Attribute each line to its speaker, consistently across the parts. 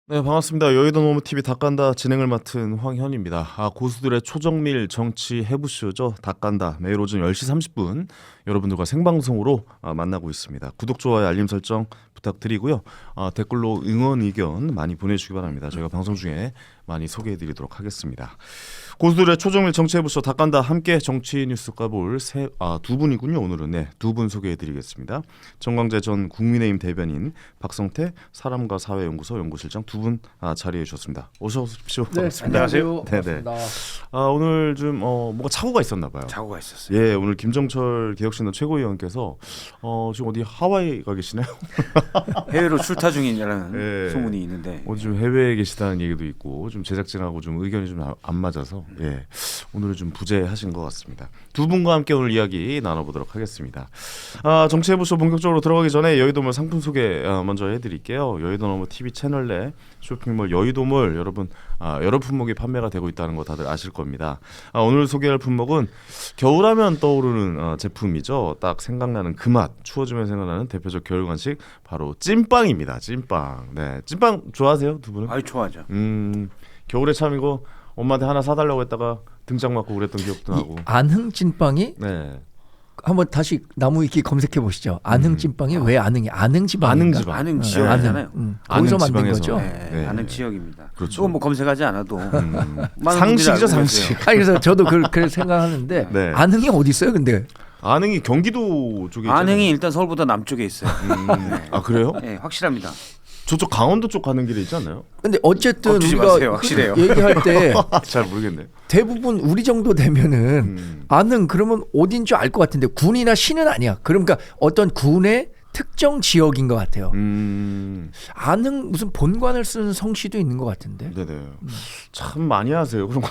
Speaker 1: 네, 반갑습니다. 여의도 노무TV 닭간다 진행을 맡은 황현입니다. 고수들의 초정밀 정치 해부쇼죠. 닭간다 매일 오전 10시 30분 여러분들과 생방송으로 만나고 있습니다. 구독, 좋아요, 알림 설정 부탁드리고요. 댓글로 응원 의견 많이 보내주시기 바랍니다. 저희가 방송 중에 많이 소개해드리도록 하겠습니다. 고수들의 초정밀 정치 해부쇼 닭간다 함께 정치 뉴스 까볼 두 분이군요. 오늘은 두 분 소개해드리겠습니다. 정광재 전 국민의힘 대변인, 박성태 사람과 사회연구소 연구실장 두 분 자리해 주셨습니다. 어서 오십시오.
Speaker 2: 네,
Speaker 1: 반갑습니다.
Speaker 2: 안녕하세요.
Speaker 1: 네네.
Speaker 2: 반갑습니다.
Speaker 1: 오늘 좀 뭐가 착오가 있었나 봐요.
Speaker 3: 착오가 있었어요.
Speaker 1: 예, 오늘 김정철 개혁신당 최고위원께서 지금 어디 하와이 가 계시나요?
Speaker 3: 해외로 출타 중이라는
Speaker 1: 예.
Speaker 3: 소문이 있는데
Speaker 1: 좀 해외에 계시다는 얘기도 있고 좀 제작진하고 좀 의견이 좀 안 맞아서 오늘은 좀 부재하신 것 같습니다. 두 분과 함께 오늘 이야기 나눠보도록 하겠습니다. 정치해부쇼 본격적으로 들어가기 전에 여의도몰 상품 소개 먼저 해드릴게요. 여의도 노무TV 채널 내 쇼핑몰 여의도몰 여러분 여러 품목이 판매가 되고 있다는 거 다들 아실 겁니다. 오늘 소개할 품목은 겨울하면 떠오르는 제품이죠. 딱 생각나는 그 맛, 추워지면 생각나는 대표적 겨울 간식 바로 찐빵입니다. 찐빵. 네, 찐빵 좋아하세요, 두 분은?
Speaker 3: 아주 좋아하죠.
Speaker 1: 겨울에 참 이거 엄마한테 하나 사달라고 했다가 등짝 맞고 그랬던 기억도 나고.
Speaker 2: 안흥 찐빵이
Speaker 1: 네.
Speaker 2: 한번 다시 나무위키 검색해 보시죠. 안흥 찐빵이 왜 안흥이? 안흥 지방인가?
Speaker 1: 안흥 지방.
Speaker 3: 아는
Speaker 1: 네.
Speaker 3: 지역이잖아요.
Speaker 2: 거기서
Speaker 1: 안흥
Speaker 2: 만든
Speaker 1: 지방에서.
Speaker 2: 거죠.
Speaker 3: 네,
Speaker 1: 네.
Speaker 3: 아는 지역입니다.
Speaker 1: 그렇죠.
Speaker 3: 그건 뭐 검색하지 않아도 많은
Speaker 1: 상식이죠,
Speaker 3: 분들이 알고
Speaker 1: 상식.
Speaker 3: 계세요.
Speaker 2: 아니 그래서 저도 그렇게 생각하는데
Speaker 1: 네.
Speaker 2: 안흥이 어디 있어요? 근데
Speaker 1: 안흥이 경기도 쪽에 있잖아요.
Speaker 3: 안흥이 일단 서울보다 남쪽에 있어요.
Speaker 1: 그래요?
Speaker 3: 네, 확실합니다.
Speaker 1: 저쪽 강원도 쪽 가는 길에 있지 않나요?
Speaker 2: 근데 어쨌든
Speaker 3: 겁주지
Speaker 2: 우리가
Speaker 3: 마세요. 확실해요.
Speaker 2: 얘기할 때
Speaker 1: 잘 모르겠네.
Speaker 2: 대부분 우리 정도 되면은 안흥 그러면 어딘 줄 알 것 같은데 군이나 시는 아니야. 그러니까 어떤 군의 특정 지역인 것 같아요. 안흥 무슨 본관을 쓰는 성씨도 있는 것 같은데.
Speaker 1: 네네. 참 많이 하세요 그런 거.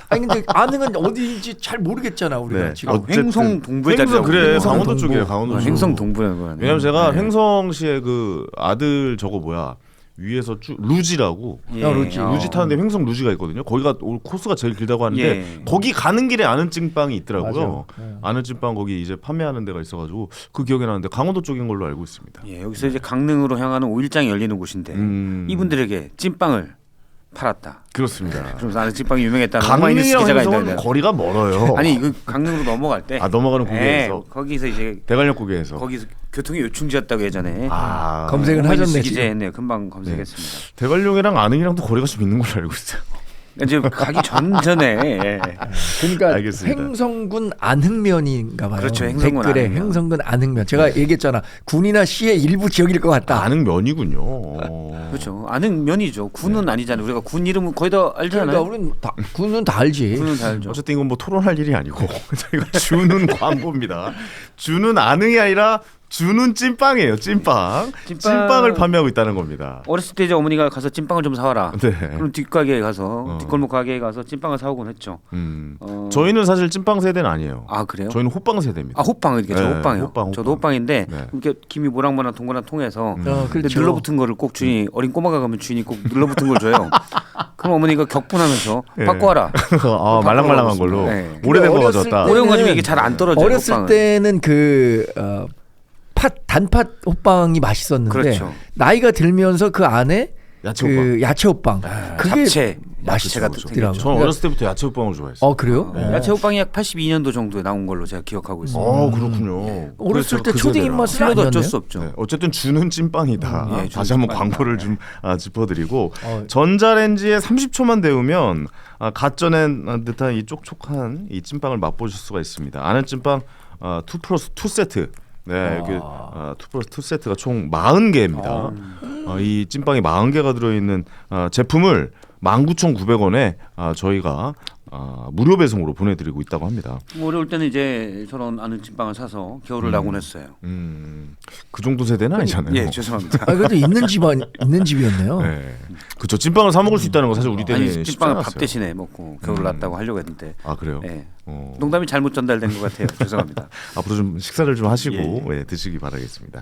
Speaker 2: 아니 근데 안흥은 어디인지 잘 모르겠잖아 우리가
Speaker 1: 네.
Speaker 2: 지금.
Speaker 1: 어쨌든
Speaker 3: 횡성 동부에
Speaker 1: 횡성
Speaker 3: 자리하고
Speaker 1: 그래
Speaker 3: 있는
Speaker 1: 강원도
Speaker 2: 동부.
Speaker 1: 쪽이에요. 강원도 쪽.
Speaker 3: 횡성 동부라는 거네.
Speaker 1: 왜냐면 제가
Speaker 3: 네.
Speaker 1: 횡성시의 그 아들 저거 뭐야 위에서 쭉 루지라고
Speaker 3: 예.
Speaker 1: 루지 타는데 횡성 루지가 있거든요. 거기가 코스가 제일 길다고 하는데
Speaker 3: 예.
Speaker 1: 거기 가는 길에 아는 찐빵이 있더라고요.
Speaker 2: 맞아. 예.
Speaker 1: 아는 찐빵 거기 이제 판매하는 데가 있어가지고 그 기억이 나는데 강원도 쪽인 걸로 알고 있습니다.
Speaker 3: 예, 여기서 이제 강릉으로 향하는 5일장이 열리는 곳인데 이분들에게 찐빵을 팔았다.
Speaker 1: 그렇습니다.
Speaker 3: 그러면서 아는 찐빵이 유명했다는 오마이뉴스
Speaker 1: 강릉이랑
Speaker 3: 기자가
Speaker 1: 횡성은
Speaker 3: 있는데
Speaker 1: 거리가 멀어요.
Speaker 3: 아니 그 강릉으로 넘어갈 때
Speaker 1: 넘어가는 구간에서
Speaker 3: 거기서 이제
Speaker 1: 대관령국에서
Speaker 3: 거기서 교통이 요충지였다고 예전에
Speaker 2: 검색은
Speaker 3: 오마이뉴스
Speaker 2: 하셨네.
Speaker 3: 기자
Speaker 2: 지금.
Speaker 3: 했네요. 금방 검색했습니다.
Speaker 1: 대관령이랑 안흥이랑도 거리가 좀 있는 걸로 알고 있어요.
Speaker 3: 이제 가기 전전에
Speaker 2: 그러니까
Speaker 1: 알겠습니다.
Speaker 2: 횡성군 안흥면인가 봐요.
Speaker 3: 그렇죠. 횡성군
Speaker 2: 댓글에
Speaker 3: 안흥면.
Speaker 2: 횡성군 안흥면. 제가 얘기했잖아. 군이나 시의 일부 지역일 것 같다.
Speaker 1: 안흥면이군요.
Speaker 3: 그렇죠. 아는 면이죠. 군은 아니잖아요. 우리가 군 이름은 거의 다 알잖아요.
Speaker 2: 그러니까 우리는 군은 다 알지.
Speaker 3: 군은 다 알죠.
Speaker 1: 어쨌든 이건 뭐 토론할 일이 아니고 저희가 주는 광고입니다. 주는 안흥이 아니라 주는 찐빵이에요. 찐빵. 찐빵을 판매하고 있다는 겁니다.
Speaker 3: 어렸을 때 이제 어머니가 가서 찐빵을 좀 사와라.
Speaker 1: 네.
Speaker 3: 그럼 뒷가게에 가서 뒷골목 가게에 가서 찐빵을 사오곤 했죠.
Speaker 1: 저희는 사실 찐빵 세대는 아니에요.
Speaker 3: 아 그래요?
Speaker 1: 저희는 호빵 세대입니다.
Speaker 3: 아 호빵 이렇게 저
Speaker 1: 네,
Speaker 3: 호빵이요.
Speaker 1: 호빵.
Speaker 3: 저도 호빵인데
Speaker 1: 네.
Speaker 3: 이렇게 김이 모락모락 동그란 통에서 근데
Speaker 2: 그렇죠.
Speaker 3: 눌러붙은 거를 꼭 주인이 어린 꼬마가 가면 주인이 꼭 눌러붙은 걸 줘요. 그럼 어머니가 격분하면서 바꿔 와라.
Speaker 1: 말랑말랑한 걸로
Speaker 3: 네.
Speaker 1: 오래된 거
Speaker 2: 어렸을
Speaker 1: 가져왔다.
Speaker 2: 때-
Speaker 3: 오래 가지고 이게 잘 안 떨어져요.
Speaker 2: 어렸을
Speaker 3: 호빵은.
Speaker 2: 때는 그 단팥 호빵이 맛있었는데
Speaker 3: 그렇죠.
Speaker 2: 나이가 들면서 그 안에
Speaker 1: 야채
Speaker 2: 그 야채 호빵 그게
Speaker 3: 잡채
Speaker 2: 맛있더라고요.
Speaker 3: 야채가
Speaker 2: 그렇죠.
Speaker 1: 저는 어렸을 때부터 야채 호빵을 좋아했어요.
Speaker 2: 그래요?
Speaker 3: 야채 호빵이 약 82년도 정도에 나온 걸로 제가 기억하고 있습니다.
Speaker 1: 그렇군요.
Speaker 2: 어렸을 때
Speaker 1: 그래서
Speaker 2: 초딩
Speaker 1: 세대라.
Speaker 2: 입맛은
Speaker 3: 틀려도 어쩔
Speaker 2: 아니었네요.
Speaker 3: 수 없죠.
Speaker 1: 네, 어쨌든 주는 찐빵이다.
Speaker 3: 예,
Speaker 1: 다시
Speaker 3: 주는
Speaker 1: 한번
Speaker 3: 찐빵이다.
Speaker 1: 광고를 좀 짚어드리고 전자레인지에 30초만 데우면 갓 쪄낸 듯한 이 촉촉한 이 찐빵을 맛보실 수가 있습니다. 아는 찐빵 2+2 세트. 네, 이렇게 2+2 세트가 총 40개입니다. 이 찐빵이 40개가 들어있는 제품을 19,900원에 저희가 무료 배송으로 보내드리고 있다고 합니다.
Speaker 3: 뭐 어려울 때는 이제 저런 아는 찐빵을 사서 겨울을 나곤 했어요.
Speaker 1: 그 정도 세대는 아니잖아요.
Speaker 3: 예, 죄송합니다.
Speaker 2: 그래도 있는 집이었네요.
Speaker 1: 네, 그렇죠. 찐빵을 사 먹을 수 있다는 건 사실 우리 때는
Speaker 3: 아니
Speaker 1: 쉽지
Speaker 3: 찐빵을 밥
Speaker 1: 않았어요.
Speaker 3: 대신에 먹고 겨울을 났다고 하려고 했는데
Speaker 1: 그래요?
Speaker 3: 예.
Speaker 1: 어.
Speaker 3: 농담이 잘못 전달된 것 같아요. 죄송합니다.
Speaker 1: 앞으로 좀 식사를 좀 하시고
Speaker 3: 예.
Speaker 1: 드시기 바라겠습니다.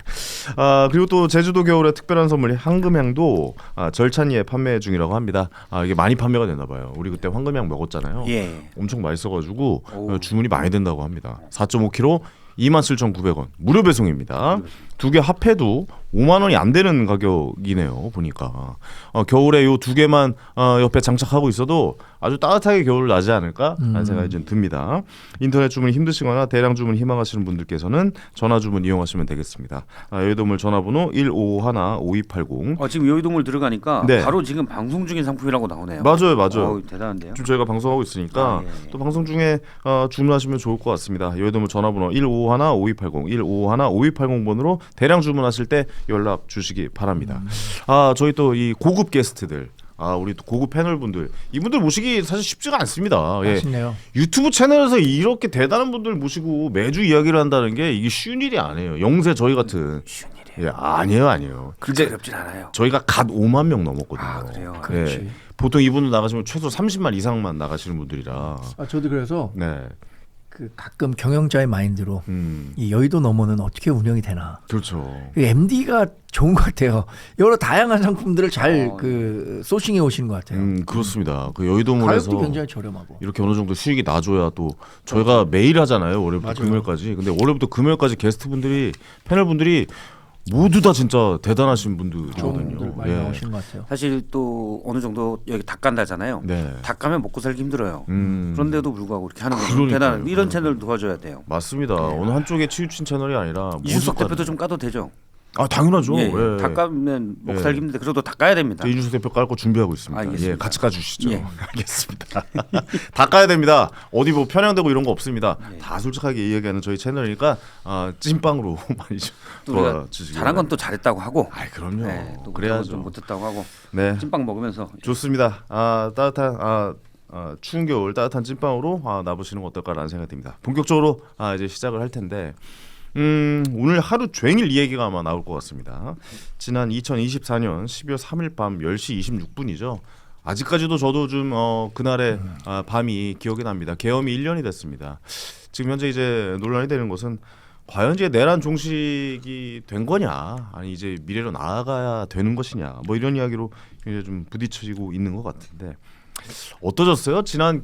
Speaker 1: 그리고 또 제주도 겨울에 특별한 선물이 황금향도 절찬리에 판매 중이라고 합니다. 이게 많이 판매가 됐나 봐요. 우리 그때 황금향 먹었잖아요.
Speaker 3: 예.
Speaker 1: 엄청 맛있어가지고
Speaker 3: 오.
Speaker 1: 주문이 많이 된다고 합니다. 4.5kg 27,900원 무료 배송입니다. 두 개 합해도 5만 원이 안 되는 가격이네요. 보니까 겨울에 요 두 개만 옆에 장착하고 있어도 아주 따뜻하게 겨울을 나지 않을까 하는 생각이 좀 듭니다. 인터넷 주문 힘드시거나 대량 주문 희망하시는 분들께서는 전화 주문 이용하시면 되겠습니다. 여의도물 전화번호 1551-5280.
Speaker 3: 지금 여의도물 들어가니까
Speaker 1: 네.
Speaker 3: 바로 지금 방송 중인 상품이라고 나오네요.
Speaker 1: 맞아요.
Speaker 3: 대단한데요.
Speaker 1: 지금 저희가 방송하고 있으니까
Speaker 3: 예.
Speaker 1: 또 방송 중에 주문하시면 좋을 것 같습니다. 여의도물 전화번호 1551-5280, 1551-5280번으로 대량 주문하실 때 연락 주시기 바랍니다. 저희 또 이 고급 게스트들, 우리 또 고급 패널분들, 이분들 모시기 사실 쉽지가 않습니다. 예.
Speaker 2: 아쉽네요.
Speaker 1: 유튜브 채널에서 이렇게 대단한 분들 모시고 매주 이야기를 한다는 게 이게 쉬운 일이 아니에요. 영세 저희 같은.
Speaker 3: 쉬운 일이에요.
Speaker 1: 예, 아니에요.
Speaker 3: 그렇게 어렵진 않아요.
Speaker 1: 저희가 갓 5만 명 넘었거든요.
Speaker 3: 그래요.
Speaker 2: 그렇지.
Speaker 1: 예. 보통 이분들 나가시면 최소 30만 이상만 나가시는 분들이라.
Speaker 2: 저도 그래서
Speaker 1: 네.
Speaker 2: 그 가끔 경영자의 마인드로 이 여의도 너머는 어떻게 운영이 되나.
Speaker 1: 그렇죠.
Speaker 2: MD가 좋은 것 같아요. 여러 다양한 상품들을 잘 소싱해 오시는 것 같아요.
Speaker 1: 그렇습니다. 그 여의도몰에서
Speaker 2: 가격도 굉장히 저렴하고.
Speaker 1: 이렇게 어느 정도 수익이 나줘야 또 저희가 매일 하잖아요. 월요일부터
Speaker 2: 맞아요.
Speaker 1: 금요일까지. 근데 월요일부터 금요일까지 게스트분들이 패널분들이 모두 다 진짜 대단하신
Speaker 2: 좋은 분들
Speaker 1: 분들이거든요.
Speaker 2: 많이
Speaker 1: 예.
Speaker 2: 나오시는 것 같아요.
Speaker 3: 사실 또 어느 정도 여기 닭간다잖아요.
Speaker 1: 네.
Speaker 3: 닭 가면 먹고 살기 힘들어요. 그런데도 불구하고 이렇게 하는 거
Speaker 1: 그러니까요.
Speaker 3: 대단한 이런 채널 도와줘야 돼요.
Speaker 1: 맞습니다. 어느 한쪽에 치우친 채널이 아니라
Speaker 3: 이준석
Speaker 1: 모두
Speaker 3: 대표도 좀 까도 되죠.
Speaker 1: 당연하죠.
Speaker 3: 예,
Speaker 1: 예.
Speaker 3: 닭 까면 먹고
Speaker 1: 예.
Speaker 3: 살기 힘든데 그래도 닭 까야 됩니다.
Speaker 1: 이준석 대표 깔 거 준비하고 있습니다.
Speaker 3: 알겠습니다.
Speaker 1: 예, 같이 까주시죠.
Speaker 3: 예.
Speaker 1: 알겠습니다. 다 까야 됩니다. 어디 뭐 편향되고 이런 거 없습니다.
Speaker 3: 예.
Speaker 1: 다 솔직하게 이야기하는 저희 채널이니까 찐빵으로 많이 좀
Speaker 3: 또 우리가
Speaker 1: 도와주시기
Speaker 3: 잘한 건 또 잘했다고 하고,
Speaker 1: 그럼요.
Speaker 3: 네, 또
Speaker 1: 그래야죠.
Speaker 3: 좀 못했다고 하고
Speaker 1: 네,
Speaker 3: 찐빵 먹으면서
Speaker 1: 좋습니다. 따뜻한 추운 겨울 따뜻한 찐빵으로 나보시는 거 어떨까라는 생각이 듭니다. 본격적으로 이제 시작을 할 텐데 오늘 하루 종일 이 얘기가 아마 나올 것 같습니다. 지난 2024년 12월 3일 밤 10시 26분이죠. 아직까지도 저도 좀 그날의 밤이 기억이 납니다. 계엄이 1년이 됐습니다. 지금 현재 이제 논란이 되는 것은 과연 이제 내란 종식이 된 거냐, 아니 이제 미래로 나아가야 되는 것이냐, 뭐 이런 이야기로 이제 좀 부딪히고 있는 것 같은데 어떠셨어요? 지난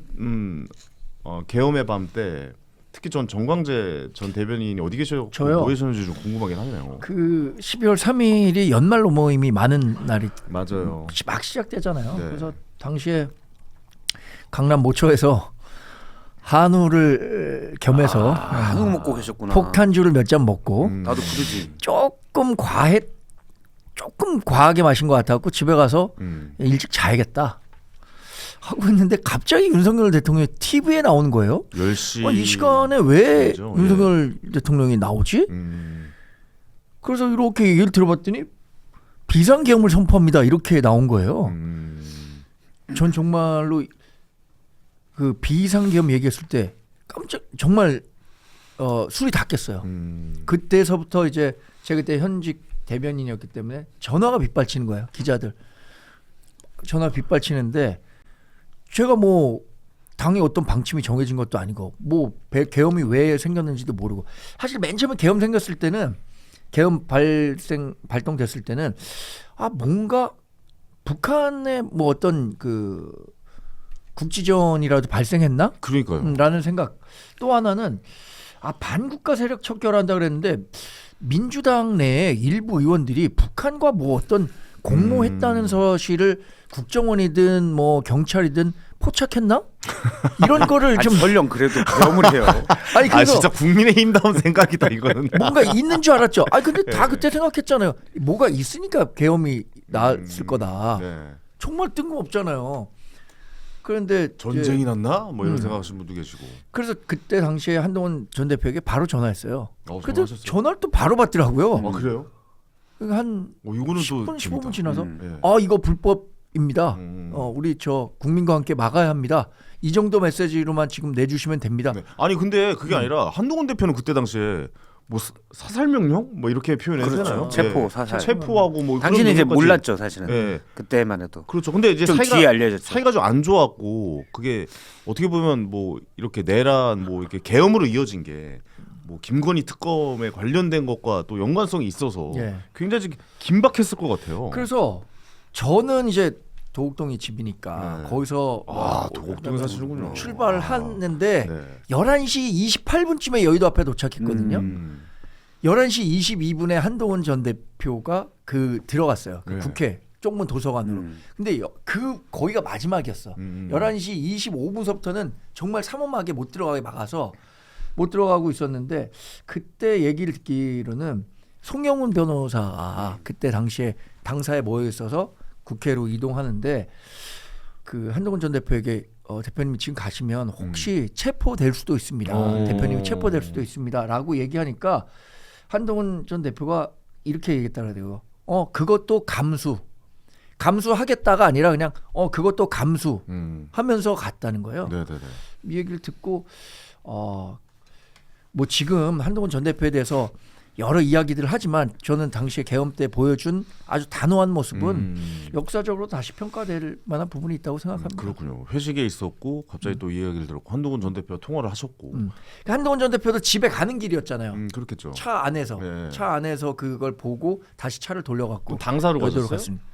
Speaker 1: 계엄의 밤 때 특히 전 정광재 전 대변인이 어디 계셨고
Speaker 2: 저요?
Speaker 1: 뭐 계셨는지 좀 궁금하긴 하네요.
Speaker 2: 그 12월 3일이 연말 모임이 많은 날이
Speaker 1: 맞아요.
Speaker 2: 막 시작되잖아요.
Speaker 1: 네.
Speaker 2: 그래서 당시에 강남 모처에서 한우를 겸해서
Speaker 3: 한우 먹고 계셨구나.
Speaker 2: 폭탄주를 몇 잔 먹고
Speaker 3: 나도 그러지.
Speaker 2: 조금 과하게 마신 것 같아갖고 집에 가서 일찍 자야겠다 하고 있는데 갑자기 윤석열 대통령이 TV에 나오는 거예요.
Speaker 1: 10시
Speaker 2: 이 시간에 왜
Speaker 1: 죠.
Speaker 2: 윤석열 대통령이 나오지? 그래서 이렇게 얘기를 들어봤더니 비상계엄을 선포합니다. 이렇게 나온 거예요. 전 정말로 그 비상계엄 얘기했을 때 깜짝 정말 술이 다 깼어요. 그때서부터 이제 제가 그때 현직 대변인이었기 때문에 전화가 빗발치는 거예요. 기자들 전화 빗발치는데 제가 뭐 당의 어떤 방침이 정해진 것도 아니고 뭐 계엄이 왜 생겼는지도 모르고 사실 맨 처음에 계엄 생겼을 때는 계엄 발동됐을 때는 뭔가 북한의 뭐 어떤 그 국지전이라도 발생했나?
Speaker 1: 그러니까요.
Speaker 2: 라는 생각. 또 하나는 반국가 세력 척결한다 그랬는데 민주당 내에 일부 의원들이 북한과 뭐 어떤 공모했다는 사실을 국정원이든 뭐 경찰이든 포착했나? 이런 거를 좀
Speaker 3: 설령 그래도 계엄을 해요.
Speaker 2: 아니 그래서
Speaker 1: 진짜 국민의힘다운 생각이다 이거는.
Speaker 2: 뭔가 있는 줄 알았죠. 근데 다 그때 생각했잖아요. 뭐가 있으니까 계엄이 났을 거다.
Speaker 1: 네.
Speaker 2: 정말 뜬금없잖아요. 그런데
Speaker 1: 전쟁이 났나? 뭐 이런 생각하시는 분도 계시고.
Speaker 2: 그래서 그때 당시에 한동훈 전 대표에게 바로 전화했어요. 근데
Speaker 1: 전화하셨어요?
Speaker 2: 전화를 또 바로 받더라고요.
Speaker 1: 그래요?
Speaker 2: 한
Speaker 1: 이거는
Speaker 2: 10분,
Speaker 1: 또
Speaker 2: 15분 지나서
Speaker 1: 네.
Speaker 2: 이거 불법입니다. 우리 저 국민과 함께 막아야 합니다. 이 정도 메시지로만 지금 내주시면 됩니다.
Speaker 1: 네. 아니 근데 그게 아니라 한동훈 대표는 그때 당시에 뭐 사살 명령 뭐 이렇게 표현했잖아요.
Speaker 3: 그렇죠. 체포, 사살.
Speaker 1: 체포하고 뭐
Speaker 3: 당신은
Speaker 1: 그런
Speaker 3: 이제
Speaker 1: 것까지.
Speaker 3: 몰랐죠 사실은.
Speaker 1: 네.
Speaker 3: 그때만 해도.
Speaker 1: 그렇죠. 근데 이제
Speaker 3: 좀 뒤에 알려졌죠.
Speaker 1: 사이가 좀 안 좋았고 그게 어떻게 보면 뭐 이렇게 내란 뭐 이렇게 계엄으로 이어진 게 뭐 김건희 특검에 관련된 것과 또 연관성이 있어서 굉장히 긴박했을 것 같아요.
Speaker 2: 그래서 저는 이제 도곡동이 집이니까 거기서
Speaker 1: 도곡동에 사시는군요.
Speaker 2: 출발했는데
Speaker 1: 네.
Speaker 2: 11시 28분쯤에 여의도 앞에 도착했거든요. 11시 22분에 한동훈 전 대표가 그 들어갔어요. 그
Speaker 1: 네.
Speaker 2: 국회 쪽문 도서관으로. 근데 거기가 마지막이었어. 11시 25분서부터는 정말 삼엄하게 못 들어가게 막아서 못 들어가고 있었는데 그때 얘기를 듣기로는 송영훈 변호사가 그때 당시에 당사에 모여 있어서 국회로 이동하는데 그 한동훈 전 대표에게 대표님이 지금 가시면 혹시 체포될 수도 있습니다. 대표님이 체포될 수도 있습니다라고 얘기하니까 한동훈 전 대표가 이렇게 얘기했다고요. 그것도 감수하겠다가 아니라 그냥 그것도 감수하면서 갔다는 거예요.
Speaker 1: 네네네.
Speaker 2: 이 얘기를 듣고 뭐 지금 한동훈 전 대표에 대해서 여러 이야기들을 하지만 저는 당시에 계엄 때 보여준 아주 단호한 모습은 역사적으로 다시 평가될 만한 부분이 있다고 생각합니다.
Speaker 1: 그렇군요. 회식에 있었고 갑자기 또 이 이야기를 들었고 한동훈 전 대표와 통화를 하셨고.
Speaker 2: 한동훈 전 대표도 집에 가는 길이었잖아요.
Speaker 1: 그렇겠죠.
Speaker 2: 차 안에서
Speaker 1: 네.
Speaker 2: 차 안에서 그걸 보고 다시 차를 돌려갖고
Speaker 1: 그럼 당사로
Speaker 2: 여도로
Speaker 1: 가셨어요?
Speaker 2: 갔습니다.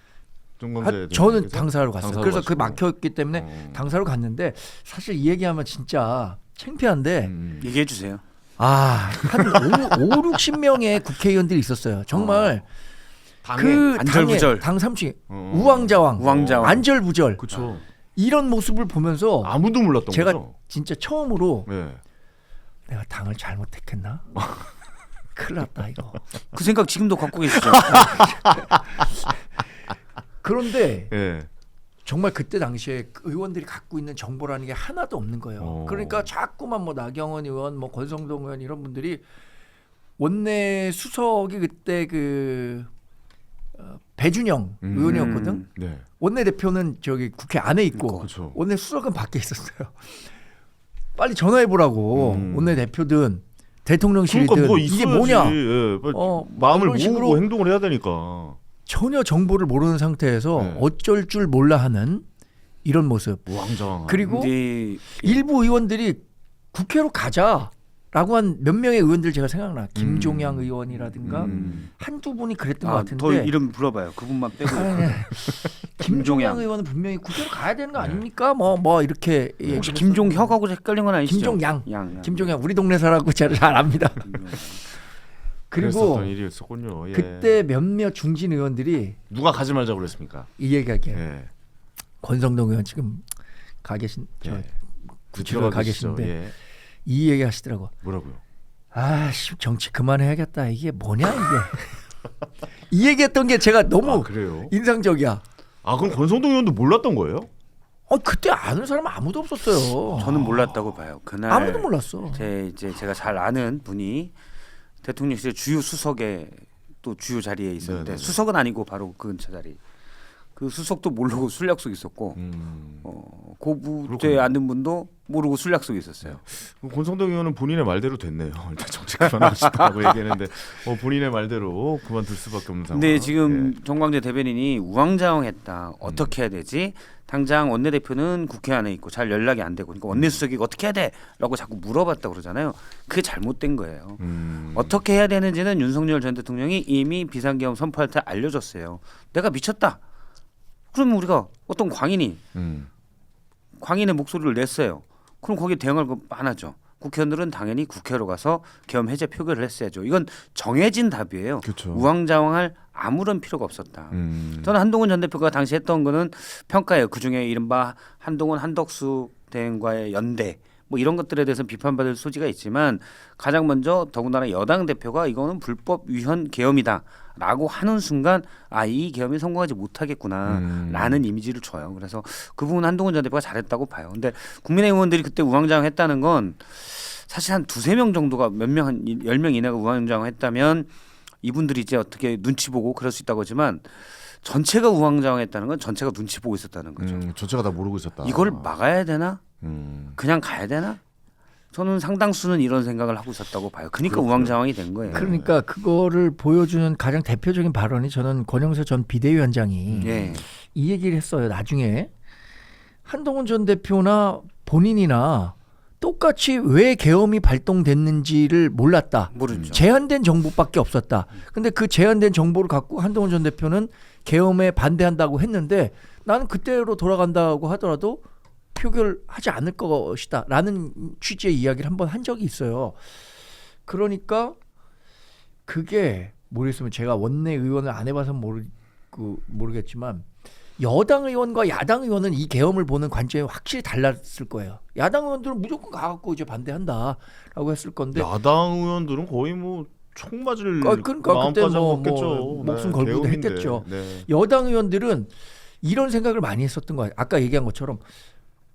Speaker 1: 정광재
Speaker 2: 저는
Speaker 1: 대표님께서?
Speaker 2: 당사로 갔어요.
Speaker 1: 당사로
Speaker 2: 그래서 그
Speaker 1: 가시고.
Speaker 2: 막혔기 때문에 당사로 갔는데 사실 이 얘기하면 진짜 창피한데
Speaker 3: 얘기해 주세요.
Speaker 2: 한 5, 60명의 국회의원들이 있었어요. 정말 그
Speaker 3: 안절부절.
Speaker 2: 당 3층 우왕좌왕 안절부절
Speaker 1: 그렇죠.
Speaker 2: 이런 모습을 보면서
Speaker 1: 아무도 몰랐던
Speaker 2: 제가
Speaker 1: 거죠.
Speaker 2: 진짜 처음으로
Speaker 1: 네.
Speaker 2: 내가 당을 잘못 택했나? 큰일 났다 이거.
Speaker 3: 그 생각 지금도 갖고 계시죠?
Speaker 2: 그런데
Speaker 1: 네.
Speaker 2: 정말 그때 당시에 의원들이 갖고 있는 정보라는 게 하나도 없는 거예요. 그러니까 자꾸만 뭐 나경원 의원, 뭐 권성동 의원 이런 분들이 원내 수석이 그때 그 배준영 의원이었거든.
Speaker 1: 네.
Speaker 2: 원내 대표는 저기 국회 안에 있고
Speaker 1: 그렇죠.
Speaker 2: 원내 수석은 밖에 있었어요. 빨리 전화해 보라고 원내 대표든 대통령실이든
Speaker 1: 그러니까 뭐
Speaker 2: 이게
Speaker 1: 있어야지.
Speaker 2: 뭐냐?
Speaker 1: 예, 마음을
Speaker 2: 이런 식으로
Speaker 1: 모으고 행동을 해야 되니까.
Speaker 2: 전혀 정보를 모르는 상태에서
Speaker 1: 네.
Speaker 2: 어쩔 줄 몰라 하는 이런 모습.
Speaker 1: 우왕좌왕.
Speaker 2: 그리고
Speaker 3: 근데
Speaker 2: 일부 의원들이 국회로 가자라고 한 몇 명의 의원들 제가 생각나. 김종양 의원이라든가 한두 분이 그랬던 것 같은데.
Speaker 3: 더 이름 불러봐요. 그분만 빼고.
Speaker 2: 김종양 의원은 분명히 국회로 가야 되는 거 아닙니까? 뭐 이렇게
Speaker 3: 혹시 김종혁하고 헷갈린 건 아니시죠?
Speaker 2: 김종양.
Speaker 3: 양.
Speaker 2: 김종양 우리 동네 사람하고 잘 압니다. 그리고
Speaker 1: 그랬었던 일이 있었군요. 예.
Speaker 2: 그때 몇몇 중진 의원들이
Speaker 1: 누가 가지 말자고 그랬습니까?
Speaker 2: 이 얘기하기에
Speaker 1: 예.
Speaker 2: 권성동 의원 지금 가 계신
Speaker 1: 예.
Speaker 2: 구치소에 가
Speaker 1: 계시죠.
Speaker 2: 계신데
Speaker 1: 예.
Speaker 2: 이 얘기 하시더라고.
Speaker 1: 뭐라고요?
Speaker 2: 아씨 정치 그만해야겠다. 이게 뭐냐 이게. 이 얘기했던 게 제가 너무
Speaker 1: 그래요?
Speaker 2: 인상적이야.
Speaker 1: 그럼 권성동 의원도 몰랐던 거예요?
Speaker 2: 그때 아는 사람 아무도 없었어요.
Speaker 3: 저는 몰랐다고 봐요. 그날
Speaker 2: 아무도 몰랐어.
Speaker 3: 제가 잘 아는 분이 대통령실 주요 수석에 또 주요 자리에 있었는데
Speaker 1: 네네.
Speaker 3: 수석은 아니고 바로 그 근처 자리. 그 수석도 모르고 술 약속 있었고 고부대에
Speaker 1: 그렇군요.
Speaker 3: 앉는 분도 모르고 술 약속이 있었어요.
Speaker 1: 권성동 의원은 본인의 말대로 됐네요. 일단 정치 그만하고 싶다고 얘기했는데 본인의 말대로 그만둘 수밖에 없는 상황.
Speaker 3: 근데 지금 정광재 대변인이 우왕좌왕했다. 어떻게 해야 되지? 당장 원내대표는 국회 안에 있고 잘 연락이 안 되고 그러니까 원내수석이 어떻게 해야 돼?라고 자꾸 물어봤다 그러잖아요. 그게 잘못된 거예요. 어떻게 해야 되는지는 윤석열 전 대통령이 이미 비상계엄 선포할 때 알려줬어요. 내가 미쳤다. 그러면 우리가 어떤 광인의 목소리를 냈어요. 그럼 거기에 대응할 거 많아죠. 국회의원들은 당연히 국회로 가서 계엄 해제 표결을 했어야죠. 이건 정해진 답이에요.
Speaker 1: 그렇죠.
Speaker 3: 우왕좌왕할 아무런 필요가 없었다. 저는 한동훈 전 대표가 당시 했던 거는 평가예요. 그중에 이른바 한동훈 한덕수 대행과의 연대 뭐 이런 것들에 대해서 비판받을 소지가 있지만 가장 먼저 더군다나 여당 대표가 이거는 불법 위헌 계엄이다라고 하는 순간 이 계엄이 성공하지 못하겠구나라는 이미지를 줘요. 그래서 그 부분 한동훈 전 대표가 잘했다고 봐요. 근데 국민의힘 의원들이 그때 우왕좌왕했다는 건 사실 한 두세 명 정도가 몇 명 한 10명 이내가 우왕좌왕했다면 이분들이 이제 어떻게 눈치 보고 그럴 수 있다고 하지만 전체가 우왕좌왕했다는 건 전체가 눈치 보고 있었다는 거죠.
Speaker 1: 전체가 다 모르고 있었다.
Speaker 3: 이걸 막아야 되나? 그냥 가야 되나? 저는 상당수는 이런 생각을 하고 있었다고 봐요. 그러니까 우왕좌왕이 된 거예요.
Speaker 2: 그러니까 그거를 보여주는 가장 대표적인 발언이 저는 권영세 전 비대위원장이 이 얘기를 했어요. 나중에 한동훈 전 대표나 본인이나 똑같이 왜 계엄이 발동됐는지를 몰랐다.
Speaker 3: 모르죠.
Speaker 2: 제한된 정보밖에 없었다. 근데 그 제한된 정보를 갖고 한동훈 전 대표는 계엄에 반대한다고 했는데 나는 그때로 돌아간다고 하더라도 표결하지 않을 것이다 라는 취지의 이야기를 한번 한 적이 있어요. 그러니까 그게 모르겠으면 제가 원내 의원을 안 해봐서 모르겠지만 여당 의원과 야당 의원은 이 계엄을 보는 관점이 확실히 달랐을 거예요. 야당 의원들은 무조건 가갖고 이제 반대한다라고 했을 건데
Speaker 1: 야당 의원들은 거의 뭐 총 맞을
Speaker 2: 그러니까 그때
Speaker 1: 마음까지
Speaker 2: 뭐
Speaker 1: 먹겠죠.
Speaker 2: 목숨 걸고도
Speaker 1: 계엄인데.
Speaker 2: 했댔죠.
Speaker 1: 네.
Speaker 2: 여당 의원들은 이런 생각을 많이 했었던 거예요. 아까 얘기한 것처럼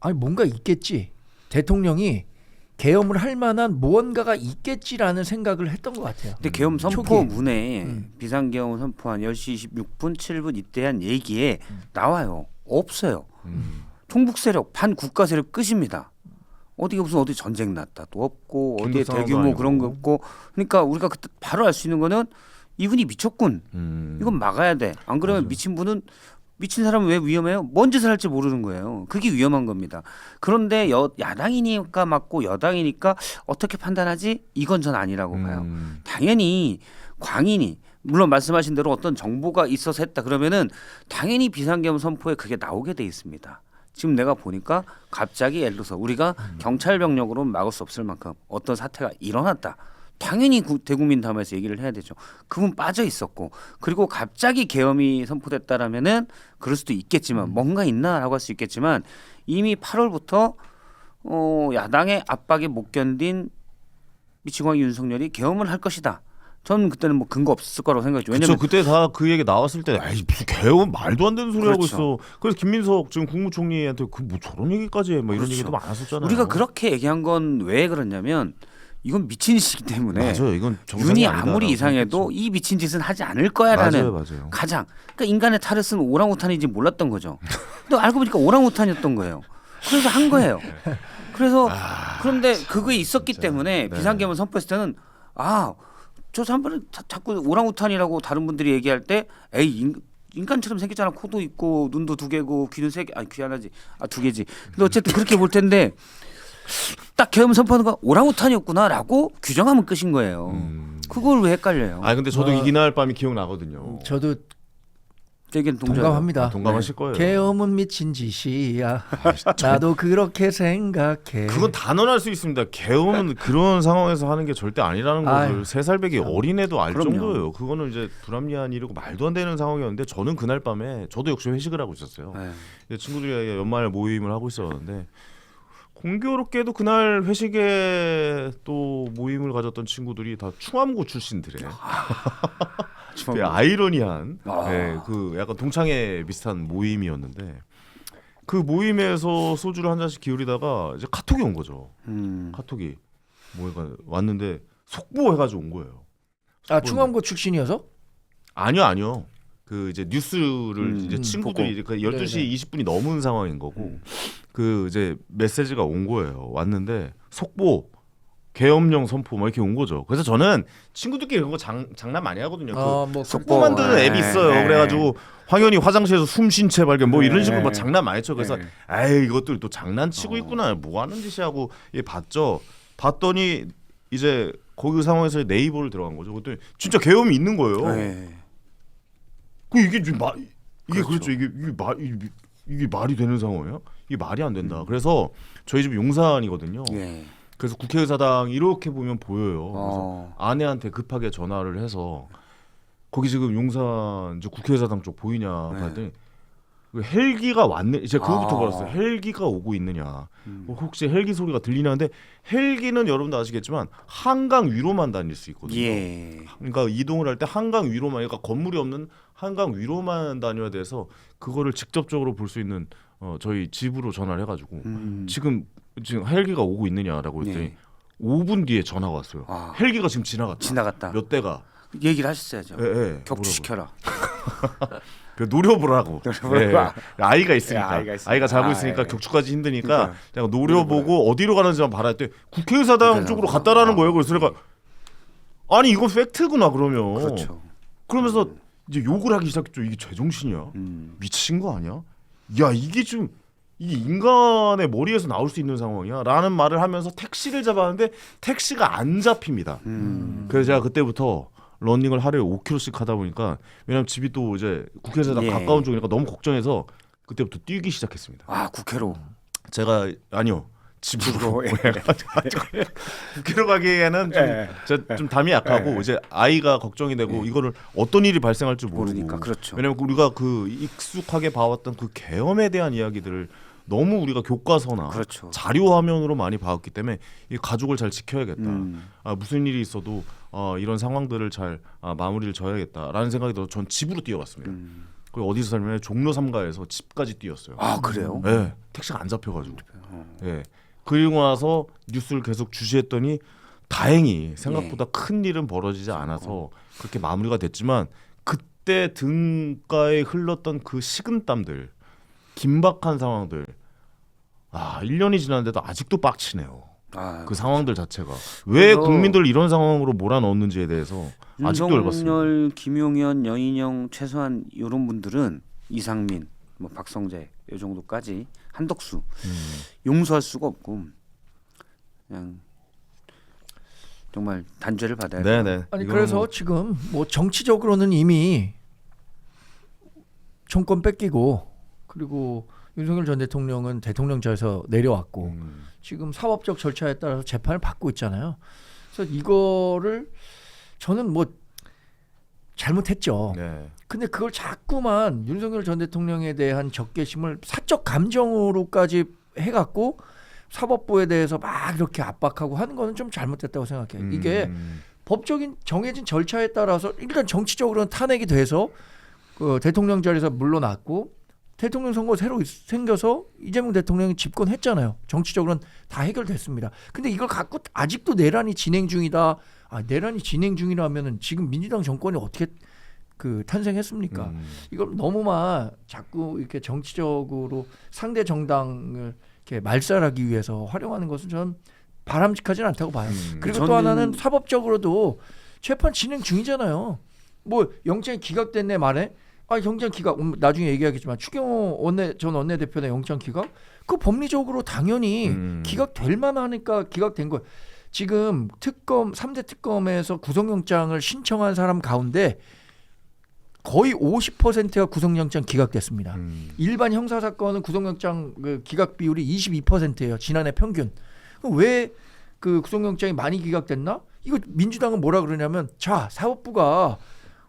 Speaker 2: 아니 뭔가 있겠지. 대통령이 계엄을 할 만한 무언가가 있겠지라는 생각을 했던 것 같아요.
Speaker 3: 근데 계엄 선포
Speaker 2: 초기에.
Speaker 3: 문에 비상계엄 선포한 10시 26분 7분 이때한 얘기에 나와요. 없어요. 총북 세력 반국가 세력 끝입니다. 어디가 무슨 어디 전쟁 났다도 없고 어디에
Speaker 1: 긴급 상황도
Speaker 3: 대규모
Speaker 1: 아니고.
Speaker 3: 그런 거 없고 그러니까 우리가 그때 바로 알 수 있는 거는 이분이 미쳤군. 이건 막아야 돼. 안 그러면 미친 분은 미친 사람은 왜 위험해요? 뭔 짓을 할지 모르는 거예요. 그게 위험한 겁니다. 그런데 야당이니까 맞고 여당이니까 어떻게 판단하지? 이건 전 아니라고 봐요. 당연히 광인이 물론 말씀하신 대로 어떤 정보가 있어서 했다 그러면은 당연히 비상계엄 선포에 그게 나오게 돼 있습니다. 지금 내가 보니까 갑자기 예를 들어서 우리가 경찰 병력으로는 막을 수 없을 만큼 어떤 사태가 일어났다. 당연히 대국민 담화에서 얘기를 해야 되죠. 그분 빠져 있었고 그리고 갑자기 계엄이 선포됐다라면은 그럴 수도 있겠지만 뭔가 있나라고 할 수 있겠지만 이미 8월부터 야당의 압박에 못 견딘 미치광이 윤석열이 계엄을 할 것이다. 저는 그때는 뭐 근거 없을 거라고 생각했죠.
Speaker 1: 그렇죠.
Speaker 3: 왜냐면
Speaker 1: 그때 다 그 얘기 나왔을 때, 에이 무슨 개엄 말도 안 되는 소리 하고
Speaker 3: 그렇죠.
Speaker 1: 있어. 그래서 김민석 지금 국무총리한테 그 뭐 저런 얘기까지 해, 뭐 이런
Speaker 3: 그렇죠.
Speaker 1: 얘기도 많았었잖아요.
Speaker 3: 우리가 그렇게 얘기한 건 왜 그러냐면 이건 미친 짓이기 때문에
Speaker 1: 맞아요. 이건 정상이
Speaker 3: 윤이
Speaker 1: 아니다라고
Speaker 3: 아무리 이상해도
Speaker 1: 생각했죠.
Speaker 3: 이 미친 짓은 하지 않을 거야라는
Speaker 1: 맞아요.
Speaker 3: 가장 그러니까 인간의 탈을 오랑우탄인지 몰랐던 거죠. 근데 알고 보니까 오랑우탄이었던 거예요. 그래서 한 거예요. 그래서 그런데 그게 있었기 때문에
Speaker 1: 네.
Speaker 3: 비상계엄을 선포했을 때는 저 사람들은 자꾸 오랑우탄이라고 다른 분들이 얘기할 때 에이 인간처럼 생겼잖아. 코도 있고 눈도 2개고 귀는 3개. 아니 귀 하나지. 2개지. 근데 어쨌든 그렇게 볼 텐데 딱 계엄 선포하는 거 오랑우탄이었구나라고 규정하면 끝인 거예요. 그걸 왜 헷갈려요?
Speaker 1: 아 근데 저도 이날 밤이 기억나거든요.
Speaker 2: 저도
Speaker 3: 얘기는
Speaker 2: 동감합니다.
Speaker 1: 동감하실 거예요.
Speaker 2: 계엄은 미친 짓이야. 나도 그렇게 생각해.
Speaker 1: 그건 단언할 수 있습니다. 계엄은 그런 상황에서 하는 게 절대 아니라는
Speaker 2: 아유,
Speaker 1: 것을 3살배기 어린애도 알
Speaker 3: 그럼요.
Speaker 1: 정도예요. 그거는 이제 불합리한 일이고 말도 안 되는 상황이었는데 저는 그날 밤에 저도 역시 회식을 하고 있었어요.
Speaker 3: 네.
Speaker 1: 이제 친구들이 연말 모임을 하고 있었는데 공교롭게도 그날 회식에 또 모임을 가졌던 친구들이 다 충암고 출신들이에요. 되게 아이러니한 그 약간 동창회 비슷한 모임이었는데 그 모임에서 소주를 한 잔씩 기울이다가 이제 카톡이 온 거죠. 카톡이 뭐가 왔는데 속보해가지고 온 거예요.
Speaker 2: 충암고 출신이어서?
Speaker 1: 아니요. 그 이제 뉴스를 이제 친구들이 이제 그 12시
Speaker 2: 네네.
Speaker 1: 20분이 넘은 상황인 거고 그 이제 메시지가 온 거예요. 왔는데 속보 계엄령 선포 막 이렇게 온 거죠. 그래서 저는 친구들끼리 그런 거 장난 많이 하거든요. 그 속보 만드는 앱이 있어요. 그래가지고 황현이 화장실에서 숨 쉰 채 발견 뭐 이런 식으로 막 장난 많이 쳐. 그래서 에이 이것들 또 장난치고 있구나. 뭐 하는 짓이 하고 봤죠. 봤더니 이제 거기 상황에서 네이버를 들어간 거죠. 그랬더니 진짜 계엄이 있는 거예요. 그 이게 좀 이게 그렇죠. 이게 말이 되는 상황이야? 이게 말이 안 된다. 그래서 저희 집 용산이거든요. 그래서 국회의사당 이렇게 보면 보여요. 그래서 아내한테 급하게 전화를 해서 거기 지금 용산 국회의사당 쪽 보이냐 봤더니 헬기가 왔네. 이제 그거부터 물었어요. 헬기가 오고 있느냐. 혹시 헬기 소리가 들리냐는데 헬기는 여러분도 아시겠지만 한강 위로만 다닐 수 있거든요. 그러니까 이동을 할 때 한강 위로만, 그러니까 건물이 없는 한강 위로만 다녀야 돼서 그거를 직접적으로 볼 수 있는 저희 집으로 전화를 해가지고 지금 헬기가 오고 있느냐라고 했더니 5분 뒤에 전화가 왔어요. 헬기가 지금 지나갔다. 몇 대가.
Speaker 3: 얘기를 하셨어야죠.
Speaker 1: 예.
Speaker 3: 격추시켜라.
Speaker 1: 노려보라고. 아이가 있으니까.
Speaker 3: 예,
Speaker 1: 아이가 자고 있으니까 격추까지 힘드니까 그냥 노려보고 어디로 가는지만 말할 때 국회의사당 쪽으로 갔다라는 거예요. 그래서 내가 아니 이건 팩트구나 그러면.
Speaker 3: 그렇죠.
Speaker 1: 그러면서 이제 욕을 하기 시작했죠. 이게 제정신이야? 미친 거 아니야? 야 이게 좀 이게 인간의 머리에서 나올 수 있는 상황이야? 라는 말을 하면서 택시를 잡았는데 택시가 안 잡힙니다. 그래서 제가 그때부터 러닝을 하루에 5km씩 하다 보니까 왜냐면 집이 또 이제 국회의사당 가까운 쪽이니까 너무 걱정해서 그때부터 뛰기 시작했습니다.
Speaker 3: 국회로.
Speaker 1: 제가 아니요. 집으로 국회로 가기에는 좀 담이 약하고 이제 아이가 걱정이 되고 이거를 어떤 일이 발생할지
Speaker 3: 모르니까
Speaker 1: 모르고
Speaker 3: 그렇죠.
Speaker 1: 왜냐면 우리가 그 익숙하게 봐왔던 그 계엄에 대한 이야기들을 너무 우리가 교과서나
Speaker 3: 그렇죠.
Speaker 1: 자료 화면으로 많이 봐왔기 때문에 이 가족을 잘 지켜야겠다. 무슨 일이 있어도 이런 상황들을 잘 마무리를 져야겠다라는 생각이 들어서 전 집으로 뛰어갔습니다. 그 어디서 살면 종로 3가에서 집까지 뛰었어요.
Speaker 3: 아 그래요?
Speaker 1: 네, 택시가 안 잡혀가지고. 네. 그리고 나서 뉴스를 계속 주시했더니 다행히 생각보다 큰 일은 벌어지지 않아서 그렇게 마무리가 됐지만 그때 등가에 흘렀던 그 식은땀들, 긴박한 상황들, 1년이 지났는데도 아직도 빡치네요. 그 상황들 자체가 왜 국민들 이런 상황으로 몰아넣었는지에 대해서 아직도 열받습니다.
Speaker 3: 윤석열, 김용현, 여인영, 최소한 이런 분들은 이상민, 뭐 박성재 이 정도까지 한덕수 용서할 수가 없고 그냥 정말 단죄를 받아야 돼요.
Speaker 1: 네네.
Speaker 2: 아니 그래서 지금 뭐 정치적으로는 이미 정권 뺏기고 그리고 윤석열 전 대통령은 대통령자에서 내려왔고 지금 사법적 절차에 따라서 재판을 받고 있잖아요. 그래서 이거를 저는 뭐 잘못했죠.
Speaker 1: 네.
Speaker 2: 근데 그걸 자꾸만 윤석열 전 대통령에 대한 적개심을 사적 감정으로까지 해갖고 사법부에 대해서 막 이렇게 압박하고 하는 거는 좀 잘못됐다고 생각해요. 이게 법적인 정해진 절차에 따라서 일단 정치적으로는 탄핵이 돼서 그 대통령 자리에서 물러났고 대통령 선거 새로 생겨서 이재명 대통령이 집권했잖아요. 정치적으로는 다 해결됐습니다. 근데 이걸 갖고 아직도 내란이 진행 중이다. 내란이 진행 중이라면은 지금 민주당 정권이 어떻게 그 탄생했습니까? 이걸 너무만 자꾸 이렇게 정치적으로 상대 정당을 이렇게 말살하기 위해서 활용하는 것은 저는 바람직하지는 않다고 봐요. 그리고 또 하나는 사법적으로도 재판 진행 중이잖아요. 뭐 영장이 기각됐네 말해. 영장 기각 나중에 얘기하겠지만 추경호 전 원내대표의 영장 기각 그 법리적으로 당연히 기각될 만하니까 기각된 거예요. 지금 특검 3대 특검에서 구속영장을 신청한 사람 가운데 거의 50%가 구속영장 기각됐습니다. 일반 형사사건은 구속영장 그 기각 비율이 22%예요. 지난해 평균. 왜 그 구속영장이 많이 기각됐나? 이거 민주당은 뭐라 그러냐면 사법부가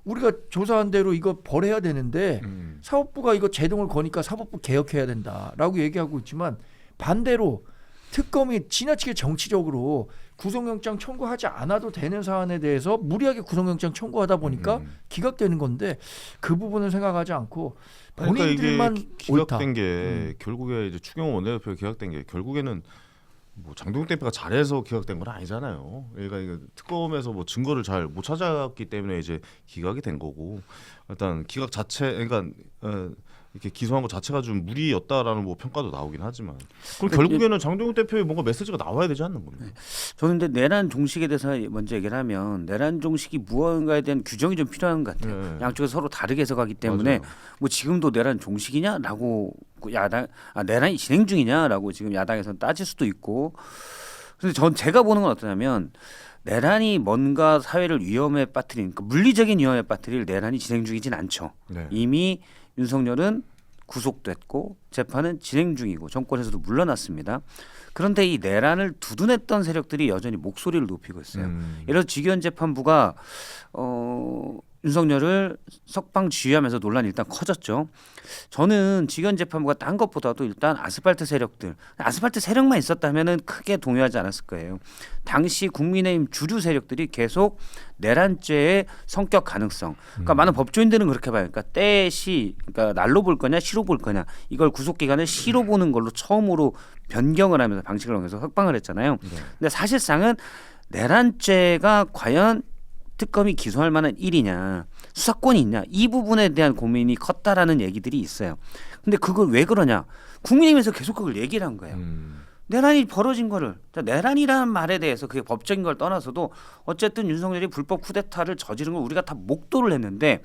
Speaker 2: 우리가 조사한 대로 이거 벌해야 되는데 사법부가 이거 제동을 거니까 사법부 개혁해야 된다라고 얘기하고 있지만 반대로 특검이 지나치게 정치적으로 구속영장 청구하지 않아도 되는 사안에 대해서 무리하게 구속영장 청구하다 보니까 기각되는 건데 그 부분을 생각하지 않고 본인들만
Speaker 1: 그러니까 이게 기각된
Speaker 2: 옳다.
Speaker 1: 게 결국에 이제 추경호 원내대표 기각된 게 결국에는 뭐 장동욱 대표가 잘해서 기각된 건 아니잖아요. 그러니까 이거 특검에서 뭐 증거를 잘 못 찾았기 때문에 이제 기각이 된 거고 일단 기각 자체 그러니까 이렇게 기소한 것 자체가 좀 무리였다라는 뭐 평가도 나오긴 하지만 그럼 결국에는 장동욱 대표의 뭔가 메시지가 나와야 되지 않는 겁니까?
Speaker 3: 저는 근데 내란 종식에 대해서 먼저 얘기를 하면 내란 종식이 무언가에 대한 규정이 좀 필요한 것 같아요. 양쪽에서 서로 다르게 해석하기 때문에
Speaker 1: 맞아요.
Speaker 3: 뭐 지금도 내란 종식이냐라고 야당 내란이 진행 중이냐라고 지금 야당에서는 따질 수도 있고 그래서 제가 보는 건 어떠냐면 내란이 뭔가 사회를 위험에 빠뜨린 그러니까 물리적인 위험에 빠뜨릴 내란이 진행 중이진 않죠.
Speaker 1: 네.
Speaker 3: 이미 윤석열은 구속됐고 재판은 진행 중이고 정권에서도 물러났습니다. 그런데 이 내란을 두둔했던 세력들이 여전히 목소리를 높이고 있어요. 예를 들어 직위원 재판부가 윤석열을 석방 지휘하면서 논란이 일단 커졌죠. 저는 직위원 재판부가 딴 것보다도 일단 아스팔트 세력만 있었다면은 크게 동요하지 않았을 거예요. 당시 국민의힘 주류 세력들이 계속 내란죄의 성격 가능성. 그러니까 많은 법조인들은 그렇게 봐요. 그러니까 그러니까 날로 볼 거냐 시로 볼 거냐. 이걸 구속 기간을 시로 보는 걸로 처음으로 변경을 하면서 방식을 정해서 석방을 했잖아요. 근데 사실상은 내란죄가 과연 특검이 기소할 만한 일이냐 수사권이 있냐 이 부분에 대한 고민이 컸다라는 얘기들이 있어요. 근데 그걸 왜 그러냐 국민의힘에서 계속 그걸 얘기를 한 거예요. 내란이 벌어진 거를 내란이라는 말에 대해서 그게 법적인 걸 떠나서도 어쨌든 윤석열이 불법 쿠데타를 저지른 걸 우리가 다 목도를 했는데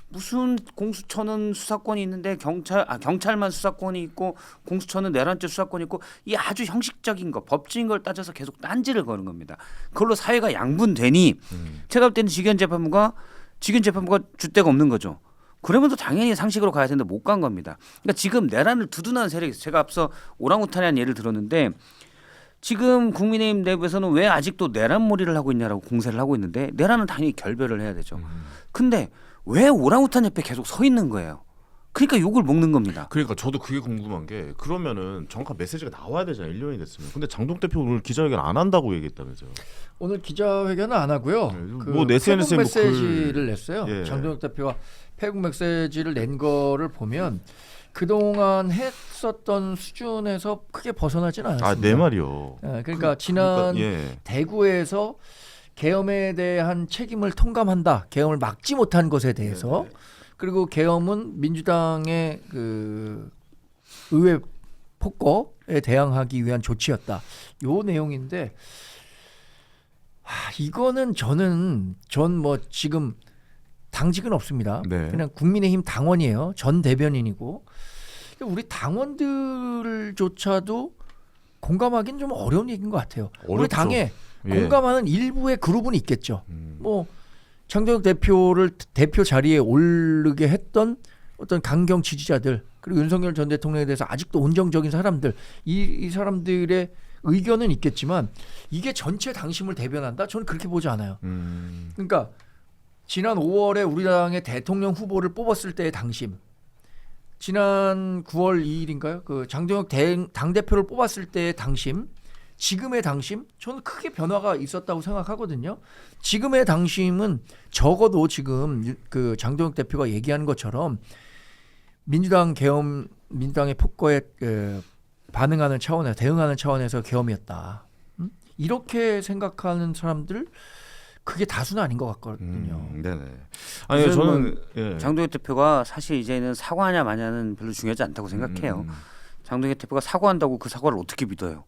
Speaker 3: 무슨 공수처는 수사권이 있는데 경찰만 수사권이 있고 공수처는 내란죄 수사권이 있고 이 아주 형식적인 거 법적인 걸 따져서 계속 딴지를 거는 겁니다. 그걸로 사회가 양분되니 제가 볼 때는 직위원 재판부가 줏대가 없는 거죠. 그러면서 당연히 상식으로 가야 되는데 못 간 겁니다. 그러니까 지금 내란을 두둔하는 세력이 있어요. 제가 앞서 오랑우탄이라는 예를 들었는데 지금 국민의힘 내부에서는 왜 아직도 내란몰이를 하고 있냐라고 공세를 하고 있는데 내란은 당연히 결별을 해야 되죠. 근데 왜 오랑우탄 옆에 계속 서 있는 거예요? 그러니까 욕을 먹는 겁니다.
Speaker 1: 그러니까 저도 그게 궁금한 게 그러면은 정확한 메시지가 나와야 되잖아요. 1년이 됐으면. 근데 장동 대표 오늘 기자회견 안 한다고 얘기했다면서요.
Speaker 2: 오늘 기자회견은 안 하고요.
Speaker 1: 네,
Speaker 2: 그
Speaker 1: 뭐 SNS에
Speaker 2: 페북
Speaker 1: 뭐
Speaker 2: 메시지를 냈어요.
Speaker 1: 예.
Speaker 2: 장동혁 대표가 페북 메시지를 낸 거를 보면 그동안 했었던 수준에서 크게 벗어나지는 않았습니다.
Speaker 1: 내 말이요.
Speaker 2: 예, 그러니까 지난
Speaker 1: 예.
Speaker 2: 대구에서 계엄에 대한 책임을 통감한다. 계엄을 막지 못한 것에 대해서 그리고 계엄은 민주당의 그 의회 폭거에 대항하기 위한 조치였다. 요 내용인데 이거는 전 뭐 지금 당직은 없습니다.
Speaker 1: 네.
Speaker 2: 그냥 국민의힘 당원이에요. 전 대변인이고 우리 당원들조차도 공감하기는 좀 어려운 얘기인 것 같아요. 우리
Speaker 1: 어렵죠.
Speaker 2: 당에
Speaker 1: 예.
Speaker 2: 공감하는 일부의 그룹은 있겠죠. 뭐 장동혁 대표를 대표 자리에 오르게 했던 어떤 강경 지지자들 그리고 윤석열 전 대통령에 대해서 아직도 온정적인 사람들 이 사람들의 의견은 있겠지만 이게 전체 당심을 대변한다? 저는 그렇게 보지 않아요. 그러니까 지난 5월에 우리 당의 대통령 후보를 뽑았을 때의 당심, 지난 9월 2일인가요? 그 장동혁 당대표를 뽑았을 때의 당심, 지금의 당심, 저는 크게 변화가 있었다고 생각하거든요. 지금의 당심은 적어도 지금 그 장동혁 대표가 얘기하는 것처럼 민주당 계엄, 민주당의 폭거에 반응하는 차원에서 대응하는 차원에서 계엄이었다. 이렇게 생각하는 사람들 그게 다수는 아닌 것 같거든요.
Speaker 1: 네네. 아니 저는 예.
Speaker 3: 장동혁 대표가 사실 이제는 사과하냐 마냐는 별로 중요하지 않다고 생각해요. 장동혁 대표가 사과한다고 그 사과를 어떻게 믿어요?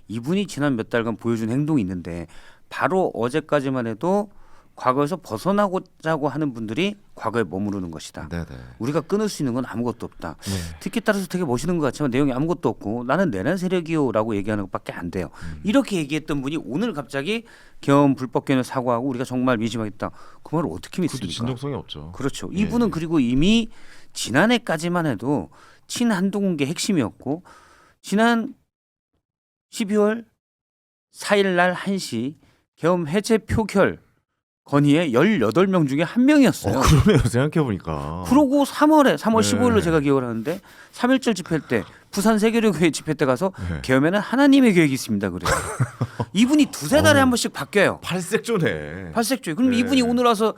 Speaker 3: 이분이 지난 몇 달간 보여준 행동이 있는데 바로 어제까지만 해도 과거에서 벗어나고자고 하는 분들이 과거에 머무르는 것이다.
Speaker 1: 네네.
Speaker 3: 우리가 끊을 수 있는 건 아무것도 없다.
Speaker 1: 네.
Speaker 3: 듣기 따라서 되게 멋있는 것 같지만 내용이 아무것도 없고 나는 내란 세력이요라고 얘기하는 것밖에 안 돼요. 이렇게 얘기했던 분이 오늘 갑자기 계엄 불법 계엄을 사과하고 우리가 정말 민심하겠다. 그 말을 어떻게
Speaker 1: 그것도
Speaker 3: 믿습니까?
Speaker 1: 진정성이 없죠.
Speaker 3: 그렇죠.
Speaker 1: 예.
Speaker 3: 이분은 그리고 이미 지난해까지만 해도 친한동훈계 핵심이었고 지난 12월 4일 날 1시 계엄 해제 표결 건의의 18명 중에 한 명이었어요.
Speaker 1: 그러네요. 생각해보니까.
Speaker 3: 그러고 3월 15일로
Speaker 1: 네.
Speaker 3: 제가 기억을 하는데 3.1절 집회 때 부산 세계교회 집회 때 가서
Speaker 1: 네.
Speaker 3: 계엄에는 하나님의 계획이 있습니다. 그래요. 이분이 두세 달에 한 번씩 바뀌어요.
Speaker 1: 팔색조네.
Speaker 3: 팔색조에. 그럼
Speaker 1: 네.
Speaker 3: 이분이 오늘 와서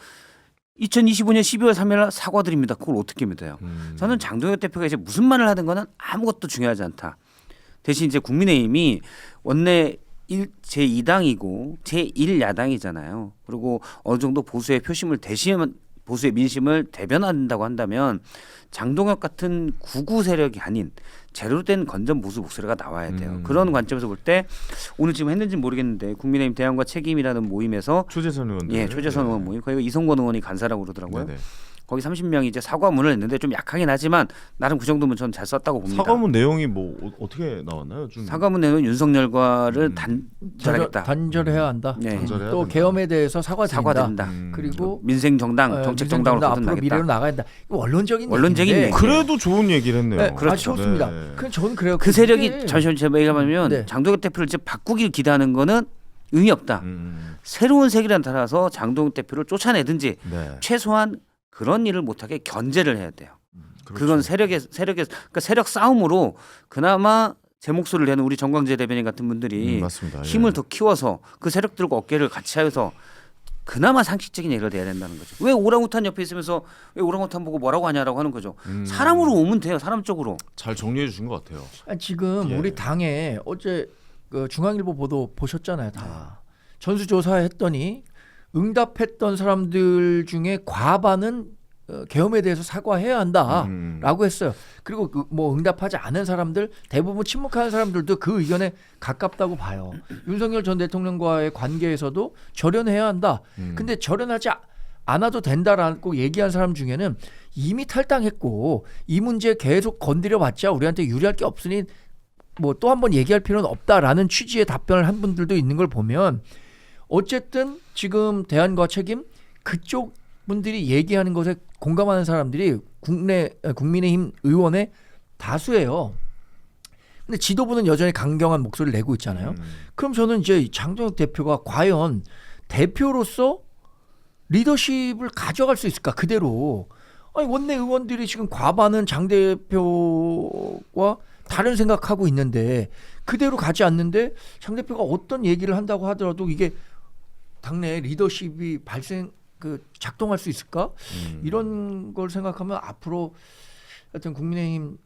Speaker 3: 2025년 12월 3일 날 사과드립니다. 그걸 어떻게 믿어요? 저는 장동혁 대표가 이제 무슨 말을 하든 거는 아무것도 중요하지 않다. 대신 이제 국민의힘이 원내 제2당이고 제1야당이잖아요. 그리고 어느 정도 보수의 보수의 민심을 대변한다고 한다면 장동혁 같은 구구 세력이 아닌 제대로 된 건전 보수 목소리가 나와야 돼요. 그런 관점에서 볼 때 오늘 지금 했는지는 모르겠는데 국민의힘 대안과 책임이라는 모임에서
Speaker 1: 초재선 의원.
Speaker 3: 초재선 의원 모임 거기가 이성권 의원이 간사라고 그러더라고요.
Speaker 1: 네네.
Speaker 3: 거기 30명이 이제 사과문을 냈는데 좀 약하긴 하지만 나름 그 정도면 전 잘 썼다고 봅니다.
Speaker 1: 사과문 내용이 뭐 어떻게 나왔나요? 좀
Speaker 3: 사과문 내용은 윤석열과를 단절하겠다.
Speaker 2: 단절해야 한다.
Speaker 3: 네.
Speaker 1: 단절해야
Speaker 2: 또
Speaker 1: 된다.
Speaker 2: 계엄에 대해서 사과드린다.
Speaker 3: 사과드린다.
Speaker 2: 그리고
Speaker 3: 민생 정당, 정책 정당으로
Speaker 2: 앞으로
Speaker 3: 거듭나겠다.
Speaker 2: 미래로 나가야 된다. 이거 원론적인
Speaker 3: 원론적인
Speaker 2: 얘기인데
Speaker 3: 얘기.
Speaker 1: 그래도 좋은 얘기를 했네요.
Speaker 2: 네,
Speaker 3: 그렇죠.
Speaker 2: 좋습니다.
Speaker 1: 네.
Speaker 2: 그 저는 그래요.
Speaker 3: 그 세력이 잠시만 제가 얘기하면
Speaker 2: 네.
Speaker 3: 장동혁 대표를 이제 바꾸길 기대하는 거는 의미 없다. 새로운 세계를 따라서 장동혁 대표를 쫓아내든지
Speaker 1: 네.
Speaker 3: 최소한 그런 일을 못하게 견제를 해야 돼요.
Speaker 1: 그렇죠.
Speaker 3: 그건 그러니까 세력 싸움으로 그나마 제 목소리를 내는 우리 정광재 대변인 같은 분들이
Speaker 1: 맞습니다.
Speaker 3: 힘을
Speaker 1: 예.
Speaker 3: 더 키워서 그 세력들과 어깨를 같이 하여서 그나마 상식적인 얘기를 해야 된다는 거죠. 왜 오랑우탄 옆에 있으면서 왜 오랑우탄 보고 뭐라고 하냐라고 하는 거죠. 사람으로 오면 돼요. 사람 쪽으로.
Speaker 1: 잘 정리해 주신 것 같아요.
Speaker 2: 지금
Speaker 1: 예.
Speaker 2: 우리 당에 어제 그 중앙일보 보도 보셨잖아요. 다 전수조사했더니 응답했던 사람들 중에 과반은 계엄에 대해서 사과해야 한다라고 했어요. 그리고 뭐 응답하지 않은 사람들 대부분 침묵하는 사람들도 그 의견에 가깝다고 봐요. 윤석열 전 대통령과의 관계에서도 절연해야 한다. 근데 절연하지 않아도 된다라고 얘기한 사람 중에는 이미 탈당했고 이 문제 계속 건드려봤자 우리한테 유리할 게 없으니 뭐 또 한 번 얘기할 필요는 없다라는 취지의 답변을 한 분들도 있는 걸 보면 어쨌든 지금 대안과 책임 그쪽 분들이 얘기하는 것에 공감하는 사람들이 국민의힘 의원의 다수예요. 근데 지도부는 여전히 강경한 목소리를 내고 있잖아요. 그럼 저는 이제 장동혁 대표가 과연 대표로서 리더십을 가져갈 수 있을까 그대로. 아니 원내 의원들이 지금 과반은 장 대표와 다른 생각하고 있는데 그대로 가지 않는데 장 대표가 어떤 얘기를 한다고 하더라도 이게 당내 리더십이 작동할 수 있을까? 이런 걸 생각하면 앞으로 하여튼 국민의힘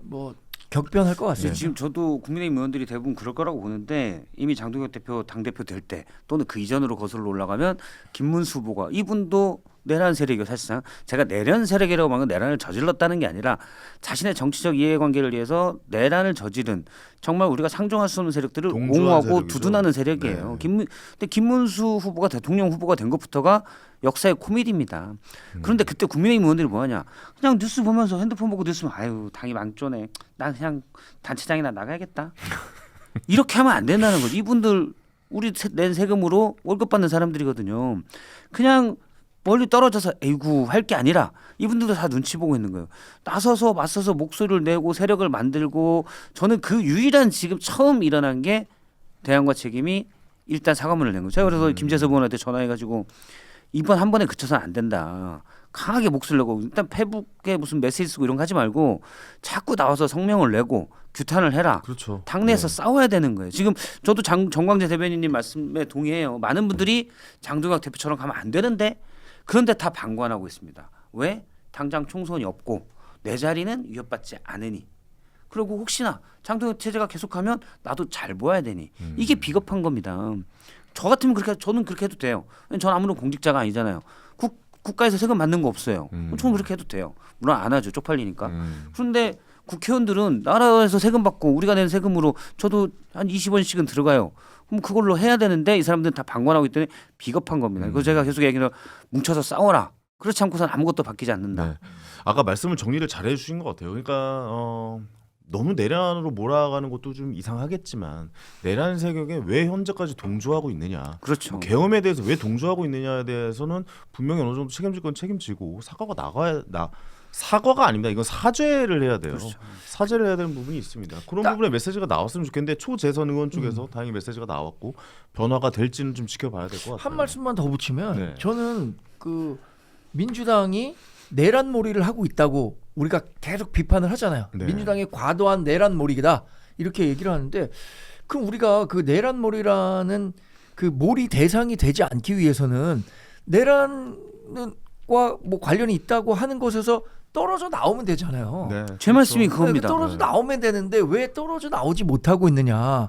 Speaker 2: 뭐 격변할 것 같습니다.
Speaker 3: 지금 저도 국민의힘 의원들이 대부분 그럴 거라고 보는데 이미 장동혁 대표 당대표 될 때 또는 그 이전으로 거슬러 올라가면 김문수 후보가 이분도 내란 세력이요. 사실상 제가 내란 세력이라고 말하는 건 내란을 저질렀다는 게 아니라 자신의 정치적 이해관계를 위해서 내란을 저지른 정말 우리가 상종할 수 없는 세력들을
Speaker 1: 동조한
Speaker 3: 옹호하고
Speaker 1: 세력이죠.
Speaker 3: 두둔하는 세력이에요.
Speaker 1: 네.
Speaker 3: 근데 김문수 후보가 대통령 후보가 된 것부터가 역사의 코미디입니다. 그런데 그때 국민의힘 의원들이 뭐하냐? 그냥 뉴스 보면서 핸드폰 보고 뉴스 보면 아유 당이 망조네. 난 그냥 단체장이나 나가야겠다. 이렇게 하면 안 된다는 거죠. 이분들 우리 낸 세금으로 월급 받는 사람들이거든요. 그냥 멀리 떨어져서 에이구 할 게 아니라 이분들도 다 눈치 보고 있는 거예요. 나서서 맞서서 목소리를 내고 세력을 만들고 저는 그 유일한 지금 처음 일어난 게 대안과 책임이 일단 사과문을 낸 거죠. 제가 그래서 김재섭 의원한테 전화해가지고 이번 한 번에 그쳐서는 안 된다. 강하게 목소리를 내고 일단 페북에 무슨 메시지 쓰고 이런 거 하지 말고 자꾸 나와서 성명을 내고 규탄을 해라.
Speaker 1: 그렇죠.
Speaker 3: 당내에서 싸워야 되는 거예요. 지금 저도 정광재 대변인님 말씀에 동의해요. 많은 분들이 장동혁 대표처럼 가면 안 되는데 그런데 다 방관하고 있습니다. 왜? 당장 총선이 없고 내 자리는 위협받지 않으니. 그리고 혹시나 장동혁 체제가 계속하면 나도 잘 보아야 되니. 이게 비겁한 겁니다. 저 같으면 저는 그렇게 해도 돼요. 저는 아무런 공직자가 아니잖아요. 국가에서 세금 받는 거 없어요. 저는 그렇게 해도 돼요. 물론 안 하죠. 쪽팔리니까. 그런데 국회의원들은 나라에서 세금 받고 우리가 낸 세금으로 저도 한 20원씩은 들어가요. 그럼 그걸로 해야 되는데 이 사람들은 다 방관하고 있더니 비겁한 겁니다. 그래서 제가 계속 얘기를 뭉쳐서 싸워라. 그렇지 않고서는 아무것도 바뀌지 않는다.
Speaker 1: 네. 아까 말씀을 정리를 잘 해주신 것 같아요. 그러니까 너무 내란으로 몰아가는 것도 좀 이상하겠지만 내란 세력에 왜 현재까지 동조하고 있느냐.
Speaker 3: 그렇죠.
Speaker 1: 계엄에 대해서 왜 동조하고 있느냐에 대해서는 분명히 어느 정도 책임질 건 책임지고 사과가 아닙니다. 이건 사죄를 해야 돼요.
Speaker 3: 그렇죠.
Speaker 1: 사죄를 해야 되는 부분이 있습니다. 그런 부분에 메시지가 나왔으면 좋겠는데 초재선 의원 쪽에서 다행히 메시지가 나왔고 변화가 될지는 좀 지켜봐야 될 것 같아요.
Speaker 2: 한 말씀만 더 붙이면
Speaker 1: 네.
Speaker 2: 저는 그 민주당이 내란몰이를 하고 있다고 우리가 계속 비판을 하잖아요.
Speaker 1: 네.
Speaker 2: 민주당이 과도한 내란몰이다 이렇게 얘기를 하는데 그럼 우리가 그 내란몰이라는 그 몰이 대상이 되지 않기 위해서는 내란과 뭐 관련이 있다고 하는 것에서 떨어져 나오면 되잖아요.
Speaker 1: 네,
Speaker 3: 제 말씀이
Speaker 1: 그렇죠.
Speaker 3: 그겁니다.
Speaker 2: 떨어져 나오면 되는데 왜 떨어져 나오지 못하고 있느냐.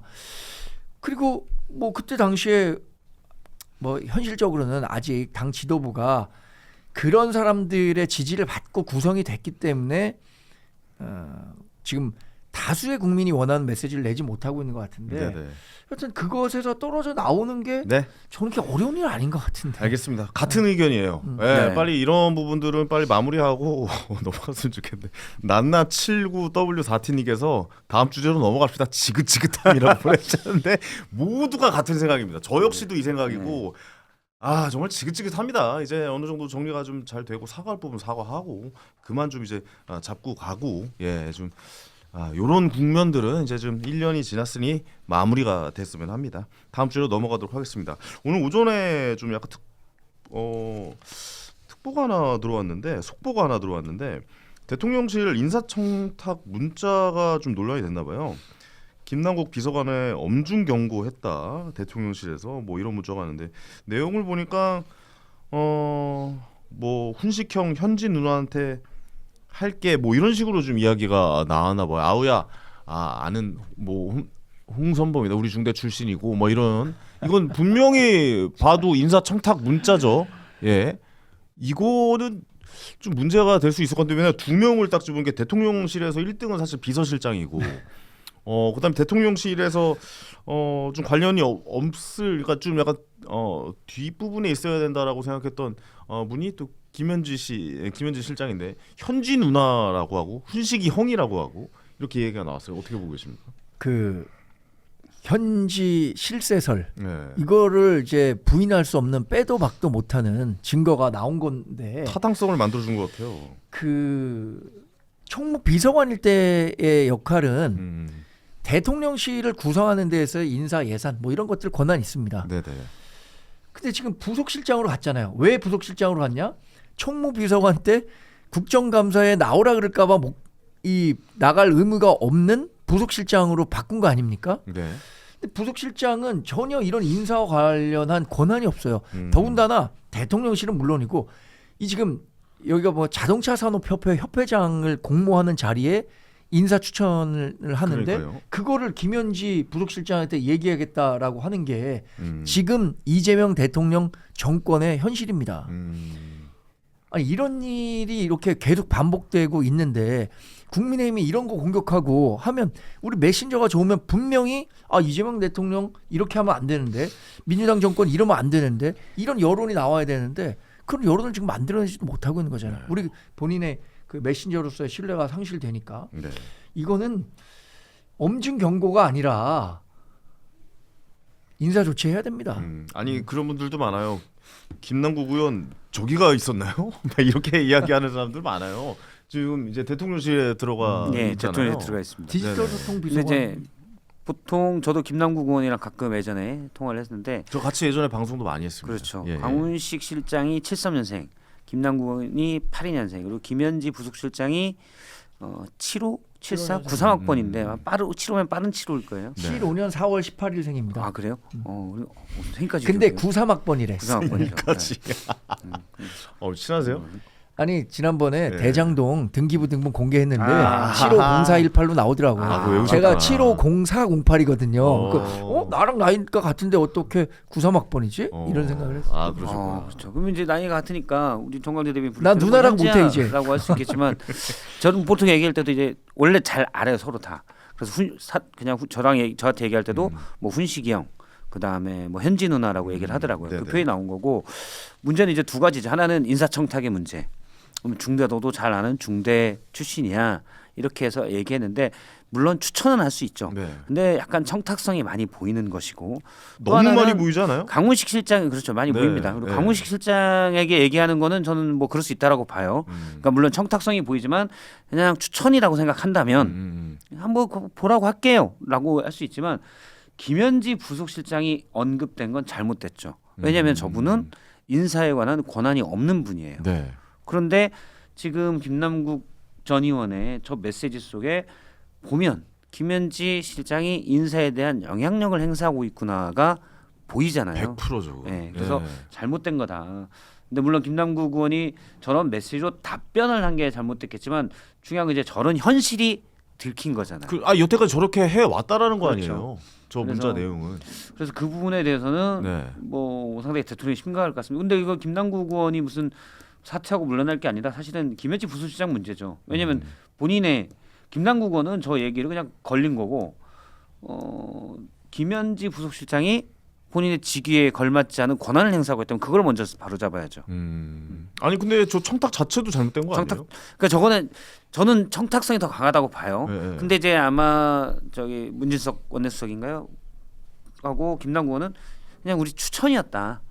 Speaker 2: 그리고 뭐 그때 당시에 뭐 현실적으로는 아직 당 지도부가 그런 사람들의 지지를 받고 구성이 됐기 때문에 지금 다수의 국민이 원하는 메시지를 내지 못하고 있는 것 같은데
Speaker 1: 네네.
Speaker 2: 하여튼 그것에서 떨어져 나오는 게
Speaker 1: 네.
Speaker 2: 저는 그렇게 어려운 일 아닌 것 같은데.
Speaker 1: 알겠습니다. 같은 의견이에요. 네,
Speaker 3: 네.
Speaker 1: 빨리 이런 부분들은 빨리 마무리하고 넘어갔으면 좋겠는데 난나 79W4T님께서 다음 주제로 넘어갑시다. 지긋지긋함이라고 보내주셨는데 모두가 같은 생각입니다. 저 역시도 이 생각이고 정말 지긋지긋합니다. 이제 어느 정도 정리가 좀 잘 되고 사과할 부분 사과하고 그만 좀 이제 잡고 가고 좀 요런 국면들은 이제 좀 1년이 지났으니 마무리가 됐으면 합니다. 다음 주로 넘어가도록 하겠습니다. 오늘 오전에 좀 약간 특보가 하나 들어왔는데 속보가 하나 들어왔는데 대통령실 인사청탁 문자가 좀 논란이 됐나 봐요. 김남국 비서관에 엄중 경고했다. 대통령실에서 뭐 이런 문자가 왔는데 내용을 보니까 뭐 훈식형 현지 누나한테 할게 뭐 이런 식으로 좀 이야기가 나왔나 봐요. 아우야, 아는 뭐 홍선범이다. 우리 중대 출신이고 뭐 이런 이건 분명히 봐도 인사청탁 문자죠. 예, 이거는 좀 문제가 될 수 있을 건데 왜냐면 두 명을 딱 집은 게 대통령실에서 1등은 사실 비서실장이고. 그다음에 대통령실에서 좀 관련이 그러니까 좀 약간 뒷부분에 있어야 된다라고 생각했던 분이 또 김현지 실장인데 현지 누나라고 하고 훈식이 형이라고 하고 이렇게 얘기가 나왔어요. 어떻게 보고 계십니까?
Speaker 2: 그 현지 실세설
Speaker 1: 네.
Speaker 2: 이거를 이제 부인할 수 없는 빼도 박도 못하는 증거가 나온 건데
Speaker 1: 타당성을 만들어준 것 같아요.
Speaker 2: 그 총무 비서관일 때의 역할은 대통령실을 구성하는 데에서 인사 예산 뭐 이런 것들 권한이 있습니다.
Speaker 1: 네네.
Speaker 2: 근데 지금 부속실장으로 갔잖아요. 왜 부속실장으로 갔냐? 총무비서관 때 국정감사에 나오라 그럴까봐 나갈 의무가 없는 부속실장으로 바꾼 거 아닙니까?
Speaker 1: 네.
Speaker 2: 근데 부속실장은 전혀 이런 인사와 관련한 권한이 없어요. 더군다나 대통령실은 물론이고 이 지금 여기가 뭐 자동차 산업협회 협회장을 공모하는 자리에 인사 추천을 하는데
Speaker 1: 그러니까요.
Speaker 2: 그거를 김현지 부속실장한테 얘기하겠다라고 하는 게 지금 이재명 대통령 정권의 현실입니다. 아니 이런 일이 이렇게 계속 반복되고 있는데 국민의힘이 이런 거 공격하고 하면 우리 메신저가 좋으면 분명히 이재명 대통령 이렇게 하면 안 되는데 민주당 정권 이러면 안 되는데 이런 여론이 나와야 되는데 그런 여론을 지금 만들어내지도 못하고 있는 거잖아요. 우리 본인의 그 메신저로서의 신뢰가 상실되니까
Speaker 1: 네.
Speaker 2: 이거는 엄중 경고가 아니라 인사 조치해야 됩니다.
Speaker 1: 아니 그런 분들도 많아요. 김남국 의원 저기가 있었나요? 막 이렇게 이야기하는 사람들 많아요. 지금 이제 대통령실에 들어가
Speaker 3: 네,
Speaker 1: 있잖아요.
Speaker 3: 대통령에 들어가 있습니다.
Speaker 2: 디지털
Speaker 1: 네네.
Speaker 2: 소통
Speaker 3: 근데
Speaker 2: 비서관
Speaker 3: 이제 보통 저도 김남국 의원이랑 가끔 예전에 통화를 했는데
Speaker 1: 저 같이 예전에 방송도 많이 했습니다.
Speaker 3: 그렇죠.
Speaker 1: 예, 예.
Speaker 3: 강훈식 실장이 73년생, 김남국 의원이 82년생, 그리고 김현지 부속실장이 75, 74, 93학번인데 7호면 빠른 7호일 거예요.
Speaker 1: 네.
Speaker 2: 75년 4월 18일생입니다.
Speaker 3: 아 그래요? 생까지.
Speaker 2: 근데 93학번이래.
Speaker 3: 93학번이죠.
Speaker 1: 까지. 친하세요?
Speaker 2: 아니 지난번에
Speaker 1: 네.
Speaker 2: 대장동 등기부 등본 공개했는데
Speaker 3: 아.
Speaker 2: 750418로 나오더라고요.
Speaker 1: 그거 외우셨구나.
Speaker 2: 제가 750408이거든요.
Speaker 1: 어.
Speaker 2: 나랑 나이가 같은데 어떻게 93학번이지? 이런 생각을 했어요.
Speaker 1: 그러셨구나.
Speaker 3: 그렇죠. 그러면 이제 나이가 같으니까 우리 정강재 대변인
Speaker 2: 난 누나랑 못해, 이제.
Speaker 3: 라고 할 수 있겠지만 저는 보통 얘기할 때도 이제 원래 잘 알아요 서로 다. 그래서 저한테 얘기할 때도 뭐 훈식이 형, 그 다음에 뭐 현지 누나라고 얘기를 하더라고요. 그
Speaker 1: 네네.
Speaker 3: 표현이 나온 거고 문제는 이제 두 가지죠. 하나는 인사청탁의 문제. 그럼 중대 너도 잘 아는 중대 출신이야 이렇게 해서 얘기했는데 물론 추천은 할 수 있죠.
Speaker 1: 네.
Speaker 3: 근데 약간 청탁성이 많이 보이는 것이고 또
Speaker 1: 너무
Speaker 3: 하나는
Speaker 1: 많이 보이잖아요.
Speaker 3: 강훈식 실장이 그렇죠 많이
Speaker 1: 네,
Speaker 3: 보입니다. 그리고
Speaker 1: 네.
Speaker 3: 강훈식 실장에게 얘기하는 거는 저는 뭐 그럴 수 있다라고 봐요. 그러니까 물론 청탁성이 보이지만 그냥 추천이라고 생각한다면 한번 보라고 할게요라고 할 수 있지만 김현지 부속실장이 언급된 건 잘못됐죠. 왜냐하면 저분은 인사에 관한 권한이 없는 분이에요.
Speaker 1: 네.
Speaker 3: 그런데 지금 김남국 전 의원의 저 메시지 속에 보면 김현지 실장이 인사에 대한 영향력을 행사하고 있구나가 보이잖아요.
Speaker 1: 100%죠.
Speaker 3: 네, 그래서 잘못된 거다. 근데 물론 김남국 의원이 저런 메시지로 답변을 한 게 잘못됐겠지만 중요한 건 이제 저런 현실이 들킨 거잖아요.
Speaker 1: 여태까지 저렇게 해 왔다라는 거
Speaker 3: 그렇죠.
Speaker 1: 아니에요. 저
Speaker 3: 그래서
Speaker 1: 문자 내용은.
Speaker 3: 그래서 그 부분에 대해서는
Speaker 1: 네.
Speaker 3: 뭐 상당히 대통령이 심각할 것 같습니다. 근데 이거 김남국 의원이 무슨 사퇴하고 물러날 게 아니라 사실은 김현지 부속실장 문제죠. 왜냐하면 본인의 김남국 의원은 저 얘기를 그냥 걸린 거고 김현지 부속실장이 본인의 직위에 걸맞지 않은 권한을 행사하고 있다면 그걸 먼저 바로 잡아야죠.
Speaker 1: 아니 근데 저 청탁 자체도 잘못된 거 아니에요?
Speaker 3: 그러니까 저는 청탁성이 더 강하다고 봐요.
Speaker 1: 네.
Speaker 3: 근데 이제 아마 저기 문진석 원내수석인가요? 하고 김남국 의원은 그냥 우리 추천이었다.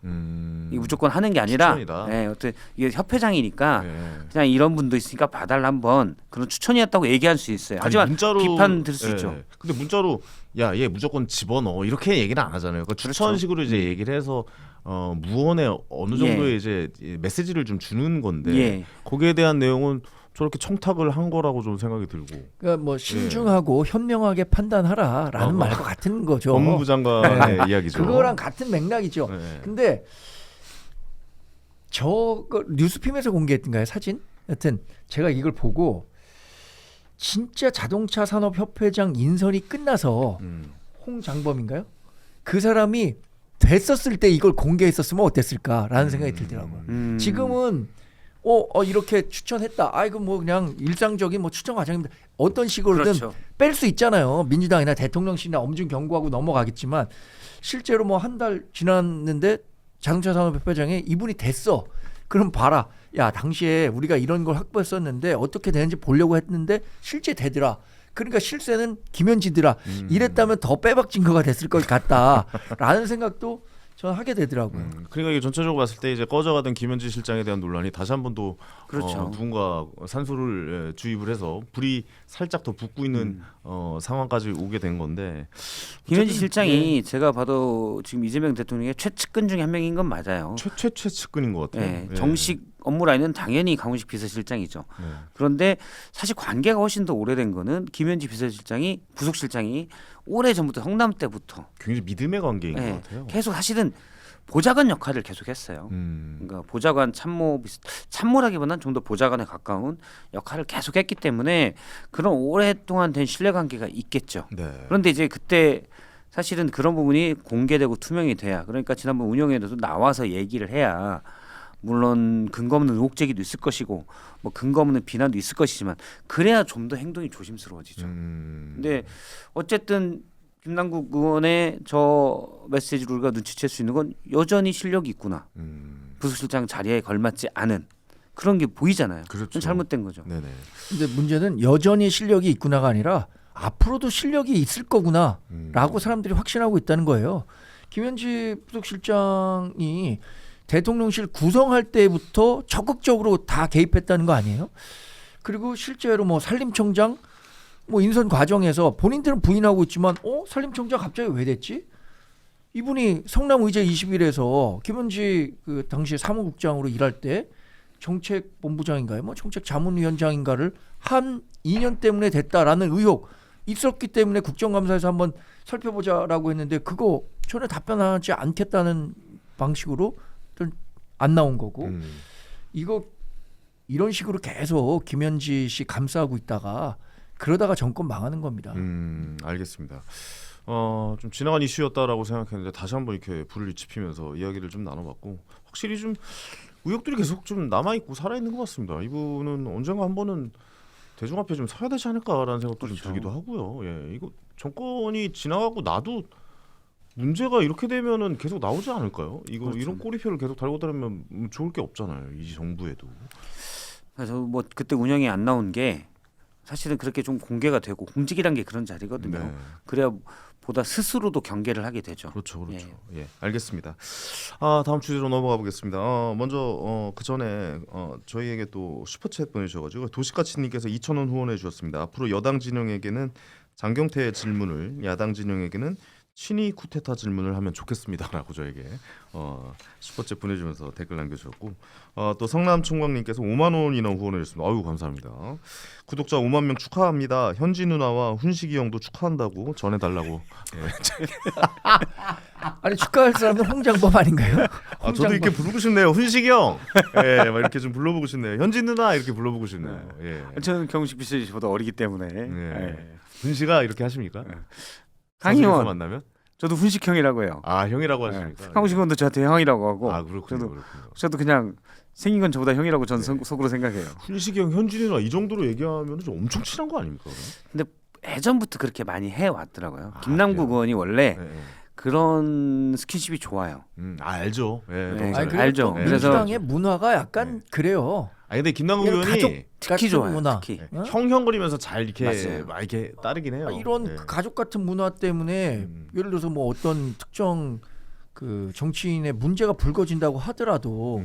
Speaker 3: 이게 무조건 하는 게 아니라,
Speaker 1: 추천이다.
Speaker 3: 네, 어떤 이게 협회장이니까
Speaker 1: 네.
Speaker 3: 그냥 이런 분도 있으니까 봐달라 한번 그런 추천이었다고 얘기할 수 있어요. 하지만
Speaker 1: 문자로,
Speaker 3: 비판 들을 수
Speaker 1: 예.
Speaker 3: 있죠.
Speaker 1: 근데 문자로 야 얘 무조건 집어넣어 이렇게 얘기는 안 하잖아요. 그러니까 추천식으로 이제 얘기를 해서 무언의 어느 정도의
Speaker 3: 예.
Speaker 1: 이제 메시지를 좀 주는 건데
Speaker 3: 예.
Speaker 1: 거기에 대한 내용은 저렇게 청탁을 한 거라고 좀 생각이 들고
Speaker 2: 그러니까 뭐 신중하고 현명하게 판단하라라는 말과 같은 거죠.
Speaker 1: 법무부 장관의 이야기죠.
Speaker 2: 그거랑 같은 맥락이죠.
Speaker 1: 네.
Speaker 2: 근데 저거 뉴스핌에서 공개했던가요 사진? 여튼 제가 이걸 보고 진짜 자동차 산업 협회장 인선이 끝나서 홍장범인가요? 그 사람이 됐었을 때 이걸 공개했었으면 어땠을까라는 생각이 들더라고요. 지금은 이렇게 추천했다. 이거 뭐 그냥 일상적인 뭐 추천 과정입니다. 어떤 식으로든
Speaker 3: 그렇죠.
Speaker 2: 뺄 수 있잖아요. 민주당이나 대통령실이나 엄중 경고하고 넘어가겠지만 실제로 뭐 한 달 지났는데 자동차 산업협회장에 이분이 됐어. 그럼 봐라. 야 당시에 우리가 이런 걸 확보했었는데 어떻게 되는지 보려고 했는데 실제 되더라. 그러니까 실세는 김현지더라. 이랬다면 더 빼박진 거가 됐을 것 같다라는 생각도 저는 하게 되더라고요.
Speaker 1: 그러니까 이게 전체적으로 봤을 때 이제 꺼져가던 김현지 실장에 대한 논란이 다시 한 번 또
Speaker 3: 그렇죠.
Speaker 1: 누군가 산소를 주입을 해서 불이 살짝 더 붙고 있는 상황까지 오게 된 건데
Speaker 3: 김현지
Speaker 1: 어쨌든,
Speaker 3: 실장이 제가 봐도 지금 이재명 대통령의 최측근 중에 한 명인 건 맞아요.
Speaker 1: 최측근인 것 같아요.
Speaker 3: 예, 정식 업무 라인은 당연히 강훈식 비서실장이죠.
Speaker 1: 네.
Speaker 3: 그런데 사실 관계가 훨씬 더 오래된 거는 김현지 비서실장이 부속실장이 오래 전부터 성남 때부터
Speaker 1: 굉장히 믿음의 관계인
Speaker 3: 예,
Speaker 1: 것 같아요.
Speaker 3: 계속 사실은 보좌관 역할을 계속했어요. 그러니까 보좌관 참모라기보다는 좀 더 보좌관에 가까운 역할을 계속했기 때문에 그런 오랫동안 된 신뢰관계가 있겠죠.
Speaker 1: 네.
Speaker 3: 그런데 이제 그때 사실은 그런 부분이 공개되고 투명이 돼야 그러니까 지난번 운영회에도 나와서 얘기를 해야 물론 근거 없는 의혹 제기도 있을 것이고 뭐 근거 없는 비난도 있을 것이지만 그래야 좀 더 행동이 조심스러워지죠. 근데 어쨌든 김남국 의원의 저 메시지를 우리가 눈치챌 수 있는 건 여전히 실력이 있구나. 부속실장 자리에 걸맞지 않은 그런 게 보이잖아요.
Speaker 1: 그렇죠.
Speaker 3: 그건 잘못된 거죠.
Speaker 1: 네네.
Speaker 2: 근데 문제는 여전히 실력이 있구나가 아니라 앞으로도 실력이 있을 거구나라고 사람들이 확신하고 있다는 거예요. 김현지 부속실장이 대통령실 구성할 때부터 적극적으로 다 개입했다는 거 아니에요? 그리고 실제로 뭐 산림청장 뭐 인선 과정에서 본인들은 부인하고 있지만 산림청장 갑자기 왜 됐지? 이분이 성남의제 21에서 김현지 그 당시 사무국장으로 일할 때 정책본부장인가요? 뭐 정책자문위원장인가를 한 2년 때문에 됐다라는 의혹 있었기 때문에 국정감사에서 한번 살펴보자라고 했는데 그거 전혀 답변하지 않겠다는 방식으로 안 나온 거고 이거 이런 식으로 계속 김현지 씨 감싸고 있다가 그러다가 정권 망하는 겁니다.
Speaker 1: 알겠습니다. 좀 지나간 이슈였다라고 생각했는데 다시 한번 이렇게 불을 지피면서 이야기를 좀 나눠봤고 확실히 좀 의혹들이 계속 좀 남아 있고 살아 있는 것 같습니다. 이분은 언젠가 한 번은 대중 앞에 좀 서야 되지 않을까라는 생각도
Speaker 3: 그렇죠.
Speaker 1: 좀 들기도 하고요. 예, 이거 정권이 지나가고 나도 문제가 이렇게 되면은 계속 나오지 않을까요? 이거
Speaker 3: 그렇죠.
Speaker 1: 이런 꼬리표를 계속 달고 다니면 좋을 게 없잖아요. 이 정부에도.
Speaker 3: 그래서 뭐 그때 운영이 안 나온 게 사실은 그렇게 좀 공개가 되고 공직이란 게 그런 자리거든요.
Speaker 1: 네.
Speaker 3: 그래야 보다 스스로도 경계를 하게 되죠.
Speaker 1: 그렇죠. 예, 알겠습니다. 다음 주제로 넘어가 보겠습니다. 먼저 그 전에 저희에게 또 슈퍼챗 보내주셔가지고 도시가치님께서 2,000원 후원해 주셨습니다. 앞으로 여당 진영에게는 장경태 질문을, 야당 진영에게는 친이 쿠데타 질문을 하면 좋겠습니다라고 저에게 슈퍼챗 보내주면서 댓글 남겨주셨고 또 성남 총광님께서 5만 원이나 후원해 주셨습니다. 아유 감사합니다. 구독자 5만 명 축하합니다. 현지 누나와 훈식이 형도 축하한다고 전해달라고. 예.
Speaker 2: 아니 축하할 사람은 홍장범 아닌가요?
Speaker 1: 저도 이렇게 부르고 싶네요. 훈식이 형. 예, 막 이렇게 좀 불러보고 싶네요. 현지 누나 이렇게 불러보고 싶네요. 예.
Speaker 3: 저는 경식 비서실보다 어리기 때문에.
Speaker 1: 예. 훈씨가 이렇게 하십니까?
Speaker 3: 강희
Speaker 1: 사석에서
Speaker 3: 의원.
Speaker 1: 만나면?
Speaker 3: 저도 훈식형이라고 해요.
Speaker 1: 형이라고 하십니까?
Speaker 3: 강훈식 의원도 저한테 형이라고 하고.
Speaker 1: 그렇군요. 그렇군요.
Speaker 3: 저도 그냥 생긴 건 저보다 형이라고 저는 속으로 생각해요.
Speaker 1: 훈식이 형, 현진이 누나 이 정도로 얘기하면 좀 엄청 친한 거 아닙니까? 그럼?
Speaker 3: 근데 예전부터 그렇게 많이 해왔더라고요.
Speaker 1: 아,
Speaker 3: 김남국
Speaker 1: 그래요?
Speaker 3: 의원이 원래
Speaker 1: 네.
Speaker 3: 그런 스킨십이 좋아요.
Speaker 1: 알죠. 예,
Speaker 3: 네,
Speaker 1: 너무 잘
Speaker 3: 아니, 알죠.
Speaker 2: 또
Speaker 3: 그래서-
Speaker 2: 민주당의 문화가 약간 그래요.
Speaker 1: 근데 김남국
Speaker 2: 이런
Speaker 1: 의원이
Speaker 2: 가족
Speaker 3: 특히
Speaker 2: 같은
Speaker 3: 좋아요.
Speaker 2: 문화.
Speaker 3: 특히.
Speaker 2: 어?
Speaker 1: 형형거리면서 잘 이렇게
Speaker 3: 맞아요.
Speaker 1: 막 이렇게 따르긴 해요.
Speaker 2: 이런
Speaker 1: 예.
Speaker 2: 그 가족 같은 문화 때문에 예를 들어서 뭐 어떤 특정 그 정치인의 문제가 불거진다고 하더라도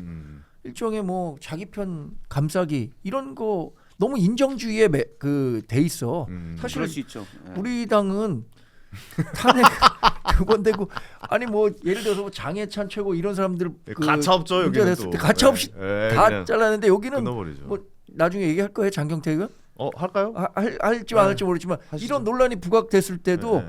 Speaker 2: 일종의 뭐 자기 편 감싸기 이런 거 너무 인정주의에 그 돼 있어. 사실
Speaker 3: 그럴 수 있죠. 예.
Speaker 2: 우리 당은 탄핵 두 번 되고 아니 뭐 예를 들어서 뭐 장해찬 최고 이런 사람들 그
Speaker 1: 가차없죠
Speaker 2: 문제가
Speaker 1: 여기는
Speaker 2: 됐을
Speaker 1: 또.
Speaker 2: 때 가차없이 다
Speaker 1: 그냥
Speaker 2: 잘랐는데 여기는
Speaker 1: 끊어버리죠.
Speaker 2: 뭐 나중에 얘기할 거예요 장경태 의원?
Speaker 1: 할까요?
Speaker 2: 할지 안 할지 모르지만
Speaker 1: 하시죠.
Speaker 2: 이런 논란이 부각됐을 때도
Speaker 1: 네.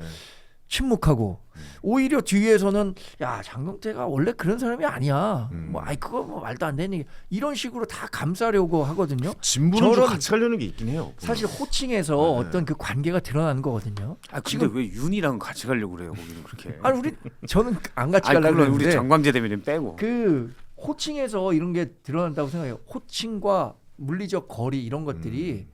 Speaker 2: 침묵하고 오히려 뒤에서는 야 장경태가 원래 그런 사람이 아니야. 뭐 그거 뭐 말도 안 되는 얘기 이런 식으로 다 감싸려고 하거든요.
Speaker 1: 진부는 좀
Speaker 2: 저런-
Speaker 1: 같이 가려는 게 있긴 해요.
Speaker 2: 사실 호칭에서
Speaker 1: 네.
Speaker 2: 어떤 그 관계가 드러나는 거거든요.
Speaker 3: 근데
Speaker 2: 지금
Speaker 3: 왜 윤이랑 같이 가려고 그래요? 거기는 그렇게.
Speaker 2: 아니 우리 저는 안 같이
Speaker 3: 아니,
Speaker 2: 가려고
Speaker 3: 물론 우리
Speaker 2: 했는데
Speaker 3: 정광재 대변인 빼고.
Speaker 2: 그 호칭에서 이런 게 드러난다고 생각해요. 호칭과 물리적 거리 이런 것들이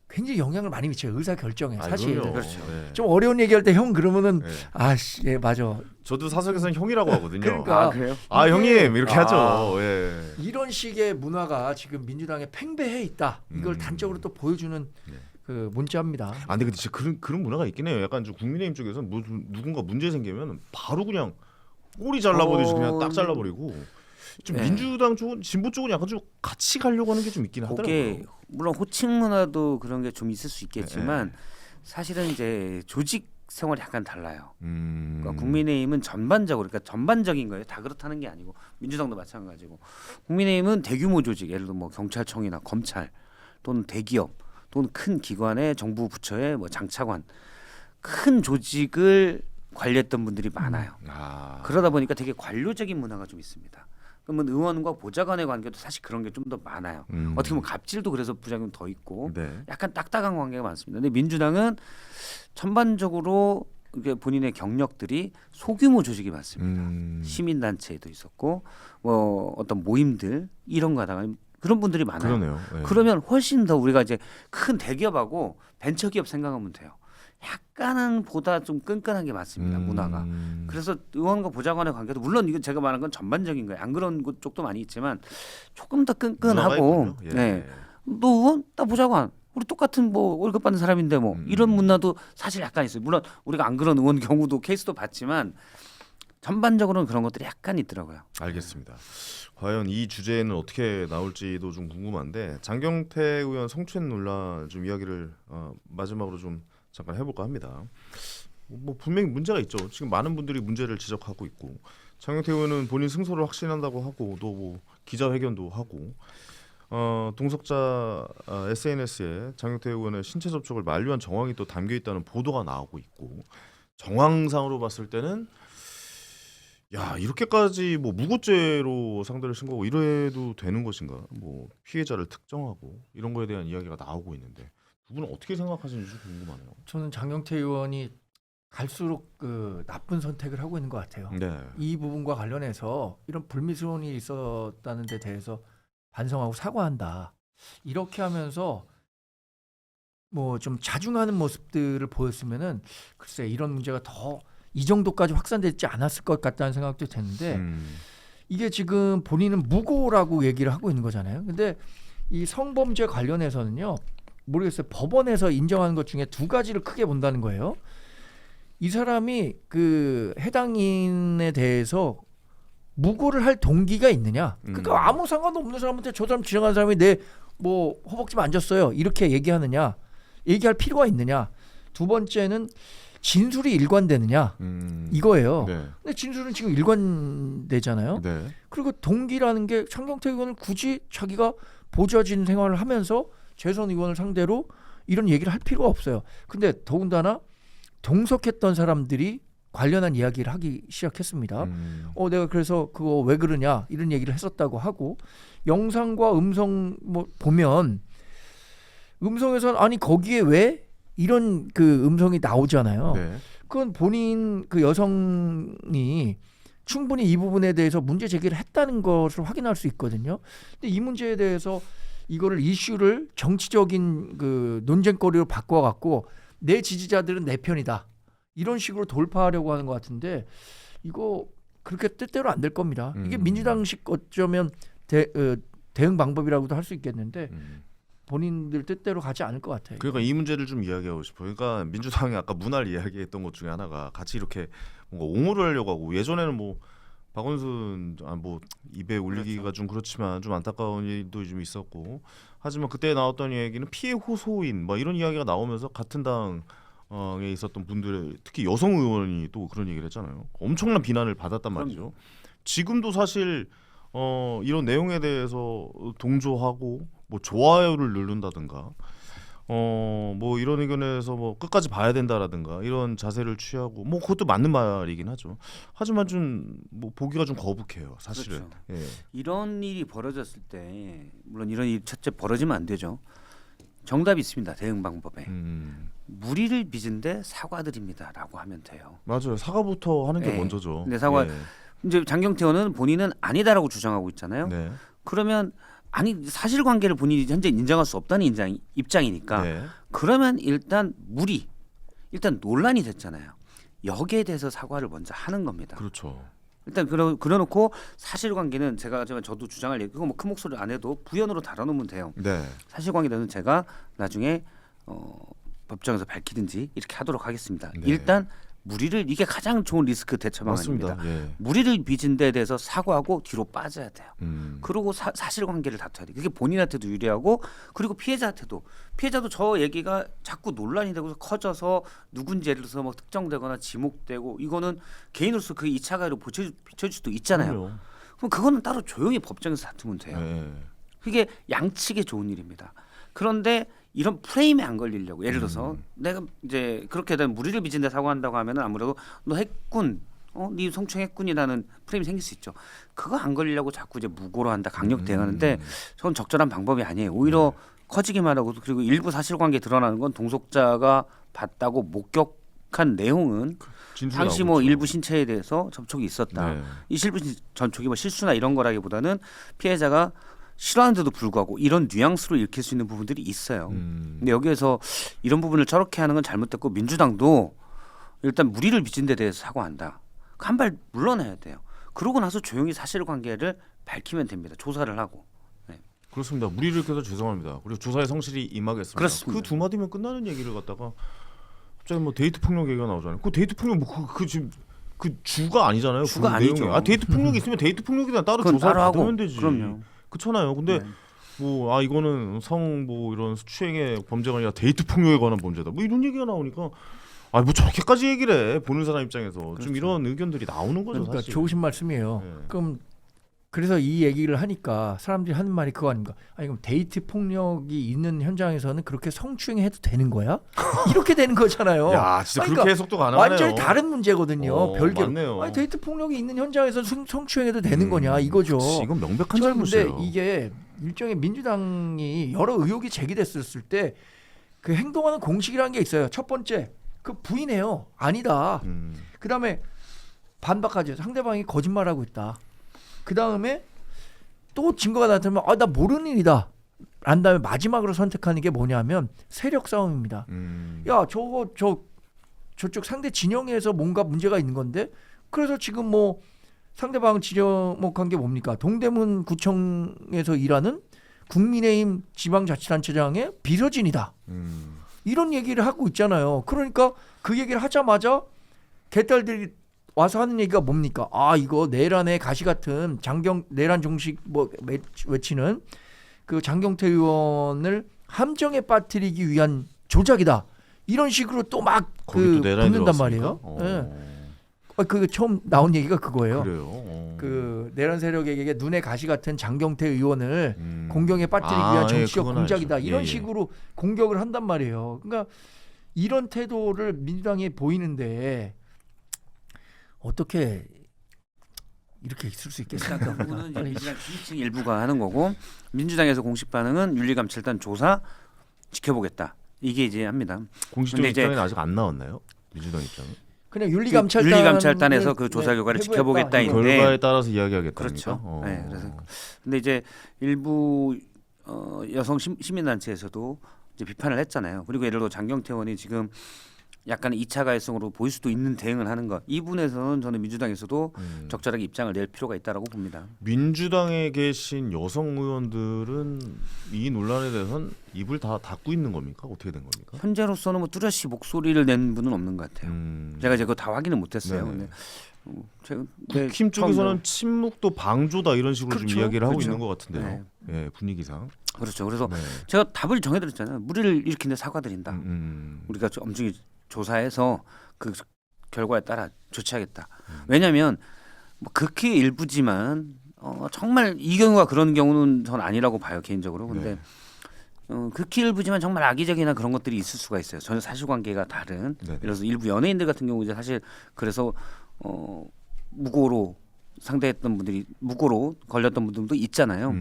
Speaker 2: 굉장히 영향을 많이 미쳐요. 의사 결정에 사실.
Speaker 1: 그럼요.
Speaker 3: 그렇죠.
Speaker 1: 네.
Speaker 2: 좀 어려운 얘기할 때 형 그러면은
Speaker 1: 네.
Speaker 2: 아씨 예 맞아.
Speaker 1: 저도 사석에서는 형이라고 하거든요.
Speaker 2: 그러니까.
Speaker 3: 그래요?
Speaker 1: 아
Speaker 2: 이게-
Speaker 1: 형님 이렇게
Speaker 3: 아.
Speaker 1: 하죠. 예.
Speaker 2: 이런 식의 문화가 지금 민주당에 팽배해 있다. 이걸 단적으로 또 보여주는 그 문자입니다.
Speaker 1: 근데 진짜 그런 문화가 있긴 해요. 약간 좀 국민의힘 쪽에서 누군가 문제 생기면 바로 그냥 꼬리 잘라버리지 그냥 딱 잘라버리고 좀
Speaker 3: 네.
Speaker 1: 민주당 쪽은 진보 쪽은 약간 좀 같이 가려고 하는 게 좀 있긴
Speaker 3: 그게
Speaker 1: 하더라고요.
Speaker 3: 물론 호칭 문화도 그런 게 좀 있을 수 있겠지만
Speaker 1: 네.
Speaker 3: 사실은 이제 조직 생활이 약간 달라요. 그러니까
Speaker 1: 음.
Speaker 3: 국민의힘은 전반적으로 그러니까 전반적인 거예요. 다 그렇다는 게 아니고 민주당도 마찬가지고 국민의힘은 대규모 조직 예를 들어 뭐 경찰청이나 검찰 또는 대기업 또는 큰 기관의 정부 부처의 뭐 장차관 큰 조직을 관리했던 분들이 많아요.
Speaker 1: 아.
Speaker 3: 그러다 보니까 되게 관료적인 문화가 좀 있습니다. 그러면 의원과 보좌관의 관계도 사실 그런 게 좀 더 많아요. 어떻게 보면 갑질도 그래서 부작용 더 있고
Speaker 1: 네.
Speaker 3: 약간 딱딱한 관계가 많습니다. 근데 민주당은 전반적으로 이게 본인의 경력들이 소규모 조직이 많습니다. 시민단체도 있었고 뭐 어떤 모임들 이런 거 하다가 그런 분들이 많아요.
Speaker 1: 그러네요. 네.
Speaker 3: 그러면 훨씬 더 우리가 이제 큰 대기업하고 벤처기업 생각하면 돼요. 약간은 보다 좀 끈끈한 게 맞습니다. 문화가. 그래서 의원과 보좌관의 관계도 물론 이거 제가 말한 건 전반적인 거예요. 안 그런 쪽도 많이 있지만 조금 더 끈끈하고
Speaker 1: 문화가 있군요. 예.
Speaker 3: 네. 너 의원? 나 보좌관. 우리 똑같은 뭐 월급 받는 사람인데 뭐 이런 문화도 사실 약간 있어요. 물론 우리가 안 그런 의원 경우도 케이스도 봤지만 전반적으로는 그런 것들이 약간 있더라고요.
Speaker 1: 알겠습니다. 과연 이 주제는 어떻게 나올지도 좀 궁금한데 장경태 의원 성추행 논란 좀 이야기를 마지막으로 좀 잠깐 해볼까 합니다. 뭐 분명히 문제가 있죠. 지금 많은 분들이 문제를 지적하고 있고 장경태 의원은 본인 승소를 확신한다고 하고 또 뭐 기자회견도 하고 동석자 SNS에 장경태 의원의 신체 접촉을 만류한 정황이 또 담겨 있다는 보도가 나오고 있고 정황상으로 봤을 때는 야 이렇게까지 뭐 무고죄로 상대를 신고하고 이래도 되는 것인가? 뭐 피해자를 특정하고 이런 거에 대한 이야기가 나오고 있는데 두 분은 어떻게 생각하시는지 좀 궁금하네요.
Speaker 2: 저는 장경태 의원이 갈수록 그 나쁜 선택을 하고 있는 것 같아요.
Speaker 1: 네.
Speaker 2: 이 부분과 관련해서 이런 불미스러움이 있었다는 데 대해서 반성하고 사과한다. 이렇게 하면서 뭐 좀 자중하는 모습들을 보였으면은 글쎄 이런 문제가 더 이 정도까지 확산되지 않았을 것 같다는 생각도 드는데 이게 지금 본인은 무고라고 얘기를 하고 있는 거잖아요. 근데 이 성범죄 관련해서는요. 모르겠어요. 법원에서 인정하는 것 중에 두 가지를 크게 본다는 거예요. 이 사람이 그 해당인에 대해서 무고를 할 동기가 있느냐. 그러니까 아무 상관없는 사람한테 저 사람 지나가는 사람이 내 뭐 허벅지 만졌어요. 이렇게 얘기하느냐. 얘기할 필요가 있느냐. 두 번째는 진술이 일관되느냐. 이거예요.
Speaker 1: 네.
Speaker 2: 근데 진술은 지금 일관되잖아요.
Speaker 1: 네.
Speaker 2: 그리고 동기라는 게 장경태 의원을 굳이 자기가 보좌진 생활을 하면서 재선 의원을 상대로 이런 얘기를 할 필요가 없어요. 근데 더군다나 동석했던 사람들이 관련한 이야기를 하기 시작했습니다. 내가 그래서 그거 왜 그러냐 이런 얘기를 했었다고 하고 영상과 음성 뭐 보면 음성에서는 아니 거기에 왜 이런 그 음성이 나오잖아요.
Speaker 1: 네.
Speaker 2: 그건 본인 그 여성이 충분히 이 부분에 대해서 문제 제기를 했다는 것을 확인할 수 있거든요. 근데 이 문제에 대해서 이거를 이슈를 정치적인 그 논쟁거리로 바꿔갖고 내 지지자들은 내 편이다. 이런 식으로 돌파하려고 하는 것 같은데 이거 그렇게 뜻대로 안 될 겁니다. 이게 민주당식 어쩌면 대응 방법이라고도 할 수 있겠는데 본인들 뜻대로 가지 않을 것 같아요.
Speaker 1: 그러니까 이 문제를 좀 이야기하고 싶어요. 그러니까 민주당이 아까 문화를 이야기했던 것 중에 하나가 같이 이렇게 뭔가 옹호를 하려고 하고 예전에는 뭐 박원순 뭐 입에 올리기가 좀 그렇지만 좀 안타까운 일도 좀 있었고 하지만 그때 나왔던 얘기는 피해 호소인 뭐 이런 이야기가 나오면서 같은 당에 있었던 분들 특히 여성 의원이 또 그런 얘기를 했잖아요. 엄청난 비난을 받았단 말이죠. 지금도 사실 이런 내용에 대해서 동조하고 뭐 좋아요를 누른다든가 뭐 이런 의견에서 뭐 끝까지 봐야 된다라든가 이런 자세를 취하고 뭐 그것도 맞는 말이긴 하죠. 하지만 좀 뭐 보기가 좀 거북해요, 사실은.
Speaker 3: 그렇죠.
Speaker 1: 예.
Speaker 3: 이런 일이 벌어졌을 때 물론 이런 일이 첫째 벌어지면 안 되죠. 정답이 있습니다. 대응 방법에. 무리를 빚은데 사과드립니다라고 하면 돼요.
Speaker 1: 맞아요. 사과부터 하는 게
Speaker 3: 네.
Speaker 1: 먼저죠.
Speaker 3: 근데 사과
Speaker 1: 예.
Speaker 3: 이제 장경태 의원은 본인은 아니다라고 주장하고 있잖아요.
Speaker 1: 네.
Speaker 3: 그러면 아니 사실관계를 본인이 현재 인정할 수 없다는 입장이니까
Speaker 1: 네.
Speaker 3: 그러면 일단 일단 논란이 됐잖아요. 여기에 대해서 사과를 먼저 하는 겁니다.
Speaker 1: 그렇죠.
Speaker 3: 일단 그려놓고 사실관계는 저도 주장할 얘기 그거 뭐 큰 목소리 안 해도 부연으로 다뤄놓으면 돼요.
Speaker 1: 네.
Speaker 3: 사실관계는 제가 나중에 법정에서 밝히든지 이렇게 하도록 하겠습니다.
Speaker 1: 네.
Speaker 3: 일단 무리를 이게 가장 좋은 리스크 대처 방안입니다.
Speaker 1: 맞습니다. 예.
Speaker 3: 무리를 빚은 데에 대해서 사과하고 뒤로 빠져야 돼요.
Speaker 1: 음.
Speaker 3: 그리고 사실관계를 다퉈야 돼. 그게 본인한테도 유리하고 그리고 피해자한테도 피해자도 저 얘기가 자꾸 논란이 되고 커져서 누군지 예를 들어서 뭐 특정되거나 지목되고 이거는 개인으로서 그 2차 가해로 비춰질 수도 있잖아요.
Speaker 1: 그럼요.
Speaker 3: 그럼 그거는 따로 조용히 법정에서 다투면 돼요.
Speaker 1: 예.
Speaker 3: 그게 양측에 좋은 일입니다. 그런데 이런 프레임에 안 걸리려고 예를 들어서 내가 이제 그렇게 된 무리를 빚은 데 사과한다고 하면은 아무래도 너 했군, 네 성추행했군이라는 프레임이 생길 수 있죠. 그거 안 걸리려고 자꾸 이제 무고로 한다, 강력 대응하는데 저건 적절한 방법이 아니에요. 오히려 커지기만 하고 그리고 일부 사실관계 드러나는 건 동석자가 봤다고 목격한 내용은
Speaker 1: 진술이
Speaker 3: 당시 뭐
Speaker 1: 나오겠죠.
Speaker 3: 일부 신체에 대해서 접촉이 있었다.
Speaker 1: 네.
Speaker 3: 이 일부 전촉이 뭐 실수나 이런 거라기보다는 피해자가 싫어하는데도 불구하고 이런 뉘앙스로 읽힐 수 있는 부분들이 있어요. 근데 여기에서 이런 부분을 저렇게 하는 건 잘못됐고 민주당도 일단 무리를 빚은 데 대해서 사과한다. 한 발 물러나야 돼요. 그러고 나서 조용히 사실관계를 밝히면 됩니다. 조사를 하고.
Speaker 1: 그렇습니다. 무리를 일으켜서 죄송합니다. 그리고 조사에 성실히 임하겠습니다.
Speaker 3: 그렇습니다.
Speaker 1: 그 두 마디면 끝나는 얘기를 갖다가 갑자기 뭐 데이트 폭력 얘기가 나오잖아요. 그 데이트 폭력 그 지금 그 주가 아니잖아요.
Speaker 3: 주가
Speaker 1: 그
Speaker 3: 아니죠.
Speaker 1: 내용이. 데이트 폭력이 있으면 데이트 폭력이나 따로
Speaker 3: 그건
Speaker 1: 조사를
Speaker 3: 따로 하고.
Speaker 1: 받으면 되지.
Speaker 3: 그럼요.
Speaker 1: 그렇잖아요. 근데
Speaker 3: 네.
Speaker 1: 뭐 이거는 성 뭐 이런 추행의 범죄가 아니라 데이트 폭력에 관한 범죄다. 뭐 이런 얘기가 나오니까 뭐 저렇게까지 얘기를 해 보는 사람 입장에서 좀
Speaker 3: 그렇죠.
Speaker 1: 이런 의견들이 나오는 거죠.
Speaker 2: 그러니까
Speaker 1: 사실.
Speaker 2: 좋으신 말씀이에요.
Speaker 1: 네.
Speaker 2: 그럼 그래서 이 얘기를 하니까 사람들이 하는 말이 그거 아닙니까? 아니 그럼 데이트 폭력이 있는 현장에서는 그렇게 성추행해도 되는 거야? 이렇게 되는 거잖아요.
Speaker 1: 야 진짜
Speaker 2: 그러니까
Speaker 1: 그렇게 해석도 가능하네요.
Speaker 2: 완전히 다른 문제거든요. 별개로.
Speaker 1: 맞네요.
Speaker 2: 아니 데이트 폭력이 있는 현장에서 성추행해도 되는 거냐 이거죠.
Speaker 1: 그치, 이건 명백한
Speaker 2: 저는 근데
Speaker 1: 잘못이에요.
Speaker 2: 이게 일종의 민주당이 여러 의혹이 제기됐었을 때 그 행동하는 공식이라는 게 있어요. 첫 번째 그 부인해요. 아니다. 그 다음에 반박하죠. 상대방이 거짓말하고 있다. 그 다음에 또 증거가 나타나면 나 모르는 일이다. 란 다음에 마지막으로 선택하는 게 뭐냐면 세력 싸움입니다. 야 저쪽 상대 진영에서 뭔가 문제가 있는 건데 그래서 지금 뭐 상대방 지적한 게 뭡니까? 동대문 구청에서 일하는 국민의힘 지방자치단체장의 비서진이다. 이런 얘기를 하고 있잖아요. 그러니까 그 얘기를 하자마자 개딸들이 와서 하는 얘기가 뭡니까? 이거 내란의 가시 같은 내란 종식 외치는 그 장경태 의원을 함정에 빠뜨리기 위한 조작이다. 이런 식으로 또 막 붙는단 말이에요. 그 처음 나온 얘기가 그거예요.
Speaker 1: 그래요.
Speaker 2: 그 내란 세력에게 눈에 가시 같은 장경태 의원을 공경에 빠뜨리기 위한 정치적 공작이다. 이런 식으로 공격을 한단 말이에요. 그러니까 이런 태도를 민주당이 보이는데 어떻게 이렇게 있을 수 있겠습니까?
Speaker 3: 그 부분은 이제 민주당 지지층 일부가 하는 거고 민주당에서 공식 반응은 윤리감찰단 조사 지켜보겠다. 이게 이제 합니다.
Speaker 1: 공식적인
Speaker 3: 근데 이제
Speaker 1: 입장은 아직 안 나왔나요? 민주당 입장은?
Speaker 2: 그냥
Speaker 3: 윤리감찰단에서 그 조사 결과를 지켜보겠다.
Speaker 2: 이거.
Speaker 3: 네.
Speaker 1: 결과에 따라서 이야기하겠다.
Speaker 3: 그렇죠. 네, 그래서 근데 이제 일부 여성 시민단체에서도 이제 비판을 했잖아요. 그리고 예를 들어 장경태 의원이 지금 약간 2차 가해성으로 보일 수도 있는 대응을 하는 것. 이 부분에서는 저는 민주당에서도 적절하게 입장을 낼 필요가 있다고 봅니다.
Speaker 1: 민주당에 계신 여성 의원들은 이 논란에 대해서는 입을 다 닫고 있는 겁니까? 어떻게 된 겁니까?
Speaker 3: 현재로서는 뭐 뚜렷이 목소리를 낸 분은 없는 것 같아요. 제가 이제 그거 다 확인을 못했어요.
Speaker 1: 네네.
Speaker 3: 근데
Speaker 1: 국힘 쪽에서는 침묵도 방조다 이런 식으로
Speaker 3: 그렇죠.
Speaker 1: 좀 이야기를 하고
Speaker 3: 그렇죠.
Speaker 1: 있는 것 같은데요.
Speaker 3: 네.
Speaker 1: 예, 분위기상.
Speaker 3: 그렇죠. 그래서
Speaker 1: 네.
Speaker 3: 제가 답을 정해드렸잖아요. 무리를 일으킨 데 사과드린다. 우리가 엄중히 조사해서 그 결과에 따라 조치하겠다. 왜냐하면 뭐 극히 일부지만 정말 이 경우가 그런 경우는 전 아니라고 봐요 개인적으로. 근데 극히 일부지만 정말 악의적이나 그런 것들이 있을 수가 있어요. 전혀 사실관계가 다른.
Speaker 1: 네네.
Speaker 3: 그래서 일부 연예인들 같은 경우 이제 사실 그래서 무고로 상대했던 분들이 무고로 걸렸던 분들도 있잖아요.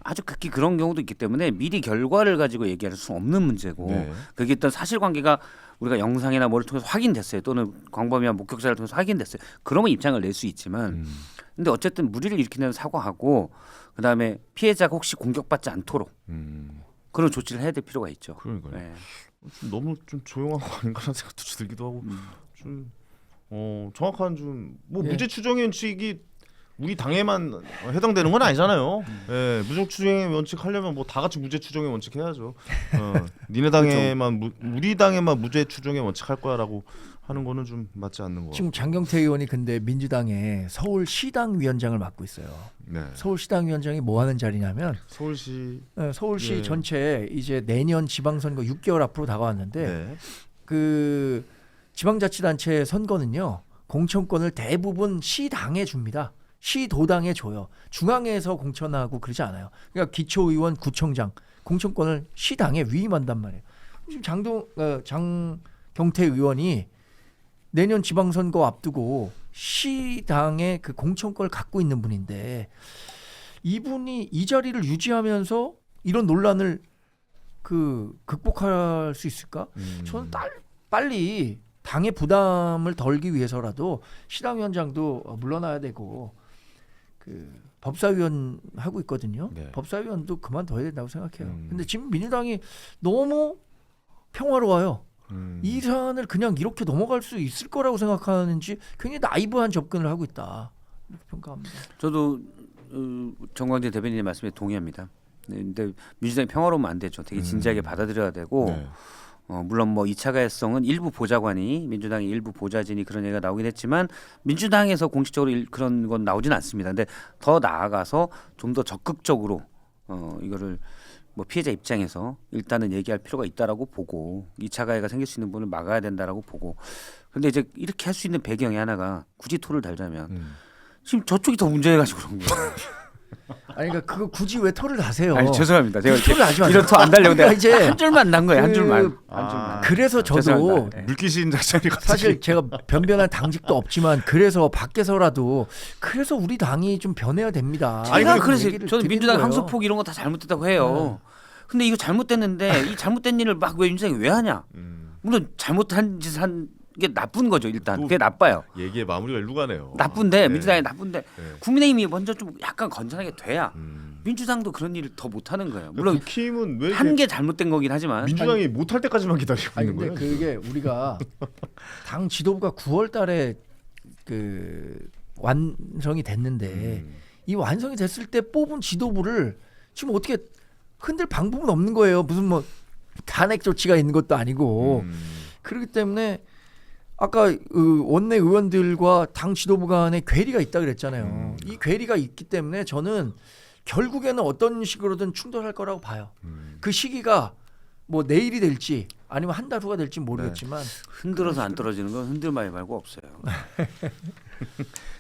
Speaker 3: 아주 극히 그런 경우도 있기 때문에 미리 결과를 가지고 얘기할 수 없는 문제고
Speaker 1: 네.
Speaker 3: 그게 일단 사실관계가 우리가 영상이나 뭐를 통해서 확인됐어요. 또는 광범위한 목격자를 통해서 확인됐어요. 그러면 입장을 낼 수 있지만 근데 어쨌든 무리를 일으키는 사과하고 그다음에 피해자가 혹시 공격받지 않도록 그런 조치를 해야 될 필요가 있죠.
Speaker 1: 그러니까요.
Speaker 3: 네.
Speaker 1: 좀 너무 좀 조용한 거 아닌가라는 생각도 들기도 하고 좀 정확한 좀 뭐
Speaker 2: 예.
Speaker 1: 무죄 추정위원 측이 우리 당에만 해당되는 건 아니잖아요. 예, 무죄 추정의 원칙 하려면 뭐 다 같이 무죄 추정의 원칙 해야죠. 니네 당에만 우리 당에만 무죄 추정의 원칙 할 거야라고 하는 거는 좀 맞지 않는 거.
Speaker 2: 지금 장경태 의원이 근데 민주당의 서울시당 위원장을 맡고 있어요.
Speaker 1: 네.
Speaker 2: 서울시당 위원장이 뭐 하는 자리냐면
Speaker 1: 서울시
Speaker 2: 서울시
Speaker 1: 예.
Speaker 2: 전체 이제 내년 지방선거 6개월 앞으로 다가왔는데
Speaker 1: 네.
Speaker 2: 그 지방자치단체 선거는요 공천권을 대부분 시당에 줍니다. 시도당에 줘요. 중앙에서 공천하고 그러지 않아요. 그러니까 기초의원, 구청장 공천권을 시당에 위임한단 말이에요. 지금 장경태 의원이 내년 지방선거 앞두고 시당의 그 공천권을 갖고 있는 분인데 이분이 이 자리를 유지하면서 이런 논란을 극복할 수 있을까? 저는 빨리 당의 부담을 덜기 위해서라도 시당위원장도 물러나야 되고 그 법사위원 하고 있거든요.
Speaker 1: 네.
Speaker 2: 법사위원도 그만둬야 된다고 생각해요. 근데 지금 민주당이 너무 평화로워요. 이 사안을 그냥 이렇게 넘어갈 수 있을 거라고 생각하는지 굉장히 나이브한 접근을 하고 있다. 이렇게 평가합니다.
Speaker 3: 저도 정광재 대변인의 말씀에 동의합니다. 근데 민주당이 평화로우면 안 되죠. 되게 진지하게 받아들여야 되고
Speaker 1: 네.
Speaker 3: 물론 뭐 2차 가해성은 일부 보좌관이 민주당의 일부 보좌진이 그런 얘기가 나오긴 했지만 민주당에서 공식적으로 그런 건 나오진 않습니다. 근데 더 나아가서 좀 더 적극적으로 이거를 뭐 피해자 입장에서 일단은 얘기할 필요가 있다라고 보고 2차 가해가 생길 수 있는 부분을 막아야 된다라고 보고 근데 이제 이렇게 할 수 있는 배경이 하나가 굳이 토를 달자면 지금 저쪽이 더 문제해가지고 그런 거예요.
Speaker 2: 아니 그러니까 그거 굳이 왜 토를 다세요?
Speaker 3: 아니 죄송합니다. 제가
Speaker 2: 토를 하지 마세요.
Speaker 3: 이런 토 안 달려고
Speaker 2: 그러니까 이제
Speaker 3: 한 줄만 난 거예요. 한 줄만.
Speaker 2: 그-
Speaker 3: 줄만.
Speaker 2: 그래서 저도
Speaker 3: 죄송합니다. 네.
Speaker 1: 물귀신 작전이 갑자기
Speaker 2: 사실 제가 변변한 당직도 없지만 그래서 밖에서라도 그래서 우리 당이 좀 변해야 됩니다.
Speaker 3: 아니
Speaker 2: 이런
Speaker 3: 그래서
Speaker 2: 얘기를
Speaker 3: 저는
Speaker 2: 드리는
Speaker 3: 민주당
Speaker 2: 거예요.
Speaker 3: 항소폭 이런 거 다 잘못됐다고 해요. 근데 이거 잘못됐는데 이 잘못된 일을 막 왜 민주당이 왜 하냐? 물론 잘못한 짓을 한 게 나쁜 거죠. 일단 그게 나빠요.
Speaker 1: 얘기의 마무리가 일로 가네요.
Speaker 3: 나쁜데
Speaker 1: 네.
Speaker 3: 민주당이 나쁜데
Speaker 1: 네.
Speaker 3: 국민의힘이 먼저 좀 약간 건전하게 돼야 민주당도 그런 일을 더 못하는 거예요. 물론
Speaker 1: 국힘은 왜
Speaker 3: 한 게 잘못된 거긴 하지만
Speaker 1: 민주당이 못할 때까지만 기다리고
Speaker 2: 아니
Speaker 1: 있는
Speaker 2: 근데
Speaker 1: 거예요?
Speaker 2: 그게 우리가 당 지도부가 9월달에 그 완성이 됐는데 이 완성이 됐을 때 뽑은 지도부를 지금 어떻게 흔들 방법은 없는 거예요. 무슨 뭐 탄핵 조치가 있는 것도 아니고 그렇기 때문에 아까 원내 의원들과 당 지도부 간에 괴리가 있다 그랬잖아요. 이 괴리가 있기 때문에 저는 결국에는 어떤 식으로든 충돌할 거라고 봐요. 그 시기가 뭐 내일이 될지 아니면 한 달 후가 될지 모르겠지만
Speaker 3: 흔들어서 안 떨어지는 건 흔들말 말고 없어요.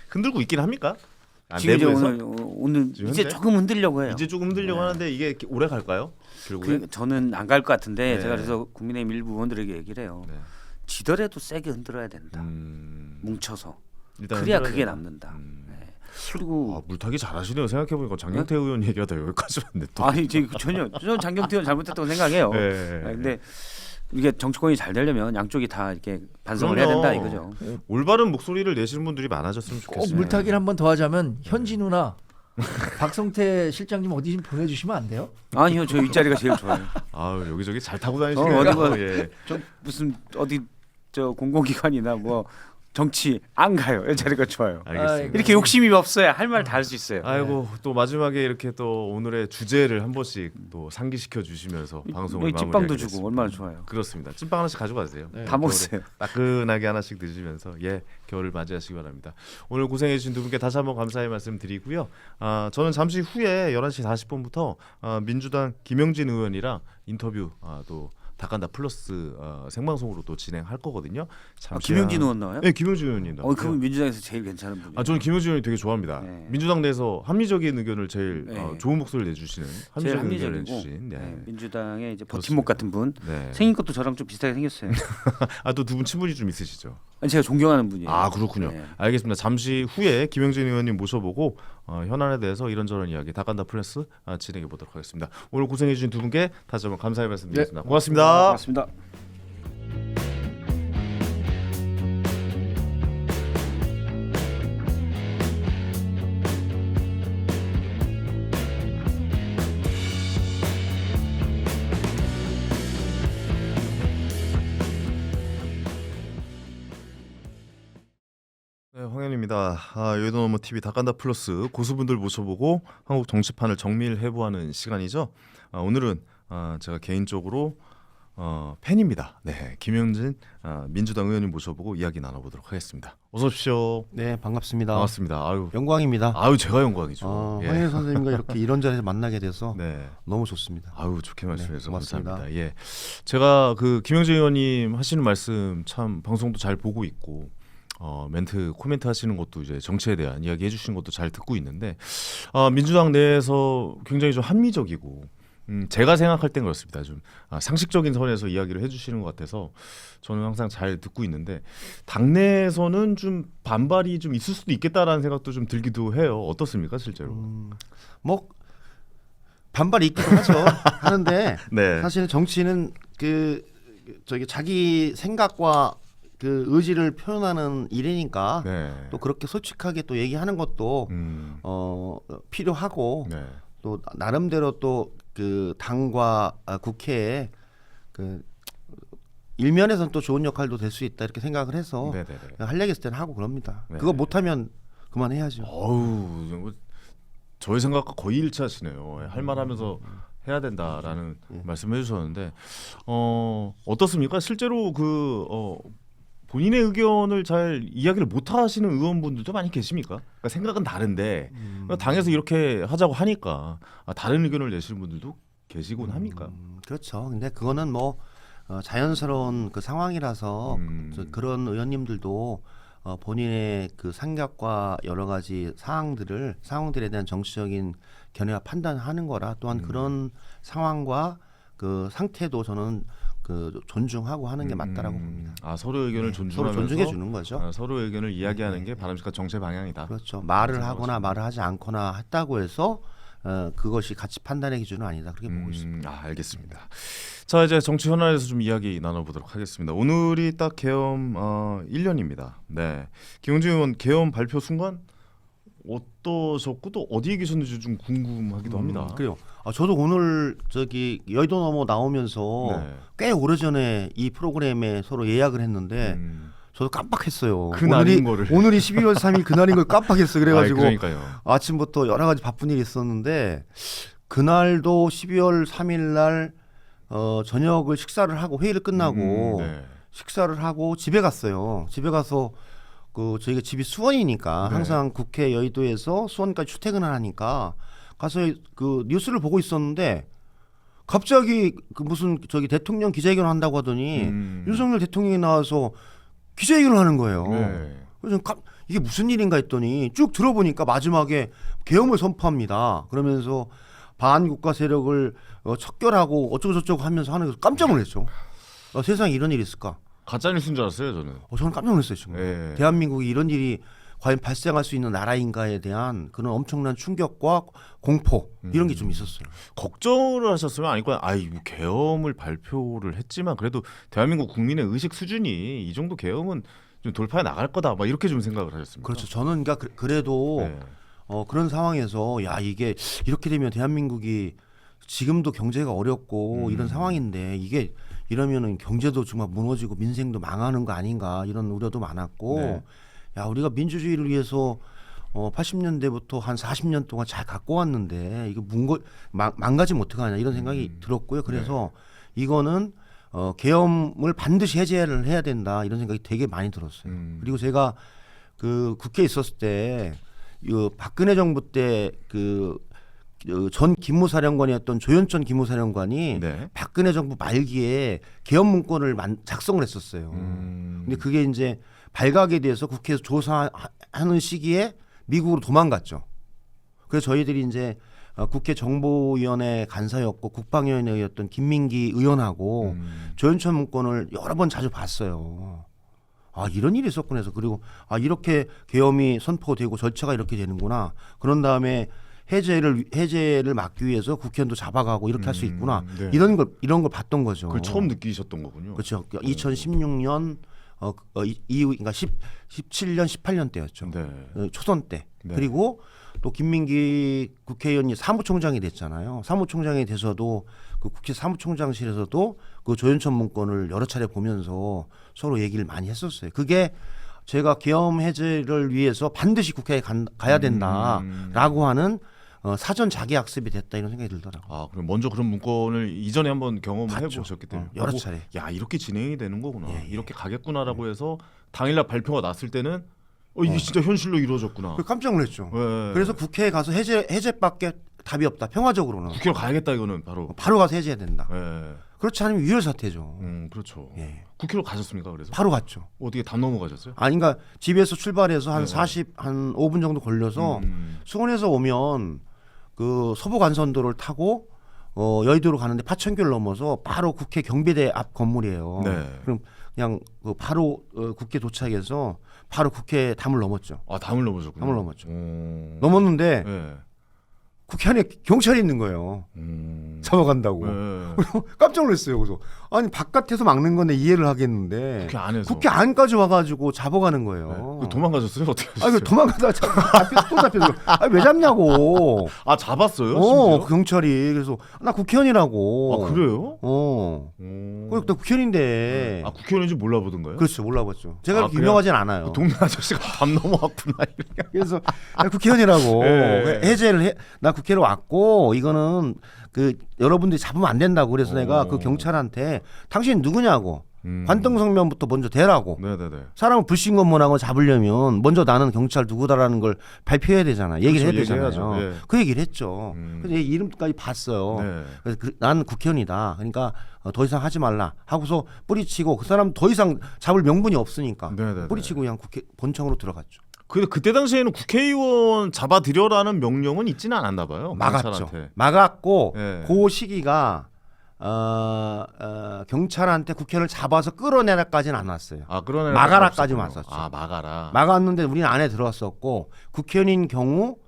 Speaker 1: 흔들고 있긴 합니까?
Speaker 3: 지금 이제
Speaker 1: 내부에서?
Speaker 3: 오늘
Speaker 1: 지금
Speaker 3: 이제
Speaker 1: 현재?
Speaker 3: 조금 흔들려고 해요.
Speaker 1: 이제 조금 흔들려고 하는데 이게 오래 갈까요? 결국에?
Speaker 3: 저는 안 갈 것 같은데
Speaker 1: 네.
Speaker 3: 제가 그래서 국민의힘 일부 의원들에게 얘기를 해요.
Speaker 1: 네.
Speaker 3: 지더라도 세게 흔들어야 된다. 뭉쳐서 그래야
Speaker 1: 흔들어야
Speaker 3: 그게
Speaker 1: 된다.
Speaker 3: 남는다. 네. 그리고
Speaker 1: 물타기 잘하시네요. 생각해보니까 장경태 의원 얘기가 다 여기까지 왔네 또.
Speaker 3: 아니 지금 전혀 저는 장경태 의원 잘못했다고 생각해요.
Speaker 1: 네.
Speaker 3: 근데 이게 정치권이 잘 되려면 양쪽이 다 이렇게 반성을 해야
Speaker 1: 그럼요.
Speaker 3: 된다 이거죠.
Speaker 1: 올바른 목소리를 내시는 분들이 많아졌으면
Speaker 2: 꼭
Speaker 1: 좋겠어요.
Speaker 2: 물타기를 한 번 더 하자면 현진우나 박성태 실장님 어디 좀 보내주시면 안 돼요?
Speaker 3: 아니요, 저 이 자리가 제일 좋아요.
Speaker 1: 아유 여기저기 잘 타고
Speaker 3: 어디
Speaker 1: 다니시네요.
Speaker 3: 뭐-
Speaker 1: 예.
Speaker 3: 저 무슨 어디 저 공공기관이나 뭐 정치 안 가요. 이 자리가 좋아요.
Speaker 1: 알겠습니다.
Speaker 3: 이렇게 욕심이 없어야 할 말 다 할 수 있어요.
Speaker 1: 아이고 또 마지막에 이렇게 또 오늘의 주제를 한 번씩 또 상기시켜 주시면서 방송을
Speaker 3: 찐빵도
Speaker 1: 마무리하겠습니다.
Speaker 3: 주고 얼마나 좋아요.
Speaker 1: 그렇습니다. 찐빵 하나씩 가져가세요.
Speaker 2: 네.
Speaker 3: 다 먹었어요.
Speaker 1: 따끈하게 하나씩 드시면서 겨울을 맞이하시기 바랍니다. 오늘 고생해 주신 두 분께 다시 한번 감사의 말씀 드리고요. 저는 잠시 후에 11시 40분부터 민주당 김영진 의원이랑 인터뷰 또 닭간다 플러스 생방송으로 또 진행할 거거든요. 잠시
Speaker 3: 김용진 의원 나와요?
Speaker 1: 네, 김영진 의원님.
Speaker 3: 그분 민주당에서 제일 괜찮은 분이에요.
Speaker 1: 저는 김영진 의원이 되게 좋아합니다.
Speaker 3: 네.
Speaker 1: 민주당 내에서 합리적인 의견을 제일
Speaker 3: 네.
Speaker 1: 좋은 목소리를 내주시는
Speaker 3: 제일
Speaker 1: 합리적인 의견을
Speaker 3: 합리적이고
Speaker 1: 내주신. 네.
Speaker 3: 민주당의 이제
Speaker 1: 그렇습니다.
Speaker 3: 버팀목 같은 분.
Speaker 1: 네.
Speaker 3: 생긴 것도 저랑 좀 비슷하게 생겼어요.
Speaker 1: 또 두 분 친분이 좀 있으시죠?
Speaker 3: 아니, 제가 존경하는 분이에요.
Speaker 1: 그렇군요.
Speaker 3: 네.
Speaker 1: 알겠습니다. 잠시 후에 김영진 의원님 모셔보고 현안에 대해서 이런저런 이야기 닭간다 플러스 진행해 보도록 하겠습니다. 오늘 고생해 주신 두 분께 다시 한번 감사의 말씀드리겠습니다. 고맙습니다.
Speaker 3: 고맙습니다.
Speaker 1: 네, 황현입니다. 반갑습니다. 여의도 너머 TV 다간다 플러스 고수분들 모셔보고 한국 정치판을 정밀해부하는 시간이죠. 오늘은 제가 개인적으로 팬입니다. 네, 김영진 민주당 의원님 모셔보고 이야기 나눠보도록 하겠습니다. 어서 오십시오.
Speaker 4: 네, 반갑습니다.
Speaker 1: 반갑습니다. 아유,
Speaker 4: 영광입니다.
Speaker 1: 제가 영광이죠. 예.
Speaker 4: 황현 선생님과 이렇게 이런 자리에서 만나게 돼서
Speaker 1: 네.
Speaker 4: 너무 좋습니다.
Speaker 1: 좋게 말씀해서
Speaker 4: 고맙습니다.
Speaker 1: 감사합니다. 예, 제가 그 김영진 의원님 하시는 말씀 참 방송도 잘 보고 있고 멘트 코멘트 하시는 것도 이제 정치에 대한 이야기 해주시는 것도 잘 듣고 있는데 민주당 내에서 굉장히 좀 합리적이고 제가 생각할 땐 그렇습니다. 좀 상식적인 선에서 이야기를 해주시는 것 같아서 저는 항상 잘 듣고 있는데 당내에서는 좀 반발이 좀 있을 수도 있겠다라는 생각도 좀 들기도 해요. 어떻습니까, 실제로?
Speaker 4: 뭐 반발이 있기도 하죠. 하는데
Speaker 1: 네.
Speaker 4: 사실 정치는 자기 생각과 그 의지를 표현하는 일이니까
Speaker 1: 네.
Speaker 4: 또 그렇게 솔직하게 또 얘기하는 것도 필요하고
Speaker 1: 네.
Speaker 4: 또 나름대로 또 그 당과 국회에 그 일면에서는 또 좋은 역할도 될 수 있다 이렇게 생각을 해서
Speaker 1: 네네네.
Speaker 4: 할 얘기 있을 때는 하고 그럽니다.
Speaker 1: 네.
Speaker 4: 그거 못하면 그만해야죠.
Speaker 1: 저희 생각과 거의 일치하시네요. 할 말하면서 해야 된다라는 말씀을 해주셨는데 어떻습니까? 실제로 본인의 의견을 잘 이야기를 못 하시는 의원분들도 많이 계십니까? 그러니까 생각은 다른데 당에서 이렇게 하자고 하니까 다른 의견을 내시는 분들도 계시곤 합니까?
Speaker 4: 그렇죠. 근데 그거는 뭐 자연스러운 그 상황이라서 그런 의원님들도 본인의 그 생각과 여러 가지 상황들에 대한 정치적인 견해와 판단하는 거라 또한 그런 상황과 그 상태도 저는 그 존중하고 하는 게 맞다라고 봅니다.
Speaker 1: 서로 의견을 존중하면서
Speaker 4: 서로 존중해 주는 거죠.
Speaker 1: 서로 의견을 이야기하는 게 바람직한 정치 방향이다.
Speaker 4: 그렇죠. 말을 하거나 말을 하지 않거나 했다고 해서 그것이 가치 판단의 기준은 아니다. 그렇게 보고 있습니다.
Speaker 1: 알겠습니다. 자, 이제 정치 현안에서 좀 이야기 나눠보도록 하겠습니다. 오늘이 딱 계엄 1년입니다. 네, 김영진 의원 계엄 발표 순간 어떠셨고 또 어디에 계셨는지 좀 궁금하기도 합니다.
Speaker 4: 그래요. 저도 오늘 여의도 너머 나오면서
Speaker 1: 네.
Speaker 4: 꽤 오래전에 이 프로그램에 서로 예약을 했는데 저도 깜빡했어요.
Speaker 1: 그날인 거를.
Speaker 4: 오늘이 12월 3일 그날인 걸 깜빡했어. 그래가지고
Speaker 1: 그러니까요.
Speaker 4: 아침부터 여러 가지 바쁜 일이 있었는데 그날도 12월 3일 날 저녁을 식사를 하고 회의를 끝나고
Speaker 1: 네.
Speaker 4: 식사를 하고 집에 갔어요. 집에 가서 저희가 집이 수원이니까
Speaker 1: 네.
Speaker 4: 항상 국회 여의도에서 수원까지 출퇴근을 하니까 가서 그 뉴스를 보고 있었는데 갑자기 무슨 대통령 기자회견 한다고 하더니 윤석열 대통령이 나와서 기자회견을 하는 거예요.
Speaker 1: 네.
Speaker 4: 그래서 이게 무슨 일인가 했더니 쭉 들어보니까 마지막에 계엄을 선포합니다. 그러면서 반국가 세력을 척결하고 어쩌고저쩌고 하면서 하는 거 깜짝 놀랐죠. 세상에 이런 일이 있을까?
Speaker 1: 가짜 뉴스인 줄 알았어요, 저는.
Speaker 4: 저는 깜짝 놀랐어요. 지금.
Speaker 1: 네.
Speaker 4: 대한민국이 이런 일이 과연 발생할 수 있는 나라인가에 대한 그런 엄청난 충격과 공포 이런 게 좀 있었어요.
Speaker 1: 걱정을 하셨으면 아니까 계엄을 발표를 했지만 그래도 대한민국 국민의 의식 수준이 이 정도 계엄은 좀 돌파해 나갈 거다 막 이렇게 좀 생각을 하셨습니다.
Speaker 4: 그렇죠. 저는 그러니까 그래도
Speaker 1: 네.
Speaker 4: 그런 상황에서 이게 이렇게 되면 대한민국이 지금도 경제가 어렵고 이런 상황인데 이게 이러면은 경제도 정말 무너지고 민생도 망하는 거 아닌가 이런 우려도 많았고
Speaker 1: 네.
Speaker 4: 우리가 민주주의를 위해서 80년대부터 한 40년 동안 잘 갖고 왔는데 이거 망가지면 어떡하냐 이런 생각이 들었고요. 그래서 이거는 계엄을 반드시 해제를 해야 된다 이런 생각이 되게 많이 들었어요. 그리고 제가 그 국회에 있었을 때 박근혜 정부 때 전 기무사령관이었던 조현천 기무사령관이
Speaker 1: 네.
Speaker 4: 박근혜 정부 말기에 계엄 문건을 작성을 했었어요. 근데 그게 이제 발각에 대해서 국회에서 조사하는 시기에 미국으로 도망갔죠. 그래서 저희들이 이제 국회 정보위원회 간사였고 국방위원회였던 김민기 의원하고 조현천 문건을 여러 번 자주 봤어요. 이런 일이 있었구나 해서 그리고 이렇게 계엄이 선포되고 절차가 이렇게 되는구나. 그런 다음에 해제를 막기 위해서 국회의원도 잡아가고 이렇게 할 수 있구나.
Speaker 1: 네.
Speaker 4: 이런 걸 봤던 거죠.
Speaker 1: 그걸 처음 느끼셨던 거군요.
Speaker 4: 그렇죠. 2016년 이후 그러니까 17년 18년 때였죠.
Speaker 1: 네.
Speaker 4: 초선 때.
Speaker 1: 네.
Speaker 4: 그리고 또 김민기 국회의원이 사무총장이 됐잖아요. 사무총장이 돼서도 그 국회 사무총장실에서도 그 조현천 문건을 여러 차례 보면서 서로 얘기를 많이 했었어요. 그게 제가 계엄 해제를 위해서 반드시 국회에 가야 된다라고 하는 사전 자기 학습이 됐다 이런 생각이 들더라고요.
Speaker 1: 아, 그럼 먼저 그런 문건을 이전에 한번 경험을
Speaker 4: 봤죠.
Speaker 1: 해보셨기 때문에
Speaker 4: 여러 차례.
Speaker 1: 야, 이렇게 진행이 되는 거구나.
Speaker 4: 예, 예.
Speaker 1: 이렇게 가겠구나라고 해서 당일날 발표가 났을 때는 이게 진짜 현실로 이루어졌구나.
Speaker 4: 깜짝 놀랐죠.
Speaker 1: 예.
Speaker 4: 그래서 국회에 가서 해제밖에 답이 없다. 평화적으로는
Speaker 1: 국회로 가야겠다 이거는 바로.
Speaker 4: 바로 가서 해제해야 된다.
Speaker 1: 예.
Speaker 4: 그렇지 않으면 유혈 사태죠.
Speaker 1: 그렇죠.
Speaker 4: 예.
Speaker 1: 국회로 가셨습니까? 그래서
Speaker 4: 바로 갔죠.
Speaker 1: 어떻게 담 넘어가셨어요?
Speaker 4: 아니 그러니까 집에서 출발해서 한
Speaker 1: 네.
Speaker 4: 한 5분 정도 걸려서 수원에서 오면 그 서부 간선도를 타고 여의도로 가는데 파천교를 넘어서 바로 국회 경비대 앞 건물이에요.
Speaker 1: 네.
Speaker 4: 그럼 그냥 그 바로 국회 도착해서 바로 국회 담을 넘었죠.
Speaker 1: 아, 담을 넘으셨군요.
Speaker 4: 담을 넘었죠.
Speaker 1: 오.
Speaker 4: 넘었는데
Speaker 1: 네.
Speaker 4: 국회 안에 경찰이 있는 거예요. 잡아간다고.
Speaker 1: 네.
Speaker 4: 깜짝 놀랐어요. 그래서 아니 바깥에서 막는 건데 이해를 하겠는데
Speaker 1: 국회 안에서.
Speaker 4: 국회 안까지 와가지고 잡아가는 거예요.
Speaker 1: 그 도망가셨어요? 어떻게 하셨어요?
Speaker 4: 아니 그 도망가다가 또 잡혀서 아니 왜 잡냐고.
Speaker 1: 아, 잡았어요?
Speaker 4: 그 경찰이 그래서 나 국회의원이라고.
Speaker 1: 아, 그래요?
Speaker 4: 어.
Speaker 1: 오.
Speaker 4: 그래 나 국회의원인데.
Speaker 1: 아, 국회의원인지 몰라보던가요?
Speaker 4: 그렇죠 몰라봤죠. 제가
Speaker 1: 아,
Speaker 4: 그렇게
Speaker 1: 그냥
Speaker 4: 유명하진 않아요.
Speaker 1: 그 동네 아저씨가 담 넘어왔구나. 이렇게.
Speaker 4: 그래서 나 국회의원이라고
Speaker 1: 예.
Speaker 4: 해제를 나 국회로 왔고 이거는 그 여러분들이 잡으면 안 된다고 그래서 내가 그 경찰한테 당신 누구냐고 관등성명부터 먼저 대라고.
Speaker 1: 네네네.
Speaker 4: 사람을 불신검문하고 잡으려면 먼저 나는 경찰 누구다라는 걸 발표해야 되잖아. 얘기를
Speaker 1: 그렇죠,
Speaker 4: 해야 되잖아요.
Speaker 1: 얘기해야죠. 예.
Speaker 4: 그 얘기를 했죠. 그래서 얘 이름까지 봤어요.
Speaker 1: 네.
Speaker 4: 그래서 나는 국회의원이다. 그러니까 더 이상 하지 말라 하고서 뿌리치고 그 사람 더 이상 잡을 명분이 없으니까
Speaker 1: 네네네.
Speaker 4: 뿌리치고 그냥 국회 본청으로 들어갔죠.
Speaker 1: 근데 그때 당시에는 국회의원 잡아들여라는 명령은 있지는 않았나 봐요.
Speaker 4: 막았죠.
Speaker 1: 경찰한테.
Speaker 4: 막았고
Speaker 1: 예.
Speaker 4: 그 시기가 경찰한테 국회의원을 잡아서 끌어내라까지는 안 왔어요.
Speaker 1: 아, 그러네.
Speaker 4: 막아라까지만 왔었죠.
Speaker 1: 아, 막아라.
Speaker 4: 막았는데 우리는 안에 들어왔었고 국회의원인 경우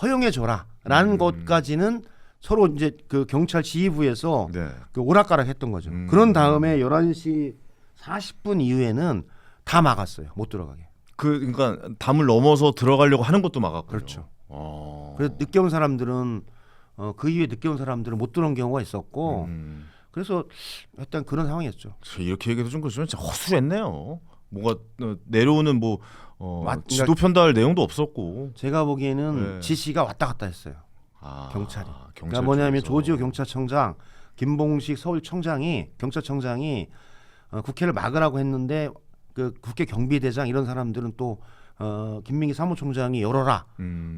Speaker 4: 허용해 줘라라는 것까지는 서로 이제 그 경찰 지휘부에서
Speaker 1: 네.
Speaker 4: 그 오락가락 했던 거죠. 그런 다음에 11시 40분 이후에는 다 막았어요. 못 들어가게.
Speaker 1: 그러니까 담을 넘어서 들어가려고 하는 것도 막았고요.
Speaker 4: 그렇죠.
Speaker 1: 어.
Speaker 4: 그래서 늦게 온 사람들은 그 이후에 늦게 온 사람들은 못 들어온 경우가 있었고 그래서 일단 그런 상황이었죠.
Speaker 1: 이렇게 얘기해도 좀 그렇지만 진짜 허술했네요. 뭔가 내려오는 뭐
Speaker 4: 그러니까
Speaker 1: 지도 편달 내용도 없었고.
Speaker 4: 제가 보기에는
Speaker 1: 네.
Speaker 4: 지시가 왔다 갔다 했어요.
Speaker 1: 아,
Speaker 4: 경찰이.
Speaker 1: 경찰
Speaker 4: 그러니까 뭐냐면
Speaker 1: 쪽에서.
Speaker 4: 조지호 경찰청장, 김봉식 서울청장이 경찰청장이 국회를 막으라고 했는데 그 국회 경비대장 이런 사람들은 또 김민기 사무총장이 열어라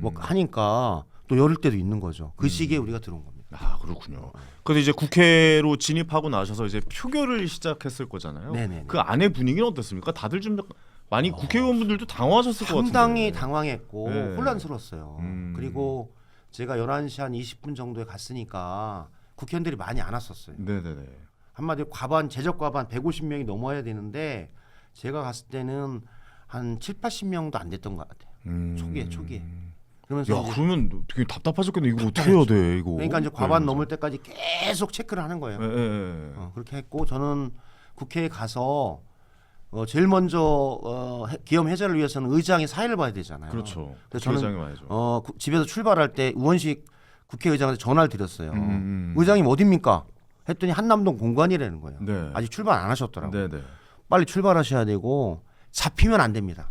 Speaker 4: 뭐 하니까 또 열을 때도 있는 거죠. 그 시기에 우리가 들어온 겁니다.
Speaker 1: 아, 그렇군요. 그래서 이제 국회로 진입하고 나셔서 이제 표결을 시작했을 거잖아요.
Speaker 4: 네네네.
Speaker 1: 그 안에 분위기는 어땠습니까? 다들 좀 많이 국회의원분들도 당황하셨을 것 같은데.
Speaker 4: 상당히 당황했고
Speaker 1: 네.
Speaker 4: 혼란스러웠어요. 그리고 제가 11시 한 20분 정도에 갔으니까 국회의원들이 많이 안 왔었어요.
Speaker 1: 네네네.
Speaker 4: 한마디로 과반 제적 과반 150명이 넘어야 되는데 제가 갔을 때는 한 7, 80명도 안 됐던 것 같아요. 초기에. 그러면서
Speaker 1: 야,
Speaker 4: 이제
Speaker 1: 그러면 되게 답답하셨겠네. 이거 어떻게 해야 돼, 이거.
Speaker 4: 그러니까 이제 과반
Speaker 1: 네,
Speaker 4: 넘을 때까지 계속 체크를 하는 거예요.
Speaker 1: 예, 예, 예.
Speaker 4: 그렇게 했고 저는 국회에 가서 제일 먼저 기업 해제를 위해서는 의장이 사회를 봐야 되잖아요.
Speaker 1: 그렇죠.
Speaker 4: 그래서
Speaker 1: 국회의장이 와야죠.
Speaker 4: 집에서 출발할 때 우원식 국회의장한테 전화를 드렸어요.
Speaker 1: 음.
Speaker 4: 의장님 어딥니까? 했더니 한남동 공관이라는 거예요.
Speaker 1: 네.
Speaker 4: 아직 출발 안 하셨더라고요.
Speaker 1: 네네.
Speaker 4: 빨리 출발하셔야 되고 잡히면 안 됩니다.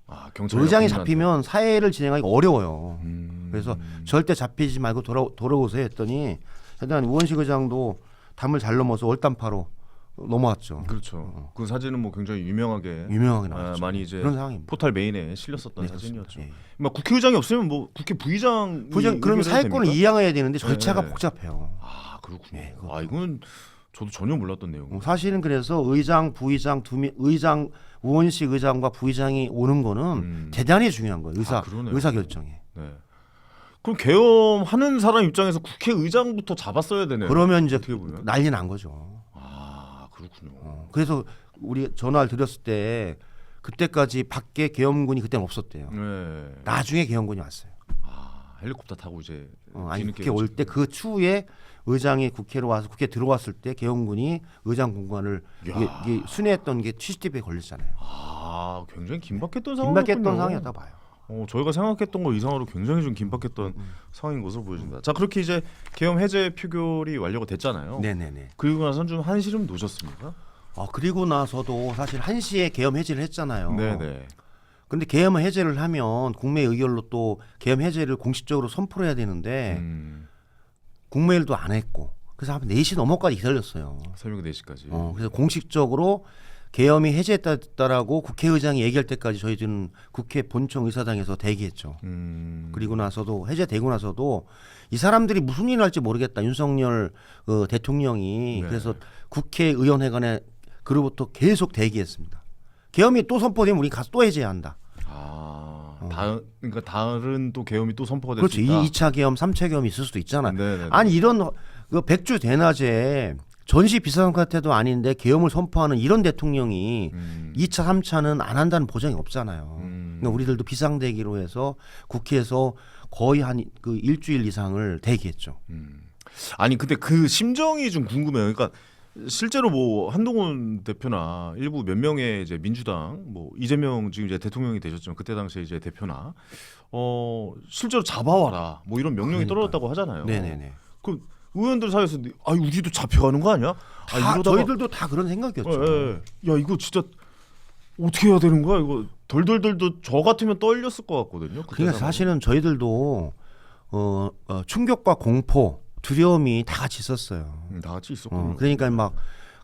Speaker 1: 아, 경찰
Speaker 4: 의장이 잡히면 사회를 진행하기가 어려워요.
Speaker 1: 음.
Speaker 4: 그래서 절대 잡히지 말고 돌아오세요 했더니 일단 우원식 의장도 담을 잘 넘어서 월단파로 넘어왔죠.
Speaker 1: 그렇죠. 그 사진은 뭐 굉장히 유명하게
Speaker 4: 유명하게 나왔죠.
Speaker 1: 많이 이제
Speaker 4: 그런 상황입니다.
Speaker 1: 포털 메인에 실렸었던
Speaker 4: 네,
Speaker 1: 사진이었죠.
Speaker 4: 그렇습니다. 예.
Speaker 1: 막 국회의장이 없으면 뭐 국회 부의장
Speaker 4: 그러면 사회권을 이양해야 되는데 절차가
Speaker 1: 네.
Speaker 4: 복잡해요.
Speaker 1: 아, 그렇군요.
Speaker 4: 네,
Speaker 1: 아, 이건 저도 전혀 몰랐던 내용.
Speaker 4: 사실은 그래서 의장, 부의장 의장 우원식 의장과 부의장이 오는 거는 대단히 중요한 거예요.
Speaker 1: 그러네요.
Speaker 4: 의사 결정이.
Speaker 1: 네. 그럼 계엄하는 사람 입장에서 국회의장부터 잡았어야 되네요.
Speaker 4: 그러면 이제
Speaker 1: 어떻게 보면.
Speaker 4: 난리 난 거죠.
Speaker 1: 아, 그렇군요.
Speaker 4: 그래서 우리 전화를 드렸을 때 그때까지 밖에 계엄군이 그때는 없었대요.
Speaker 1: 네.
Speaker 4: 나중에 계엄군이 왔어요.
Speaker 1: 아, 헬리콥터 타고 이제
Speaker 4: 아니
Speaker 1: 뒤늦게
Speaker 4: 국회 올
Speaker 1: 오셨군요.
Speaker 4: 때 그 추후에 의장이 국회로 와서 국회 들어왔을 때 계엄군이 의장 공간을 이게 순회했던 게 CCTV에 걸렸잖아요.
Speaker 1: 아, 굉장히 긴박했던 상황이었군요.
Speaker 4: 긴박했던 상황이었다고 봐요.
Speaker 1: 저희가 생각했던 거 이상으로 굉장히 좀 긴박했던 상황인 것으로 보여집니다. 자, 그렇게 이제 계엄 해제 표결이 완료가 됐잖아요.
Speaker 4: 네네네.
Speaker 1: 그리고 나서는 좀 한시름 놓으셨습니까?
Speaker 4: 그리고 나서도 사실 1시에 계엄 해제를 했잖아요.
Speaker 1: 네네.
Speaker 4: 근데 계엄 해제를 하면 국회 의결로 또 계엄 해제를 공식적으로 선포를 해야 되는데 국무회의도 안 했고 그래서 한 4시 넘어까지 기다렸어요.
Speaker 1: 새벽 4시까지.
Speaker 4: 그래서 공식적으로 계엄이 해제했다라고 국회의장이 얘기할 때까지 저희들은 국회 본청 의사당에서 대기했죠. 그리고 나서도 해제되고 나서도 이 사람들이 무슨 일을 할지 모르겠다. 윤석열 대통령이
Speaker 1: 네.
Speaker 4: 그래서 국회의원회관에 그로부터 계속 대기했습니다. 계엄이 또 선포되면 우리 가서 또 해제해야 한다.
Speaker 1: 그러니까 다른 또 계엄이 또 선포가 될
Speaker 4: 그렇죠.
Speaker 1: 수 있다.
Speaker 4: 2차 계엄, 3차 계엄이 있을 수도 있잖아.
Speaker 1: 네네네.
Speaker 4: 아니 이런 그 백주 대낮에 전시 비상사태도 아닌데 계엄을 선포하는 이런 대통령이 2차, 3차는 안 한다는 보장이 없잖아요. 그러니까 우리들도 비상대기로 해서 국회에서 거의 한 그 일주일 이상을 대기했죠.
Speaker 1: 아니 근데 그 심정이 좀 궁금해요. 그러니까 실제로 뭐 한동훈 대표나 일부 몇 명의 이제 민주당 뭐 이재명 지금 이제 대통령이 되셨지만 그때 당시에 이제 대표나 실제로 잡아와라 뭐 이런 명령이 떨어졌다고 하잖아요.
Speaker 4: 네네네.
Speaker 1: 그럼 의원들 사이에서 우리도 잡혀가는 거 아니야?
Speaker 4: 다 저희들도 다 그런 생각이었죠.
Speaker 1: 예. 야 이거 진짜 어떻게 해야 되는 거야? 이거 덜덜덜도 저 같으면 떨렸을 것 같거든요. 그때
Speaker 4: 그러니까
Speaker 1: 상황은.
Speaker 4: 사실은 저희들도 충격과 공포, 두려움이 다 같이 있었어요.
Speaker 1: 다 같이 있었군요.
Speaker 4: 그러니까 막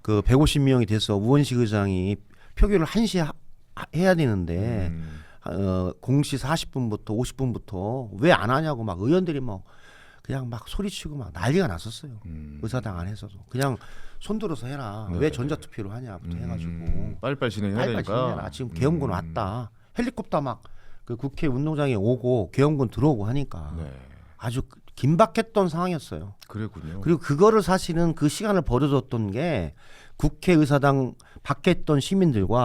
Speaker 4: 그 150명이 돼서 우원식 의장이 표결을 1시에 해야 되는데 공시 40분부터 50분부터 왜 안 하냐고 막 의원들이 막 그냥 막 소리치고 막 난리가 났었어요. 의사당 안에서도 그냥 손들어서 해라.
Speaker 1: 네.
Speaker 4: 왜 전자투표로 하냐부터 해가지고
Speaker 1: 빨리빨리 진행해야
Speaker 4: 빨리빨리
Speaker 1: 되니까.
Speaker 4: 진행해라. 지금 계엄군 왔다. 헬리콥터 막 그 국회 운동장에 오고 계엄군 들어오고 하니까
Speaker 1: 네.
Speaker 4: 아주 긴박했던 상황이었어요.
Speaker 1: 그랬군요.
Speaker 4: 그리고 그거를 사실은 그 시간을 버려줬던 게 국회의사당 밖에 있던 시민들도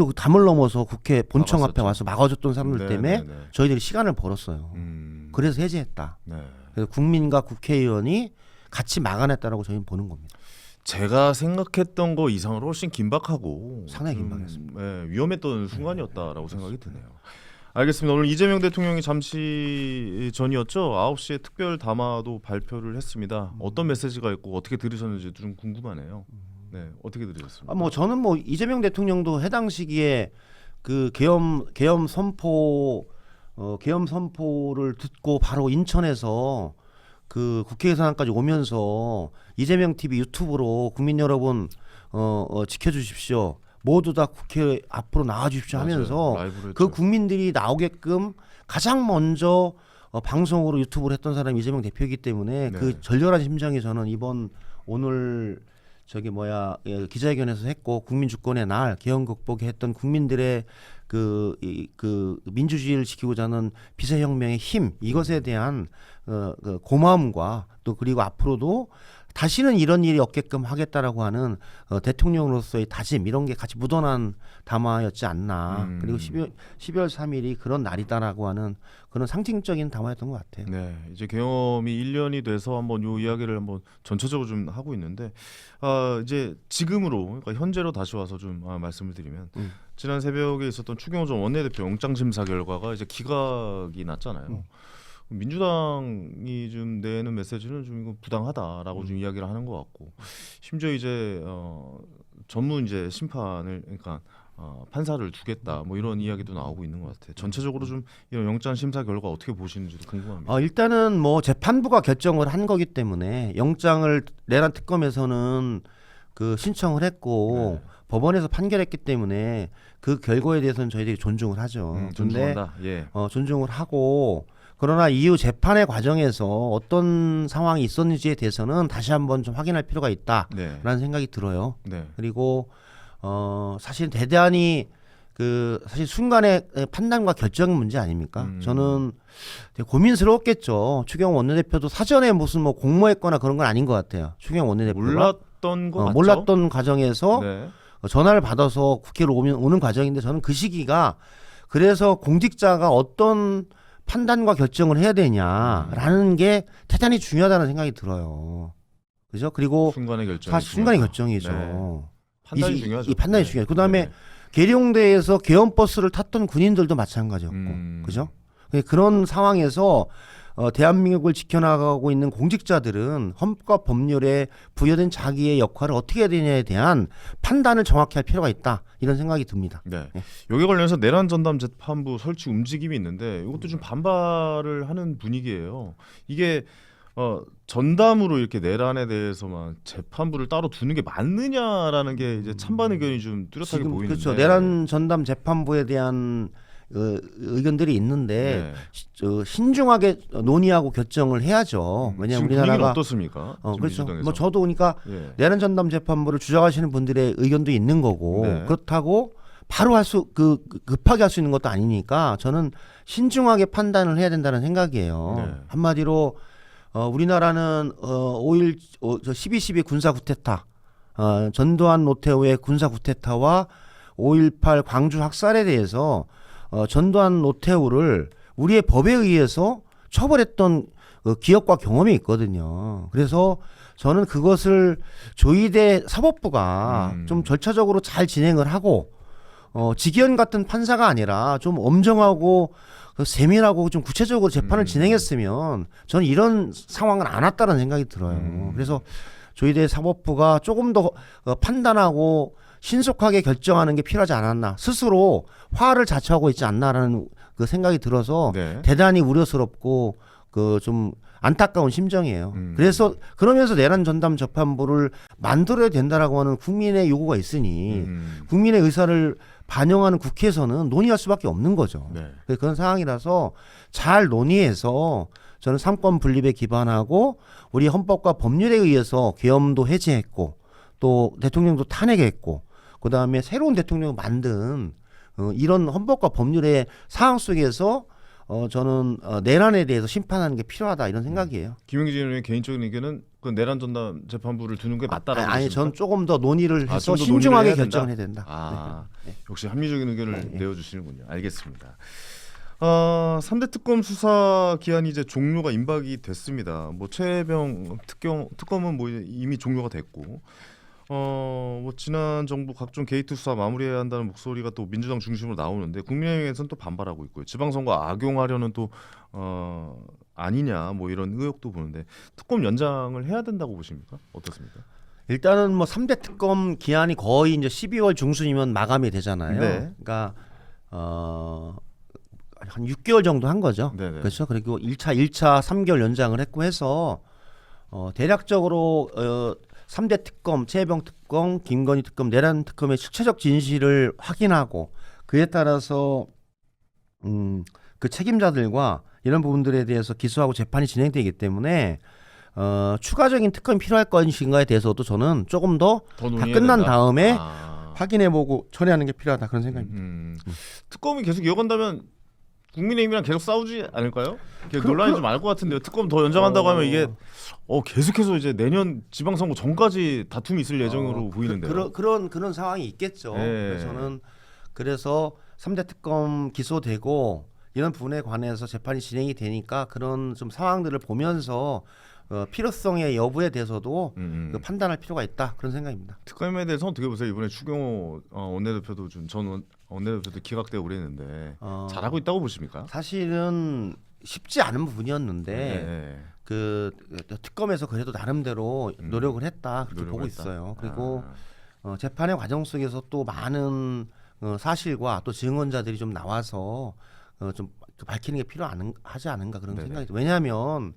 Speaker 4: 그 담을 넘어서 국회 본청 앞에 와서 막아줬던 사람들 때문에
Speaker 1: 네네네.
Speaker 4: 저희들이 시간을 벌었어요. 그래서 해제했다.
Speaker 1: 네.
Speaker 4: 그래서 국민과 국회의원이 같이 막아냈다라고 저희는 보는 겁니다.
Speaker 1: 제가 생각했던 거 이상으로 훨씬 긴박하고
Speaker 4: 상당히 긴박했습니다.
Speaker 1: 위험했던 순간이었다라고 생각이 드네요. 알겠습니다. 오늘 이재명 대통령이 잠시 전이었죠. 9시에 특별 담화도 발표를 했습니다. 어떤 메시지가 있고 어떻게 들으셨는지 좀 궁금하네요. 네, 어떻게 들으셨습니까?
Speaker 4: 뭐 저는 뭐 이재명 대통령도 해당 시기에 그 계엄 선포를 듣고 바로 인천에서 그 국회의사당까지 오면서 이재명 TV 유튜브로 국민 여러분 지켜주십시오. 모두 다 국회 앞으로 나와주십시오 하면서
Speaker 1: 라이브를
Speaker 4: 그
Speaker 1: 했죠.
Speaker 4: 국민들이 나오게끔 가장 먼저 방송으로 유튜브를 했던 사람이 이재명 대표이기 때문에
Speaker 1: 네.
Speaker 4: 그 절절한 심정이 저는 오늘 기자회견에서 했고 국민 주권의 날 계엄 극복에 했던 국민들의 그 민주주의를 지키고자 하는 비세혁명의 힘 이것에 대한 그 고마움과 또 그리고 앞으로도 다시는 이런 일이 없게끔 하겠다라고 하는 대통령으로서의 다짐 이런 게 같이 묻어난 담화였지 않나. 그리고 12월 3일이 그런 날이다라고 하는 그런 상징적인 담화였던 것 같아요.
Speaker 1: 네, 이제 계엄이 1년이 돼서 한번 요 이야기를 한번 전체적으로 좀 하고 있는데 이제 지금으로 그러니까 현재로 다시 와서 좀 말씀을 드리면 지난 새벽에 있었던 추경호 전 원내대표 영장 심사 결과가 이제 기각이 났잖아요. 민주당이 좀 내는 메시지는 좀 이거 부당하다라고 좀 이야기를 하는 것 같고 심지어 이제 전문 이제 심판을 그러니까 판사를 두겠다 뭐 이런 이야기도 나오고 있는 것 같아요. 전체적으로 좀 이런 영장 심사 결과 어떻게 보시는지도 궁금합니다.
Speaker 4: 일단은 뭐 재판부가 결정을 한 거기 때문에 영장을 내란 특검에서는 그 신청을 했고 법원에서 판결했기 때문에 그 결과에 대해서는 저희들이 존중을 하죠.
Speaker 1: 존중한다. 예.
Speaker 4: 존중을 하고 그러나 이후 재판의 과정에서 어떤 상황이 있었는지에 대해서는 다시 한번 좀 확인할 필요가 있다라는
Speaker 1: 네.
Speaker 4: 생각이 들어요.
Speaker 1: 네.
Speaker 4: 그리고 사실 대단히 그 사실 순간의 판단과 결정 문제 아닙니까? 저는 되게 고민스러웠겠죠. 추경호 원내대표도 사전에 무슨 뭐 공모했거나 그런 건 아닌 것 같아요. 추경호 원내대표가
Speaker 1: 몰랐던 거 맞죠?
Speaker 4: 몰랐던 과정에서
Speaker 1: 네.
Speaker 4: 전화를 받아서 국회로 오는 과정인데 저는 그 시기가 그래서 공직자가 어떤 판단과 결정을 해야 되냐라는 게 대단히 중요하다는 생각이 들어요. 그죠? 그리고
Speaker 1: 순간의 결정.
Speaker 4: 사실 순간의 결정이죠.
Speaker 1: 네. 판단이 중요하죠.
Speaker 4: 이 판단이
Speaker 1: 네.
Speaker 4: 중요해요. 그다음에
Speaker 1: 네.
Speaker 4: 계룡대에서 계엄버스를 탔던 군인들도 마찬가지였고, 그죠? 그런 상황에서 대한민국을 지켜나가고 있는 공직자들은 헌법과 법률에 부여된 자기의 역할을 어떻게 해야 되냐에 대한 판단을 정확히 할 필요가 있다. 이런 생각이 듭니다.
Speaker 1: 네.
Speaker 4: 네.
Speaker 1: 여기에 관련해서 내란 전담 재판부 설치 움직임이 있는데 이것도 좀 반발을 하는 분위기예요. 이게 전담으로 이렇게 내란에 대해서만 재판부를 따로 두는 게 맞느냐라는 게 이제 찬반 의견이 좀 뚜렷하게
Speaker 4: 지금
Speaker 1: 보이는데.
Speaker 4: 그렇죠. 내란 전담 재판부에 대한 의견들이 있는데 신중하게 논의하고 결정을 해야죠. 왜냐하면
Speaker 1: 지금 분위기는
Speaker 4: 우리나라가
Speaker 1: 어떻습니까? 지금
Speaker 4: 그렇죠.
Speaker 1: 민주당에서.
Speaker 4: 뭐 저도 그러니까
Speaker 1: 예.
Speaker 4: 내란 전담 재판부를 주장하시는 분들의 의견도 있는 거고
Speaker 1: 네.
Speaker 4: 그렇다고 바로 급하게 할 수 있는 것도 아니니까 저는 신중하게 판단을 해야 된다는 생각이에요.
Speaker 1: 네.
Speaker 4: 한마디로 우리나라는 12.12 군사 쿠데타, 전두환 노태우의 군사 쿠데타와 5.18 광주 학살에 대해서 전두환 노태우를 우리의 법에 의해서 처벌했던 기억과 경험이 있거든요. 그래서 저는 그것을 조의대 사법부가 좀 절차적으로 잘 진행을 하고 직위원 같은 판사가 아니라 좀 엄정하고 세밀하고 좀 구체적으로 재판을 진행했으면 저는 이런 상황은 안 왔다는 생각이 들어요. 그래서 조의대 사법부가 조금 더 판단하고 신속하게 결정하는 게 필요하지 않았나, 스스로 화를 자초하고 있지 않나라는 그 생각이 들어서
Speaker 1: 네.
Speaker 4: 대단히 우려스럽고 좀 안타까운 심정이에요. 그래서 그러면서 내란 전담 재판부를 만들어야 된다라고 하는 국민의 요구가 있으니 국민의 의사를 반영하는 국회에서는 논의할 수밖에 없는 거죠.
Speaker 1: 네.
Speaker 4: 그런 상황이라서 잘 논의해서 저는 삼권 분립에 기반하고 우리 헌법과 법률에 의해서 계엄도 해제했고 또 대통령도 탄핵했고 그다음에 새로운 대통령을 만든 이런 헌법과 법률의 상황 속에서 저는 내란에 대해서 심판하는 게 필요하다 이런 생각이에요.
Speaker 1: 김영진 의원의 개인적인 의견은 그 내란 전담 재판부를 두는 게 맞다라고
Speaker 4: 아니
Speaker 1: 보십니까?
Speaker 4: 저는 조금 더 논의를 해서
Speaker 1: 좀 더
Speaker 4: 신중하게
Speaker 1: 논의를 해야
Speaker 4: 결정을
Speaker 1: 된다?
Speaker 4: 해야 된다.
Speaker 1: 아,
Speaker 4: 네.
Speaker 1: 역시 합리적인 의견을 내어주시는군요. 알겠습니다. 3대 특검 수사 기한이 이제 종료가 임박이 됐습니다. 뭐 최혜병 특검은 뭐 이미 종료가 됐고, 뭐 지난 정부 각종 게이트 수사 마무리해야 한다는 목소리가 또 민주당 중심으로 나오는데 국민의힘에서는 또 반발하고 있고요. 지방선거 악용하려는 또 아니냐 뭐 이런 의혹도 보는데 특검 연장을 해야 된다고 보십니까? 어떻습니까?
Speaker 4: 일단은 뭐 3대 특검 기한이 거의 이제 12월 중순이면 마감이 되잖아요.
Speaker 1: 네.
Speaker 4: 그러니까 한 6개월 정도 한 거죠.
Speaker 1: 네네.
Speaker 4: 그렇죠. 그리고 1차 3개월 연장을 했고 해서 대략적으로 3대 특검, 최혜병 특검, 김건희 특검, 내란 특검의 실체적 진실을 확인하고 그에 따라서 그 책임자들과 이런 부분들에 대해서 기소하고 재판이 진행되기 때문에 추가적인 특검이 필요할 것인가에 대해서도 저는 조금 더 다
Speaker 1: 논의해야
Speaker 4: 끝난
Speaker 1: 된다?
Speaker 4: 다음에 확인해보고 처리하는 게 필요하다 그런 생각입니다.
Speaker 1: 특검이 계속 이어간다면 국민의힘이랑 계속 싸우지 않을까요? 논란이 좀 알 것 같은데요. 특검 더 연장한다고 하면 이게 계속해서 이제 내년 지방선거 전까지 다툼이 있을 예정으로 보이는데요.
Speaker 4: 그런 상황이 있겠죠.
Speaker 1: 네.
Speaker 4: 그래서 저는 그래서 3대 특검 기소되고 이런 부분에 관해서 재판이 진행이 되니까 그런 좀 상황들을 보면서 필요성의 여부에 대해서도 그 판단할 필요가 있다 그런 생각입니다.
Speaker 1: 특검에 대해서 어떻게 보세요? 이번에 추경호 원내대표도 전 원내대표도 기각되고 그랬는데 잘하고 있다고 보십니까?
Speaker 4: 사실은 쉽지 않은 부분이었는데
Speaker 1: 네.
Speaker 4: 그 특검에서 그래도 나름대로 노력을 했다 그렇게 보고
Speaker 1: 노력을 했다.
Speaker 4: 있어요. 그리고 재판의 과정 속에서 또 많은 사실과 또 증언자들이 좀 나와서 좀 밝히는 게 필요하지 않은가 그런
Speaker 1: 네네.
Speaker 4: 생각이 들어요. 왜냐하면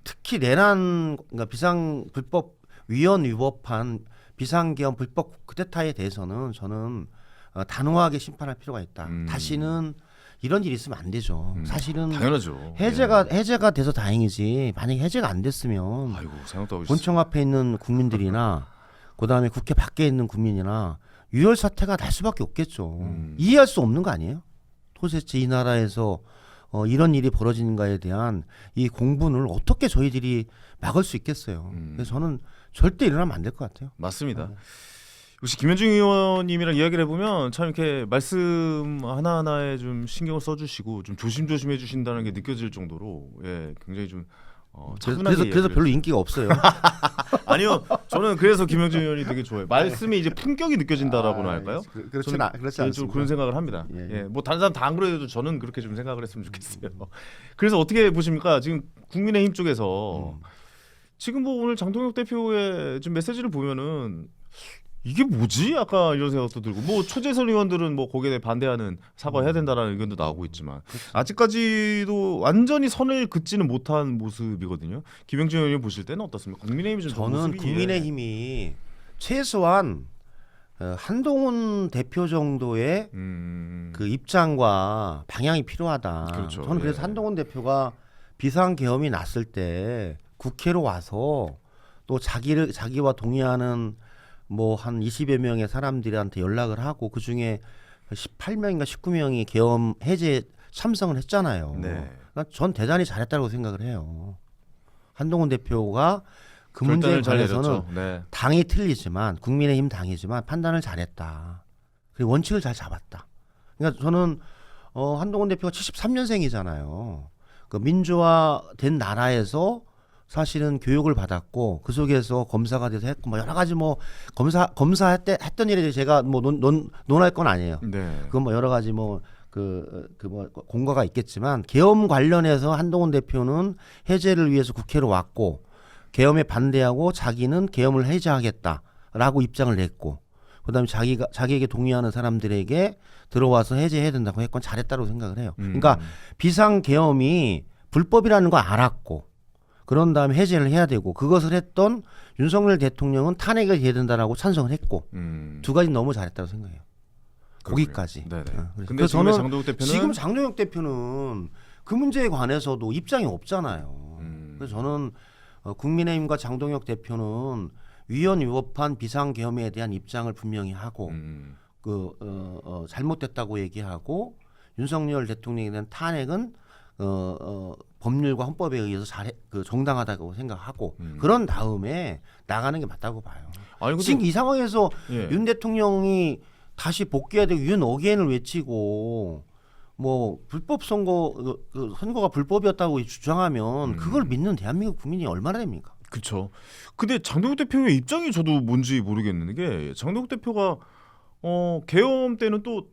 Speaker 4: 특히 내란 그러니까 비상 불법 위헌 위법한 비상계엄 불법 쿠데타에 대해서는 저는 단호하게 심판할 필요가 있다. 다시는 이런 일이 있으면 안 되죠. 사실은
Speaker 1: 당연하죠.
Speaker 4: 해제가 돼서 다행이지 만약에 해제가 안 됐으면
Speaker 1: 아이고 생각도 하고
Speaker 4: 본청 앞에 있는 국민들이나 그다음에 국회 밖에 있는 국민이나 유혈 사태가 날 수밖에 없겠죠. 이해할 수 없는 거 아니에요? 도대체 이 나라에서 이런 일이 벌어지는가에 대한 이 공분을 어떻게 저희들이 막을 수 있겠어요. 그래서 저는 절대 일어나면 안 될 것 같아요.
Speaker 1: 맞습니다. 역시 김현중 의원님이랑 이야기를 해보면 참 이렇게 말씀 하나하나에 좀 신경을 써주시고 좀 조심조심 해주신다는 게 느껴질 정도로 굉장히 좀 차분하게
Speaker 4: 그래서 별로 인기가 없어요.
Speaker 1: 아니요, 저는 그래서 김영진 의원이 되게 좋아요. 말씀이 이제 품격이 느껴진다라고나 할까요?
Speaker 4: 그렇지
Speaker 1: 저는
Speaker 4: 그렇지
Speaker 1: 개인적으로
Speaker 4: 않습니다.
Speaker 1: 그런 생각을 합니다.
Speaker 4: 예,
Speaker 1: 예, 뭐 다른 사람 다 안 그래도 저는 그렇게 좀 생각을 했으면 좋겠어요. 그래서 어떻게 보십니까? 지금 국민의힘 쪽에서 지금 뭐 오늘 장동혁 대표의 지금 메시지를 보면은 이게 뭐지? 아까 이런 생각도 들고 뭐 초재선 의원들은 뭐 거기에 대해 반대하는 사과해야 된다라는 의견도 나오고 있지만 아직까지도 완전히 선을 긋지는 못한 모습이거든요. 김영진 의원님 보실 때는 어떻습니까? 국민의힘이 좀
Speaker 4: 저는
Speaker 1: 모습이,
Speaker 4: 국민의힘이 최소한 한동훈 대표 정도의 그 입장과 방향이 필요하다.
Speaker 1: 그렇죠.
Speaker 4: 저는 그래서
Speaker 1: 예.
Speaker 4: 한동훈 대표가 비상계엄이 났을 때 국회로 와서 또 자기와 동의하는 뭐 한 20여 명의 사람들한테 연락을 하고 그 중에 18명인가 19명이 계엄 해제에 참석을 했잖아요.
Speaker 1: 네.
Speaker 4: 그러니까 전 대단히 잘했다고 생각을 해요. 한동훈 대표가 그 문제에
Speaker 1: 결단을 잘
Speaker 4: 관해서는
Speaker 1: 내렸죠. 네.
Speaker 4: 당이 틀리지만 국민의힘 당이지만 판단을 잘했다. 그리고 원칙을 잘 잡았다. 그러니까 저는 한동훈 대표가 73년생이잖아요. 그 민주화된 나라에서 사실은 교육을 받았고 그 속에서 검사가 돼서 했고 뭐 여러 가지 뭐 검사했던 일에 대해 제가 뭐 논할 건 아니에요.
Speaker 1: 네.
Speaker 4: 그건 뭐 여러 가지 뭐 뭐 공과가 있겠지만 계엄 관련해서 한동훈 대표는 해제를 위해서 국회로 왔고 계엄에 반대하고 자기는 계엄을 해제하겠다라고 입장을 냈고 그다음에 자기에게 동의하는 사람들에게 들어와서 해제해야 된다고 했건 잘했다고 생각을 해요. 그러니까 비상 계엄이 불법이라는 거 알았고 그런 다음에 해제를 해야 되고 그것을 했던 윤석열 대통령은 탄핵을 해야 된다라고 찬성을 했고 두 가지 너무 잘했다고 생각해요. 거기까지.
Speaker 1: 네네. 근데
Speaker 4: 그래서
Speaker 1: 지금의
Speaker 4: 저는
Speaker 1: 장동혁 대표는
Speaker 4: 지금 장동혁 대표는 그 문제에 관해서도 입장이 없잖아요. 그래서 저는 국민의힘과 장동혁 대표는 위헌 위법한 비상계엄에 대한 입장을 분명히 하고 잘못됐다고 얘기하고 윤석열 대통령에 대한 탄핵은 법률과 헌법에 의해서 정당하다고 생각하고 그런 다음에 나가는 게 맞다고 봐요.
Speaker 1: 아니, 근데,
Speaker 4: 지금 이 상황에서
Speaker 1: 예.
Speaker 4: 윤 대통령이 다시 복귀해야 되고 윤 어게인을 외치고 뭐 불법 선거 그 선거가 불법이었다고 주장하면 그걸 믿는 대한민국 국민이 얼마나 됩니까?
Speaker 1: 그렇죠. 근데 장동혁 대표의 입장이 저도 뭔지 모르겠는 게 장동혁 대표가 계엄 때는 또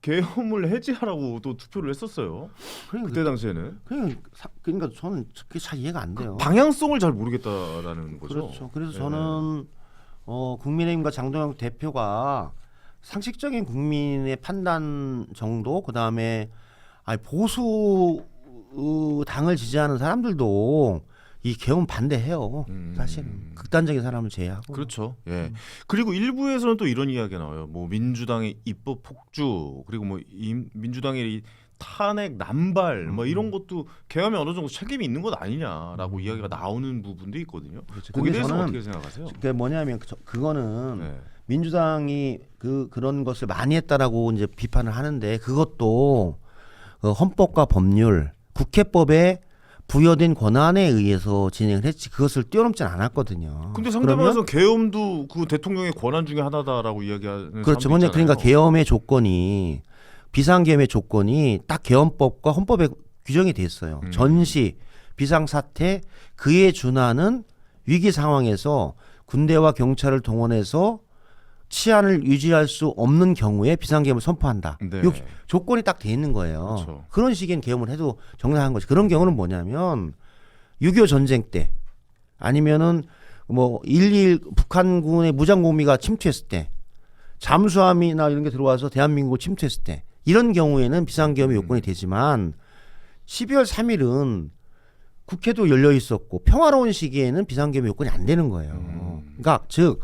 Speaker 1: 계엄을 해지하라고 또 투표를 했었어요. 그때 당시에는
Speaker 4: 그러니까 저는 그게 잘 이해가 안 돼요.
Speaker 1: 방향성을 잘 모르겠다라는 거죠.
Speaker 4: 그렇죠. 그래서
Speaker 1: 네.
Speaker 4: 저는 국민의힘과 장동혁 대표가 상식적인 국민의 판단 정도 그다음에 보수 당을 지지하는 사람들도 이 계엄 반대해요. 사실 극단적인 사람을 제외하고.
Speaker 1: 그렇죠. 예. 그리고 일부에서는 또 이런 이야기가 나와요. 뭐 민주당의 입법 폭주 그리고 뭐 민주당의 이 탄핵 남발 뭐 이런 것도 계엄에 어느 정도 책임이 있는 것 아니냐라고 이야기가 나오는 부분도 있거든요.
Speaker 4: 그렇죠.
Speaker 1: 거기에
Speaker 4: 근데
Speaker 1: 대해서
Speaker 4: 저는
Speaker 1: 어떻게 생각하세요?
Speaker 4: 그게 뭐냐면 그거는
Speaker 1: 네.
Speaker 4: 민주당이 그런 것을 많이 했다라고 이제 비판을 하는데 그것도 헌법과 법률, 국회법에 부여된 권한에 의해서 진행을 했지 그것을 뛰어넘지는 않았거든요.
Speaker 1: 근데 상대방에서 계엄도 그 대통령의 권한 중에 하나다라고 이야기하는
Speaker 4: 그렇죠.
Speaker 1: 사람도
Speaker 4: 그러니까
Speaker 1: 있잖아요.
Speaker 4: 계엄의 조건이 비상계엄의 조건이 딱 계엄법과 헌법에 규정이 돼 있어요. 전시, 비상사태, 그에 준하는 위기 상황에서 군대와 경찰을 동원해서 치안을 유지할 수 없는 경우에 비상계엄을 선포한다.
Speaker 1: 네.
Speaker 4: 요 조건이 딱 돼 있는 거예요.
Speaker 1: 그렇죠.
Speaker 4: 그런 시기엔 계엄을 해도 정당한 거지. 그런 경우는 뭐냐면 6.25 전쟁 때 아니면은 뭐 1.2 북한군의 무장공비가 침투했을 때 잠수함이나 이런 게 들어와서 대한민국을 침투했을 때 이런 경우에는 비상계엄의 요건이 되지만 12월 3일은 국회도 열려 있었고 평화로운 시기에는 비상계엄의 요건이 안 되는 거예요. 그러니까 즉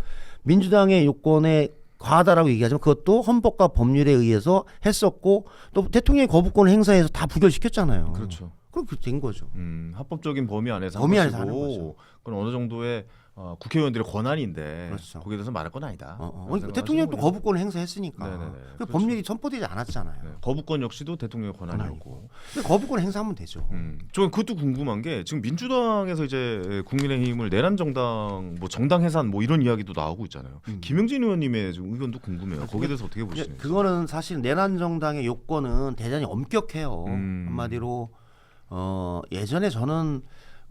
Speaker 4: 민주당의 요건에 과하다라고 얘기하지만 그것도 헌법과 법률에 의해서 했었고 또 대통령의 거부권을 행사해서 다 부결시켰잖아요.
Speaker 1: 그렇죠.
Speaker 4: 그럼 그렇게 된 거죠.
Speaker 1: 합법적인 범위 안에서
Speaker 4: 범위
Speaker 1: 한
Speaker 4: 안에서 하는
Speaker 1: 것이고
Speaker 4: 거죠.
Speaker 1: 그건 어느 정도의 국회의원들의 권한인데
Speaker 4: 그렇죠.
Speaker 1: 거기에 대해서 말할 건 아니다.
Speaker 4: 대통령도 거부권을 행사했으니까.
Speaker 1: 네네네.
Speaker 4: 그
Speaker 1: 그렇죠.
Speaker 4: 법률이 선포되지 않았잖아요.
Speaker 1: 네. 거부권 역시도 대통령의 권한이고.
Speaker 4: 근데 거부권 행사하면 되죠.
Speaker 1: 저는 그것도 궁금한 게 지금 민주당에서 이제 국민의힘을 내란 정당 뭐 정당 해산 뭐 이런 이야기도 나오고 있잖아요. 김영진 의원님의 좀 의견도 궁금해요. 거기에 대해서 어떻게 보시는지.
Speaker 4: 그거는 사실 내란 정당의 요건은 대단히 엄격해요.
Speaker 1: 음.
Speaker 4: 한마디로 예전에 저는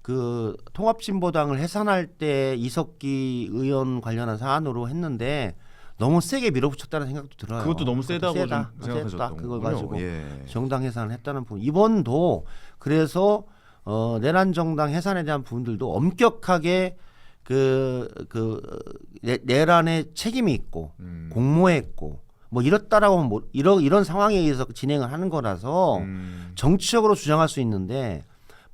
Speaker 4: 그 통합진보당을 해산할 때 이석기 의원 관련한 사안으로 했는데 너무 세게 밀어붙였다는 생각도 들어요.
Speaker 1: 그것도 너무 세다고 좀
Speaker 4: 세다.
Speaker 1: 생각하셨던
Speaker 4: 그걸
Speaker 1: 거군요.
Speaker 4: 가지고
Speaker 1: 예.
Speaker 4: 정당 해산을 했다는 부분. 이번도 그래서 내란 정당 해산에 대한 부분들도 엄격하게 내란에 책임이 있고 공모했고 뭐 이렇다라고 하면 뭐 이런 상황에 의해서 진행을 하는 거라서 정치적으로 주장할 수 있는데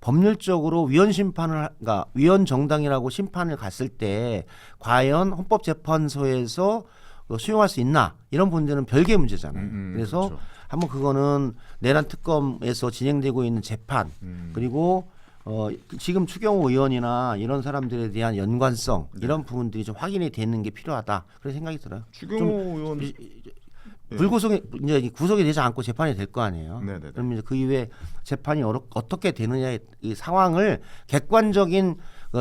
Speaker 4: 법률적으로 그러니까 위헌 정당이라고 심판을 갔을 때 과연 헌법재판소에서 수용할 수 있나 이런 문제는 별개의 문제잖아요. 그래서
Speaker 1: 그렇죠.
Speaker 4: 한번 그거는 내란 특검에서 진행되고 있는 재판 그리고 지금 추경호 의원이나 이런 사람들에 대한 연관성 이런 부분들이 좀 확인이 되는 게 필요하다 그런 생각이 들어요.
Speaker 1: 추경호 의원
Speaker 4: 불구속이 이제 구속이 되지 않고 재판이 될 거 아니에요.
Speaker 1: 네네네.
Speaker 4: 그러면 이제 그 이후에 재판이 어떻게 되느냐의 이 상황을 객관적인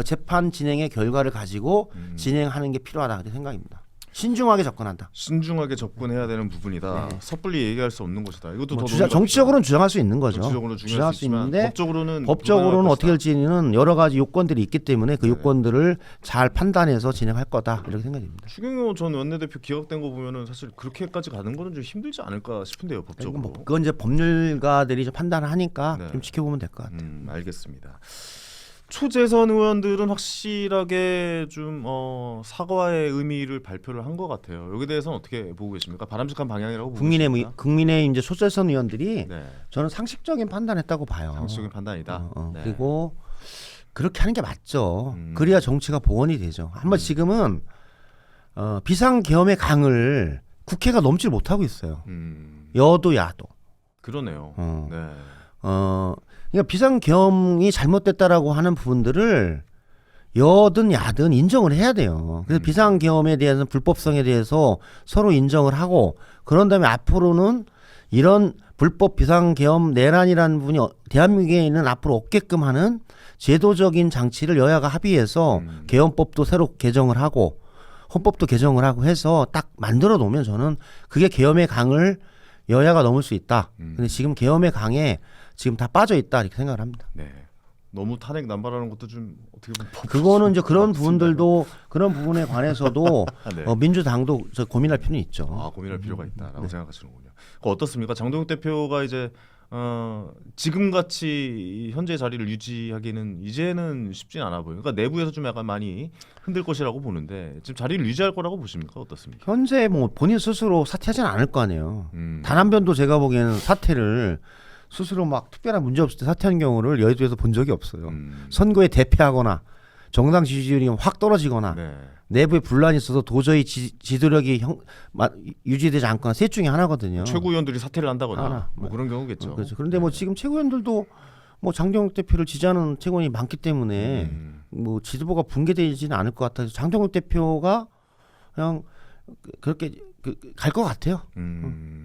Speaker 4: 재판 진행의 결과를 가지고 진행하는 게 필요하다 그런 생각입니다. 신중하게 접근한다.
Speaker 1: 신중하게 접근해야 되는 부분이다.
Speaker 4: 네.
Speaker 1: 섭불리 얘기할 수 없는 것이다. 이것도
Speaker 4: 뭐
Speaker 1: 더
Speaker 4: 정치적으로는 주장할 수 있는 거죠.
Speaker 1: 정치적으로는
Speaker 4: 주장할 수 있는데
Speaker 1: 법적으로는
Speaker 4: 법적으로는 어떻게 될지는 여러 가지 요건들이 있기 때문에 그
Speaker 1: 네.
Speaker 4: 요건들을 잘 판단해서 진행할 거다 이렇게 생각됩니다.
Speaker 1: 추경호 전 원내대표 기각된 거 보면은 사실 그렇게까지 가는 거는 좀 힘들지 않을까 싶은데요, 법적으로.
Speaker 4: 뭐 그건 이제 법률가들이 좀 판단을 하니까
Speaker 1: 네.
Speaker 4: 좀 지켜보면 될 것 같아요.
Speaker 1: 알겠습니다. 초재선 의원들은 확실하게 좀 사과의 의미를 발표를 한 것 같아요. 여기에 대해서는 어떻게 보고 계십니까? 바람직한 방향이라고 보고 계십니까?
Speaker 4: 국민의힘 이제 초재선 의원들이
Speaker 1: 네.
Speaker 4: 저는 상식적인 판단했다고 봐요.
Speaker 1: 상식적인 판단이다. 네.
Speaker 4: 그리고 그렇게 하는 게 맞죠.
Speaker 1: 음.
Speaker 4: 그래야 정치가 복원이 되죠. 한번 지금은 비상계엄의 강을 국회가 넘질 못하고 있어요. 여도 야도.
Speaker 1: 그러네요. 네.
Speaker 4: 그러니까 비상계엄이 잘못됐다라고 하는 부분들을 여든 야든 인정을 해야 돼요. 그래서 비상계엄에 대한 불법성에 대해서 서로 인정을 하고 그런 다음에 앞으로는 이런 불법 비상계엄 내란이라는 부분이 대한민국에는 앞으로 없게끔 하는 제도적인 장치를 여야가 합의해서 계엄법도 새로 개정을 하고 헌법도 개정을 하고 해서 딱 만들어 놓으면 저는 그게 계엄의 강을 여야가 넘을 수 있다. 근데 지금 계엄의 강에 지금 다 빠져 있다 이렇게 생각을 합니다.
Speaker 1: 네. 너무 탄핵 남발하는 것도 좀 어떻게 보면
Speaker 4: 그거는 이제 그런 부분들도 그런 부분에 관해서도
Speaker 1: 네.
Speaker 4: 민주당도 저 고민할 필요는 있죠.
Speaker 1: 고민할 필요가 있다라고 생각하시는군요. 어떻습니까? 장동혁 대표가 이제 지금 같이 현재 자리를 유지하기는 이제는 쉽진 않아 보여요. 그러니까 내부에서 좀 약간 많이 흔들 것이라고 보는데 지금 자리를 유지할 거라고 보십니까? 어떻습니까?
Speaker 4: 현재 뭐 본인 스스로 사퇴하지는 않을 거 아니에요.
Speaker 1: 음.
Speaker 4: 단 한 번도 제가 보기에는 사퇴를 스스로 막 특별한 문제 없을 때 사퇴하는 경우를 여의도에서 본 적이 없어요. 선거에 대패하거나 정당 지지율이 확 떨어지거나
Speaker 1: 네.
Speaker 4: 내부에 분란이 있어서 도저히 지도력이 유지되지 않거나 셋 중에 하나거든요.
Speaker 1: 최고위원들이 사퇴를 한다거나
Speaker 4: 하나.
Speaker 1: 뭐 그런 경우겠죠.
Speaker 4: 그렇죠. 그런데 뭐 지금 최고위원들도 뭐 장동혁 대표를 지지하는 최고위원이 많기 때문에 뭐 지도부가 붕괴되지는 않을 것 같아서 장동혁 대표가 그냥 그렇게 갈 것 같아요.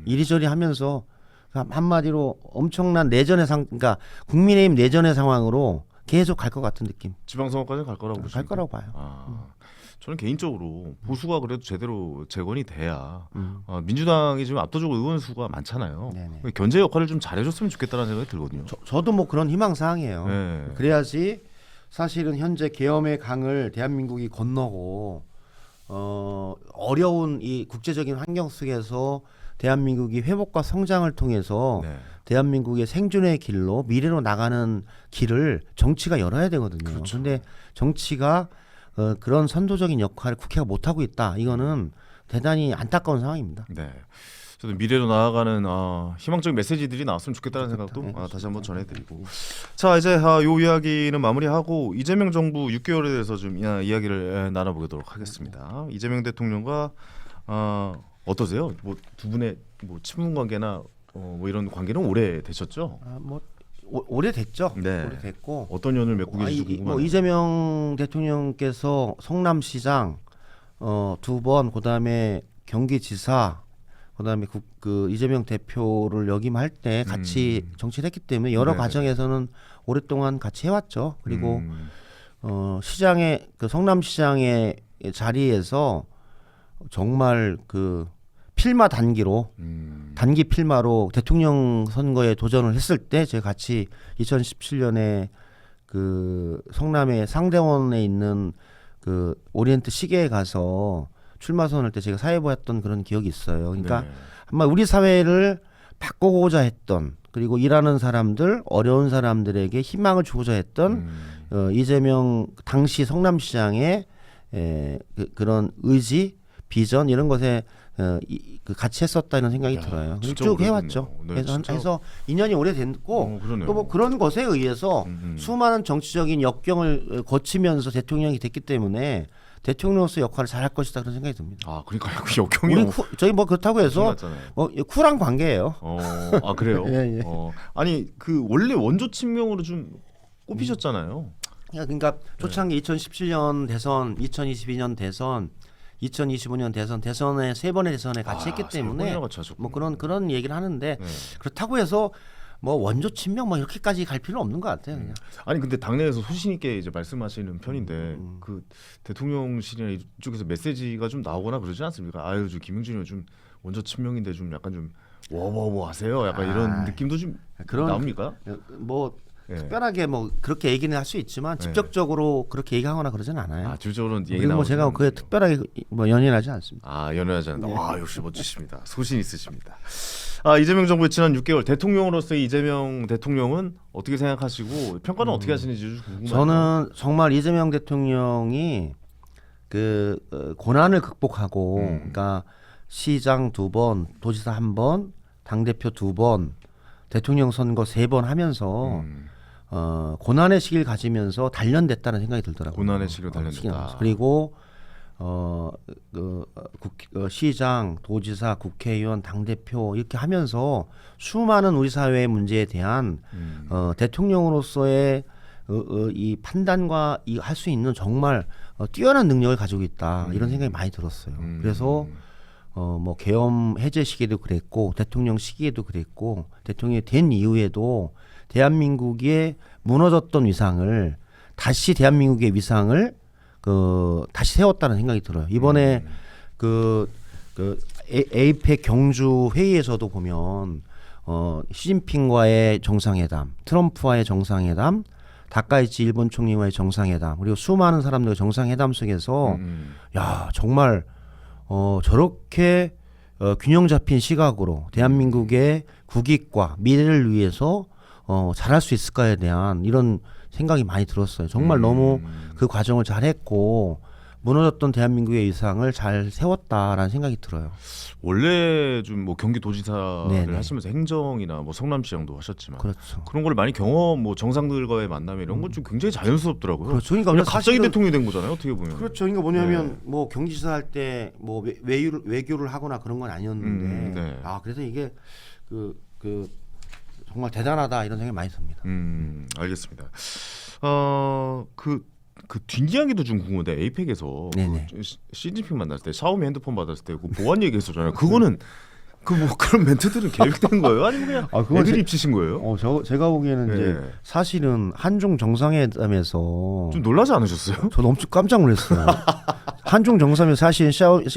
Speaker 4: 이리저리 하면서 한마디로 엄청난 내전의 그러니까 국민의힘 내전의 상황으로 계속 갈 것 같은 느낌.
Speaker 1: 지방선거까지 갈 거라고 보십니까?
Speaker 4: 갈 거라고 봐요.
Speaker 1: 저는 개인적으로 보수가 그래도 제대로 재건이 돼야 민주당이 지금 압도적으로 의원 수가 많잖아요.
Speaker 4: 네네.
Speaker 1: 견제 역할을 좀 잘해줬으면 좋겠다는 생각이 들거든요.
Speaker 4: 저도 뭐 그런 희망 사항이에요.
Speaker 1: 네.
Speaker 4: 그래야지 사실은 현재 계엄의 강을 대한민국이 건너고 어려운 이 국제적인 환경 속에서 대한민국이 회복과 성장을 통해서
Speaker 1: 네.
Speaker 4: 대한민국의 생존의 길로 미래로 나가는 길을 정치가 열어야 되거든요.
Speaker 1: 그렇죠.
Speaker 4: 그런데 정치가 그런 선도적인 역할을 국회가 못하고 있다. 이거는 대단히 안타까운 상황입니다.
Speaker 1: 네. 저도 미래로 나아가는 희망적인 메시지들이 나왔으면 좋겠다는 생각도
Speaker 4: 네,
Speaker 1: 다시 한번 전해드리고. 자 이제 요 이야기는 마무리하고 이재명 정부 6개월에 대해서 좀 이야기를 나눠보도록 하겠습니다. 이재명 대통령과 어떠세요? 뭐 두 분의 뭐 친분 관계나 뭐 이런 관계는 오래 되셨죠?
Speaker 4: 뭐 오래됐죠.
Speaker 1: 네.
Speaker 4: 오래됐고
Speaker 1: 어떤 연을 맺고 계신지 궁금하네요.
Speaker 4: 뭐 이재명 대통령께서 성남시장 2번, 그다음에 경기지사, 그다음에 그 이재명 대표를 역임할 때 같이 정치를 했기 때문에 여러
Speaker 1: 네네.
Speaker 4: 과정에서는 오랫동안 같이 해왔죠. 그리고 시장의 그 성남시장의 자리에서 정말 그 필마 단기로 단기 필마로 대통령 선거에 도전을 했을 때 제가 같이 2017년에 그 성남의 상대원에 있는 그 오리엔트 시계에 가서 출마 선언할 때 제가 사회부 했던 그런 기억이 있어요. 그러니까
Speaker 1: 네.
Speaker 4: 아마 우리 사회를 바꾸고자 했던, 그리고 일하는 사람들, 어려운 사람들에게 희망을 주고자 했던 이재명 당시 성남시장의 그런 의지, 비전 이런 것에 같이 했었다 이런 생각이 들어요.
Speaker 1: 진짜
Speaker 4: 쭉
Speaker 1: 오래됐네요.
Speaker 4: 해왔죠.
Speaker 1: 네,
Speaker 4: 그래서
Speaker 1: 진짜.
Speaker 4: 해서 2년이 오래됐고
Speaker 1: 그러네요.
Speaker 4: 또 뭐 그런 것에 의해서 수많은 정치적인 역경을 거치면서 대통령이 됐기 때문에 대통령으로서 역할을 잘할 것이다 그런 생각이 듭니다.
Speaker 1: 아 그러니까 그 역경이
Speaker 4: 우리 저희 뭐 그렇다고 해서
Speaker 1: 맞잖아요.
Speaker 4: 뭐 쿨한 관계예요.
Speaker 1: 아 그래요?
Speaker 4: 예, 예.
Speaker 1: 아니 그 원래 원조 친명으로 좀 꼽히셨잖아요.
Speaker 4: 그러니까 초창기 2017년 대선, 2022년 대선, 2025년 대선에 세 번의 대선에 같이 했기 때문에
Speaker 1: 같이 하셨구나.
Speaker 4: 뭐 그런 얘기를 하는데
Speaker 1: 네.
Speaker 4: 그렇다고 해서 뭐 원조 친명 뭐 이렇게까지 갈 필요는 없는 것 같아요. 그냥.
Speaker 1: 아니 근데 당내에서 소신 있게 이제 말씀하시는 편인데 그 대통령실이나 이쪽에서 메시지가 좀 나오거나 그러지 않습니까? 아유, 저 김용준이 좀 원조 친명인데 좀 약간 좀 워워워 하세요. 약간 이런 느낌도 좀
Speaker 4: 그런-
Speaker 1: 나옵니까?
Speaker 4: 뭐
Speaker 1: 예.
Speaker 4: 특별하게 뭐 그렇게 얘기는 할 수 있지만 직접적으로 그렇게 얘기하거나 그러진 않아요.
Speaker 1: 아, 주적으로는 얘기
Speaker 4: 그리고 뭐
Speaker 1: 나오지
Speaker 4: 제가 그에
Speaker 1: 않는군요.
Speaker 4: 특별하게 뭐 연연하지 않습니다.
Speaker 1: 아, 연애하지 않는다. 와, 역시 멋지십니다. 소신 있으십니다. 아, 이재명 정부의 지난 6개월 대통령으로서의 이재명 대통령은 어떻게 생각하시고 평가는 어떻게 하시는지 좀 궁금해요.
Speaker 4: 저는 정말 이재명 대통령이 그 고난을 극복하고, 그러니까 시장 2번, 도지사 1번, 당 대표 2번, 대통령 선거 3번 하면서 고난의 시기를 가지면서 단련됐다는 생각이 들더라고요.
Speaker 1: 고난의 시기로 단련됐다.
Speaker 4: 그리고 시장, 도지사, 국회의원, 당 대표 이렇게 하면서 수많은 우리 사회의 문제에 대한 대통령으로서의 이 판단과 이 할 수 있는 정말 뛰어난 능력을 가지고 있다 이런 생각이 많이 들었어요. 그래서 뭐 계엄 해제 시기에도 그랬고 대통령 시기에도 그랬고 대통령이 된 이후에도 대한민국의 무너졌던 위상을 다시 대한민국의 위상을 다시 세웠다는 생각이 들어요. 이번에 에이펙 경주 회의에서도 보면 시진핑과의 정상회담, 트럼프와의 정상회담, 다카이치 일본 총리와의 정상회담, 그리고 수많은 사람들의 정상회담 속에서 야 정말 저렇게 균형 잡힌 시각으로 대한민국의 국익과 미래를 위해서 잘할 수 있을까에 대한 이런 생각이 많이 들었어요. 정말 너무 그 과정을 잘했고 무너졌던 대한민국의 위상을 잘 세웠다라는 생각이 들어요.
Speaker 1: 원래 좀 뭐 경기도지사를
Speaker 4: 네네.
Speaker 1: 하시면서 행정이나 뭐 성남시장도 하셨지만
Speaker 4: 그렇죠.
Speaker 1: 그런 걸 많이 경험, 뭐 정상들과의 만남 이런 건 좀 굉장히 자연스럽더라고요.
Speaker 4: 그렇죠. 그러니까
Speaker 1: 그냥 갑자기
Speaker 4: 사실은-
Speaker 1: 대통령이 된 거잖아요. 어떻게 보면.
Speaker 4: 그렇죠. 그러니까 뭐냐면 뭐 경기지사 할 때 뭐 외교를 하거나 그런 건 아니었는데
Speaker 1: 네.
Speaker 4: 그래서 이게 그 정말 대단하다 이런 생각이 많이 듭니다.
Speaker 1: 알겠습니다. 그 뒷이야기도 좀 궁금한데 에이펙에서
Speaker 4: 네네.
Speaker 1: 시진핑 만났을 때 샤오미 핸드폰 받았을 때 그 보안 얘기했었잖아요. 그거는 그 뭐 그런 멘트들은 계획된 거예요? 아니면 그냥
Speaker 4: 그건
Speaker 1: 애드립 치신 거예요?
Speaker 4: 제가 보기에는
Speaker 1: 네.
Speaker 4: 이제 사실은 한중 정상회담에서
Speaker 1: 좀 놀라지 않으셨어요?
Speaker 4: 저도 엄청 깜짝 놀랐어요. 한중 정상회담 사실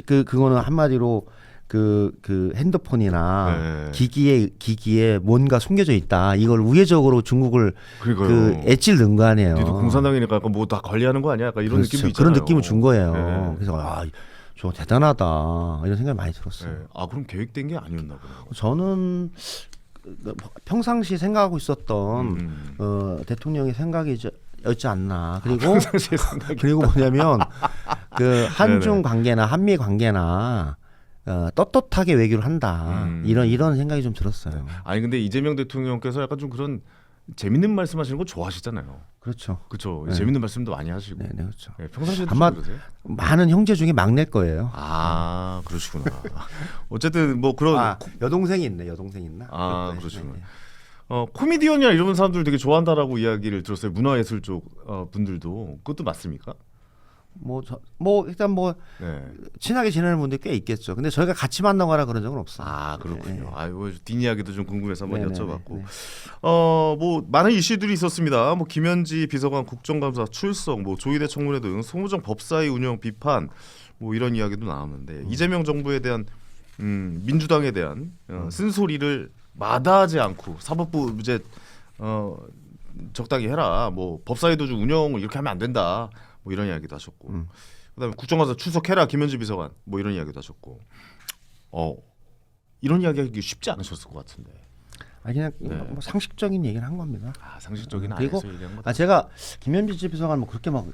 Speaker 4: 그거는 한마디로 그 핸드폰이나
Speaker 1: 네.
Speaker 4: 기기에 뭔가 숨겨져 있다. 이걸 우회적으로 중국을
Speaker 1: 그러니까요.
Speaker 4: 엣지를 넣은 거 아니에요.
Speaker 1: 니도 공산당이니까 약간 뭐 다 관리하는 거 아니야? 약간 이런
Speaker 4: 그렇죠.
Speaker 1: 느낌도 있잖아요.
Speaker 4: 그런 느낌을 준 거예요.
Speaker 1: 네.
Speaker 4: 그래서 저 대단하다 이런 생각이 많이 들었어요.
Speaker 1: 네. 그럼 계획된 게 아니었나 보네요.
Speaker 4: 저는 평상시 생각하고 있었던 대통령의 생각이었지 않나. 그리고
Speaker 1: 평상시에 생각이
Speaker 4: 그리고 뭐냐면 그 한중 관계나 한미 관계나 떳떳하게 외교를 한다. 이런 생각이 좀 들었어요.
Speaker 1: 아니 근데 이재명 대통령께서 약간 좀 그런 재밌는 말씀하시는 거 좋아하시잖아요.
Speaker 4: 그렇죠.
Speaker 1: 그렇죠.
Speaker 4: 네.
Speaker 1: 재밌는 말씀도 많이 하시고.
Speaker 4: 네, 그렇죠.
Speaker 1: 네, 평상시에도
Speaker 4: 아마
Speaker 1: 좀 그러세요?
Speaker 4: 많은 형제 중에 막내일 거예요.
Speaker 1: 그러시구나. 어쨌든 뭐 그런
Speaker 4: 여동생이 있네. 여동생 있나?
Speaker 1: 그러시구나.
Speaker 4: 네.
Speaker 1: 코미디언이나 이런 사람들 되게 좋아한다라고 이야기를 들었어요. 문화예술 쪽 분들도 그것도 맞습니까?
Speaker 4: 일단
Speaker 1: 네.
Speaker 4: 친하게 지내는 분들 꽤 있겠죠. 근데 저희가 같이 만나거나 그런 적은 없어요.
Speaker 1: 그렇군요.
Speaker 4: 네.
Speaker 1: 아이고 뒷이야기도 좀 궁금해서 한번
Speaker 4: 네네네.
Speaker 1: 여쭤봤고.
Speaker 4: 네.
Speaker 1: 뭐 많은 이슈들이 있었습니다. 뭐 김현지 비서관 국정감사 출석, 뭐 조희대 청문회 등 소무정 법사위 운영 비판, 뭐 이런 이야기도 나왔는데 이재명 정부에 대한 민주당에 대한 쓴소리를 마다하지 않고 사법부 이제 적당히 해라. 뭐 법사위도 좀 운영을 이렇게 하면 안 된다. 뭐 이런 이야기도 하셨고. 그다음에 국정감사 출석해라 김현지 비서관. 뭐 이런 이야기도 하셨고. 이런 이야기하기 쉽지 않으셨을 것 같은데.
Speaker 4: 그냥
Speaker 1: 네.
Speaker 4: 뭐 상식적인 얘기를 한 겁니다.
Speaker 1: 상식적인
Speaker 4: 그리고
Speaker 1: 안에서 얘기한 거다.
Speaker 4: 제가 김현지 비서관 뭐 그렇게 막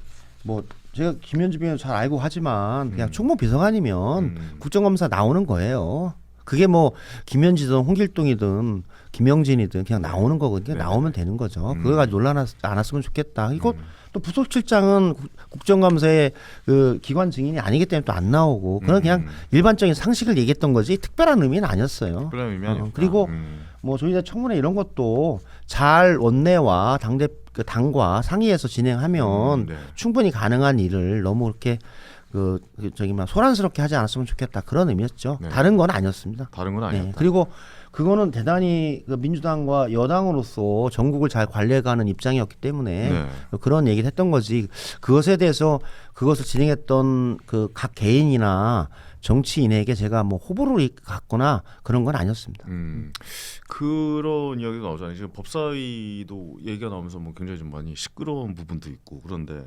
Speaker 4: 뭐 제가 김현지 비서관 잘 알고 하지만 그냥 총무 비서관이면 국정감사 나오는 거예요. 그게 뭐 김현지든 홍길동이든 김영진이든 그냥 나오는 거거든요. 나오면 되는 거죠. 그거 가지고 논란 않았으면 좋겠다. 이거 또 부속실장은 국정감사의 그 기관 증인이 아니기 때문에 또 안 나오고 그건 그냥 일반적인 상식을 얘기했던 거지 특별한 의미는 아니었어요.
Speaker 1: 그런 의미 아니었다.
Speaker 4: 그리고 뭐 저희 청문회 이런 것도 잘 원내와 당과 상의해서 진행하면
Speaker 1: 네.
Speaker 4: 충분히 가능한 일을 너무 그렇게 소란스럽게 하지 않았으면 좋겠다 그런 의미였죠.
Speaker 1: 네.
Speaker 4: 다른 건 아니었습니다.
Speaker 1: 다른 건 아니었다.
Speaker 4: 그리고 그거는 대단히 그 민주당과 여당으로서 전국을 잘 관리해가는 입장이었기 때문에
Speaker 1: 네.
Speaker 4: 그런 얘기를 했던 거지. 그것에 대해서 그것을 진행했던 그 각 개인이나 정치인에게 제가 뭐 호불호를 갖거나 그런 건 아니었습니다.
Speaker 1: 그런 이야기가 나오잖아요. 지금 법사위도 얘기가 나오면서 뭐 굉장히 좀 많이 시끄러운 부분도 있고 그런데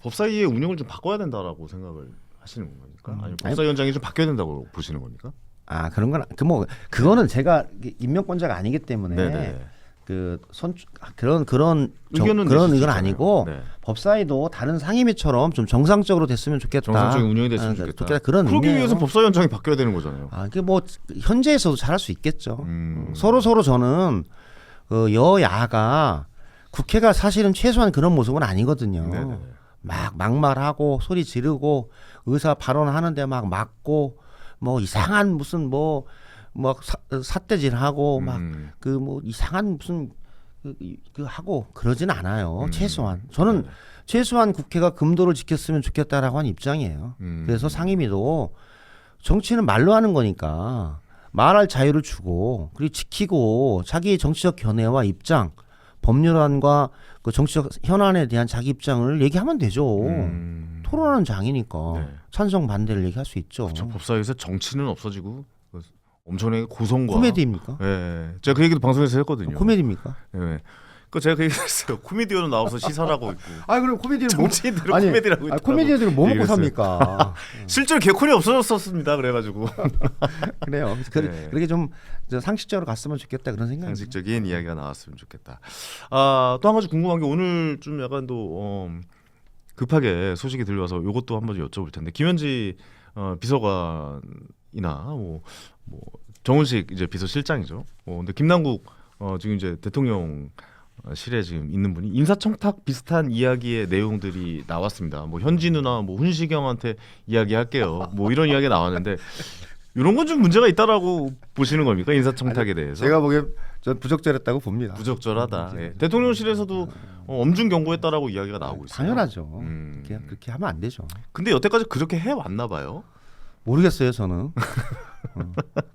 Speaker 1: 법사위의 운영을 좀 바꿔야 된다라고 생각을 하시는 겁니까? 아니면 법사위원장이 좀 바뀌어야 된다고 보시는 겁니까?
Speaker 4: 그런 건 그거는 제가 임명권자가 아니기 때문에
Speaker 1: 네네.
Speaker 4: 그런
Speaker 1: 의견은
Speaker 4: 그런
Speaker 1: 내실 수
Speaker 4: 이건
Speaker 1: 있잖아요.
Speaker 4: 아니고
Speaker 1: 네.
Speaker 4: 법사위도 다른 상임위처럼 좀 정상적으로 됐으면 좋겠다.
Speaker 1: 정상적인 운영이 됐으면 좋겠다.
Speaker 4: 그런
Speaker 1: 그러기
Speaker 4: 의미예요.
Speaker 1: 위해서 법사위원장이 바뀌어야 되는 거잖아요.
Speaker 4: 이게 뭐 현재에서도 잘할 수 있겠죠.
Speaker 1: 음.
Speaker 4: 서로 저는 여야가 국회가 사실은 최소한 그런 모습은 아니거든요.
Speaker 1: 네네.
Speaker 4: 막 막말하고 소리 지르고 의사 발언하는데 막 막고 뭐 이상한 무슨 뭐 삿대질하고 막 그 뭐 이상한 무슨 그 하고 그러진 않아요. 최소한 저는 최소한 국회가 금도를 지켰으면 좋겠다라고 하는 입장이에요. 그래서 상임위도 정치는 말로 하는 거니까 말할 자유를 주고 그리고 지키고 자기의 정치적 견해와 입장, 법률안과 그 정치적 현안에 대한 자기 입장을 얘기하면 되죠. 토론하는 장이니까
Speaker 1: 네.
Speaker 4: 찬성 반대를 얘기할 수 있죠.
Speaker 1: 그렇죠. 법사위에서 정치는 없어지고 엄청나게 고성과
Speaker 4: 코미디입니까?
Speaker 1: 예, 제가 그 얘기도 방송에서 했거든요.
Speaker 4: 코미디입니까?
Speaker 1: 예, 그 제가 그 얘기했어요. 코미디언은 나와서 시사하고 있고
Speaker 4: 그럼 코미디는
Speaker 1: 정치인들은 코미디라고 있더라고.
Speaker 4: 코미디언들은 뭐 먹고
Speaker 1: 얘기했어요.
Speaker 4: 삽니까?
Speaker 1: 실제로 개콘이 없어졌었습니다. 그래가지고
Speaker 4: 그래요.
Speaker 1: 네.
Speaker 4: 그렇게 좀 상식적으로 갔으면 좋겠다 그런 생각이.
Speaker 1: 상식적인 이야기가 나왔으면 좋겠다. 또 한 가지 궁금한 게 오늘 좀 약간 또 급하게 소식이 들려와서 이것도 한번 여쭤볼 텐데 김현지 비서관이나 뭐 정훈식 이제 비서실장이죠. 근데 김남국 지금 이제 대통령실에 지금 있는 분이 인사청탁 비슷한 이야기의 내용들이 나왔습니다. 뭐 현지 누나, 뭐 훈시경한테 이야기할게요. 뭐 이런 이야기가 나왔는데 이런 건 좀 문제가 있다라고 보시는 겁니까? 인사청탁에 대해서?
Speaker 4: 제가 보기엔 전 부적절했다고 봅니다.
Speaker 1: 부적절하다. 예. 대통령실에서도 엄중 경고했다라고 이야기가 나오고 있어요.
Speaker 4: 당연하죠.
Speaker 1: 음.
Speaker 4: 그냥 그렇게 하면 안 되죠.
Speaker 1: 근데 여태까지 그렇게 해 왔나 봐요.
Speaker 4: 모르겠어요, 저는.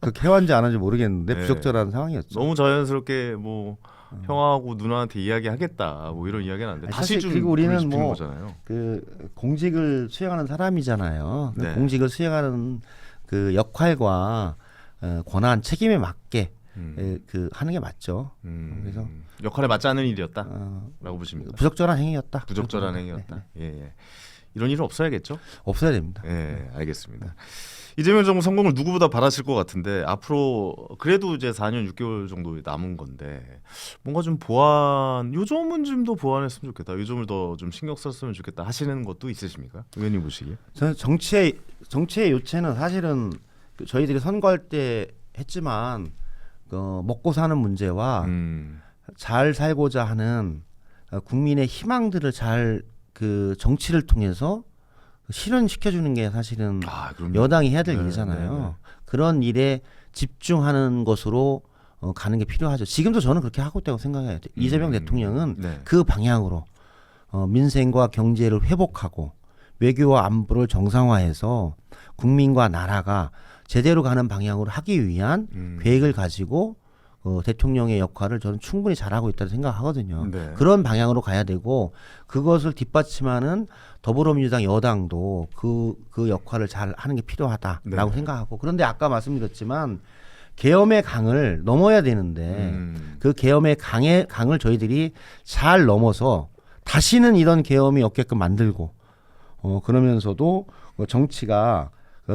Speaker 4: 그렇게 해왔는지 안 한지 모르겠는데
Speaker 1: 네.
Speaker 4: 부적절한 상황이었죠.
Speaker 1: 너무 자연스럽게 뭐 형하고 누나한테 이야기하겠다 뭐 이런 이야기는 안 돼. 다시
Speaker 4: 사실
Speaker 1: 좀
Speaker 4: 그리고 우리는
Speaker 1: 불러주는
Speaker 4: 뭐
Speaker 1: 거잖아요.
Speaker 4: 그 공직을 수행하는 사람이잖아요.
Speaker 1: 네.
Speaker 4: 공직을 수행하는 그 역할과 권한, 책임에 맞게 그 하는 게 맞죠. 그래서
Speaker 1: 역할에 맞지 않는 일이었다라고 보십니까?
Speaker 4: 부적절한 행위였다.
Speaker 1: 부적절한 행위였다. 예. 이런 일은 없어야겠죠?
Speaker 4: 없어야 됩니다.
Speaker 1: 예, 알겠습니다. 이재명 정부 성공을 누구보다 바라실 것 같은데 앞으로 그래도 이제 4년 6개월 정도 남은 건데 뭔가 좀 요 점은 좀 더 보완했으면 좋겠다. 요 점을 더 좀 신경 썼으면 좋겠다 하시는 것도 있으십니까? 의원님 보시기에?
Speaker 4: 저는 정치의 요체는 사실은 저희들이 선거할 때 했지만 먹고 사는 문제와 잘 살고자 하는 국민의 희망들을 잘 그 정치를 통해서 실현시켜주는 게 사실은
Speaker 1: 그럼요.
Speaker 4: 여당이 해야 될
Speaker 1: 네,
Speaker 4: 일이잖아요.
Speaker 1: 네, 네.
Speaker 4: 그런 일에 집중하는 것으로 가는 게 필요하죠. 지금도 저는 그렇게 하고 있다고 생각해요. 이재명 대통령은
Speaker 1: 네.
Speaker 4: 그 방향으로 민생과 경제를 회복하고 외교와 안보를 정상화해서 국민과 나라가 제대로 가는 방향으로 하기 위한 계획을 가지고 대통령의 역할을 저는 충분히 잘하고 있다고 생각하거든요.
Speaker 1: 네.
Speaker 4: 그런 방향으로 가야 되고 그것을 뒷받침하는 더불어민주당 여당도 그 역할을 잘 하는 게 필요하다라고
Speaker 1: 네.
Speaker 4: 생각하고 그런데 아까 말씀드렸지만 계엄의 강을 넘어야 되는데 그 계엄의 강을 저희들이 잘 넘어서 다시는 이런 계엄이 없게끔 만들고 그러면서도 정치가